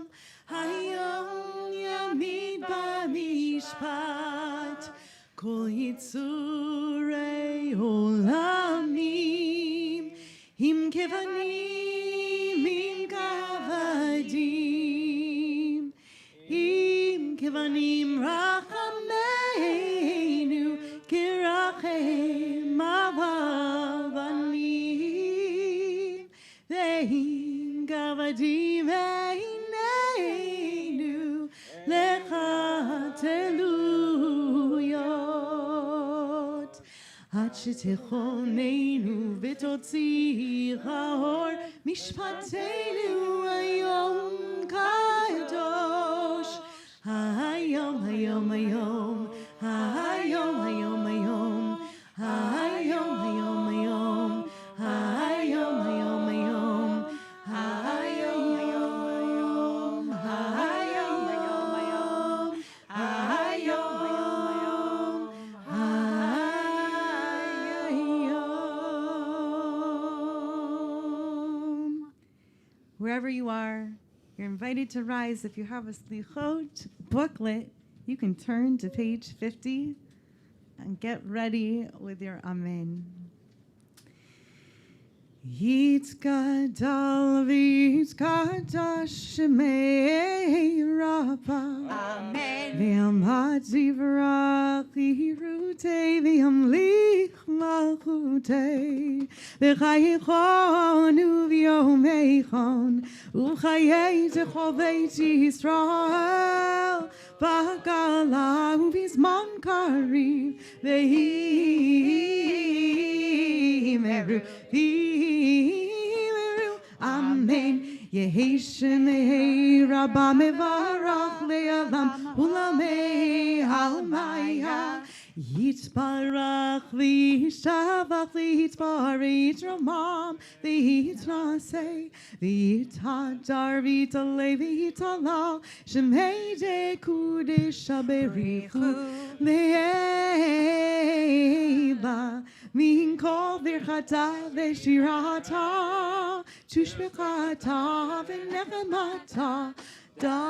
Hayom Yamid B'Mishpat, Kol Yitzurei Olamim, Im Kevanim, Im Kavadim, Im Kevanim Rachameinu, Kirachem Avanim, Ve'im Kavadim Eineinu, Lecha Teluyot, Ad Shetechonenu V'Totzii Ha'or Mishpatenu Hayom Kadosh, Hayom, Hayom, Hayom, Hayom, Hayom, Hayom, Hayom, Hayom, Hayom, Hayom, Hayom, Hayom, Hayom, Hayom, Hayom, Hayom, Hayom. Wherever you are, you're invited to rise. If you have a Selihot booklet, you can turn to page 50 and get ready with your Amen. Yitzgadal v'yitzkadash shemei Rabbah. Amen. V'yamad zivrach yirutei v'yamlich malchutei v'chayichonu v'yomeichon u'chayei zechol beit Yisrael b'gala u'bizman kariv v'himeru Amen. Yehi shemei Rabba mevarach le'alam ulamei halmaya Yitbarach v'yishavach v'yitbar v'yitramam v'yitraseh v'yitadar v'yitaleh v'yitalal shemei dekudesh haberichu le'ela min kol virchata v'shirata tushbechata v'nechemata dami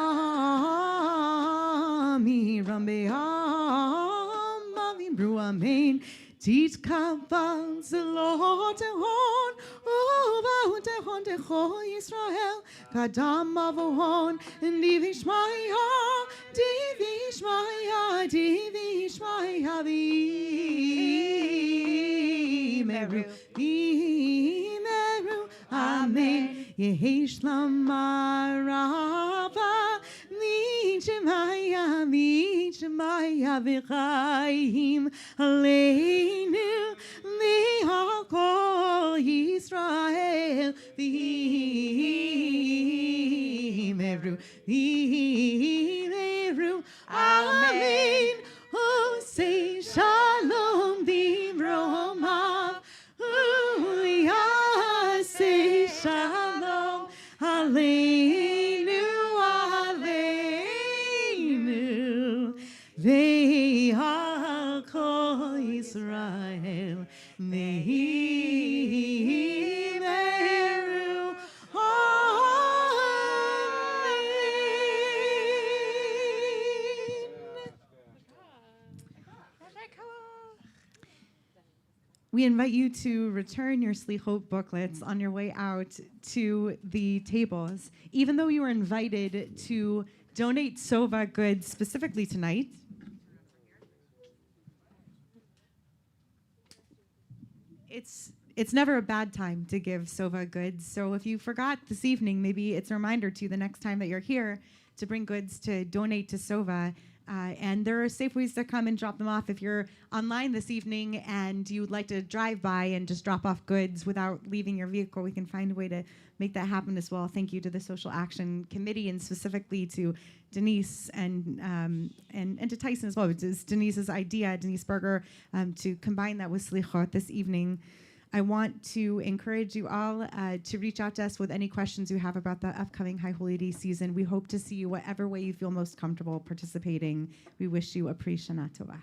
rambeam mavim bru amen tit kavan Selihot tehon ova tehon techo Yisrael kadam avohon divishmaya divishmaya divishmaya vimeru vimeru amen yehesh lamarava Maya v'chaim aleinu v'hakol Yisrael v'himeru amen say shalom b'romav say shalom aleinu Ve'hakol Yisrael Nehimeru We invite you to return your Selihot booklets on your way out to the tables. Even though you were invited to donate Sova goods specifically tonight, it's never a bad time to give Sova goods. So if you forgot this evening, maybe it's a reminder to you the next time that you're here to bring goods to donate to Sova. And there are safe ways to come and drop them off. If you're online this evening and you would like to drive by and just drop off goods without leaving your vehicle, we can find a way to make that happen as well. Thank you to the Social Action Committee and specifically to Denise and to Tyson as well. It's Denise's idea, Denise Berger, to combine that with Selihot this evening. I want to encourage you all to reach out to us with any questions you have about the upcoming High Holy Day season. We hope to see you whatever way you feel most comfortable participating. We wish you a Pri Shana Tova.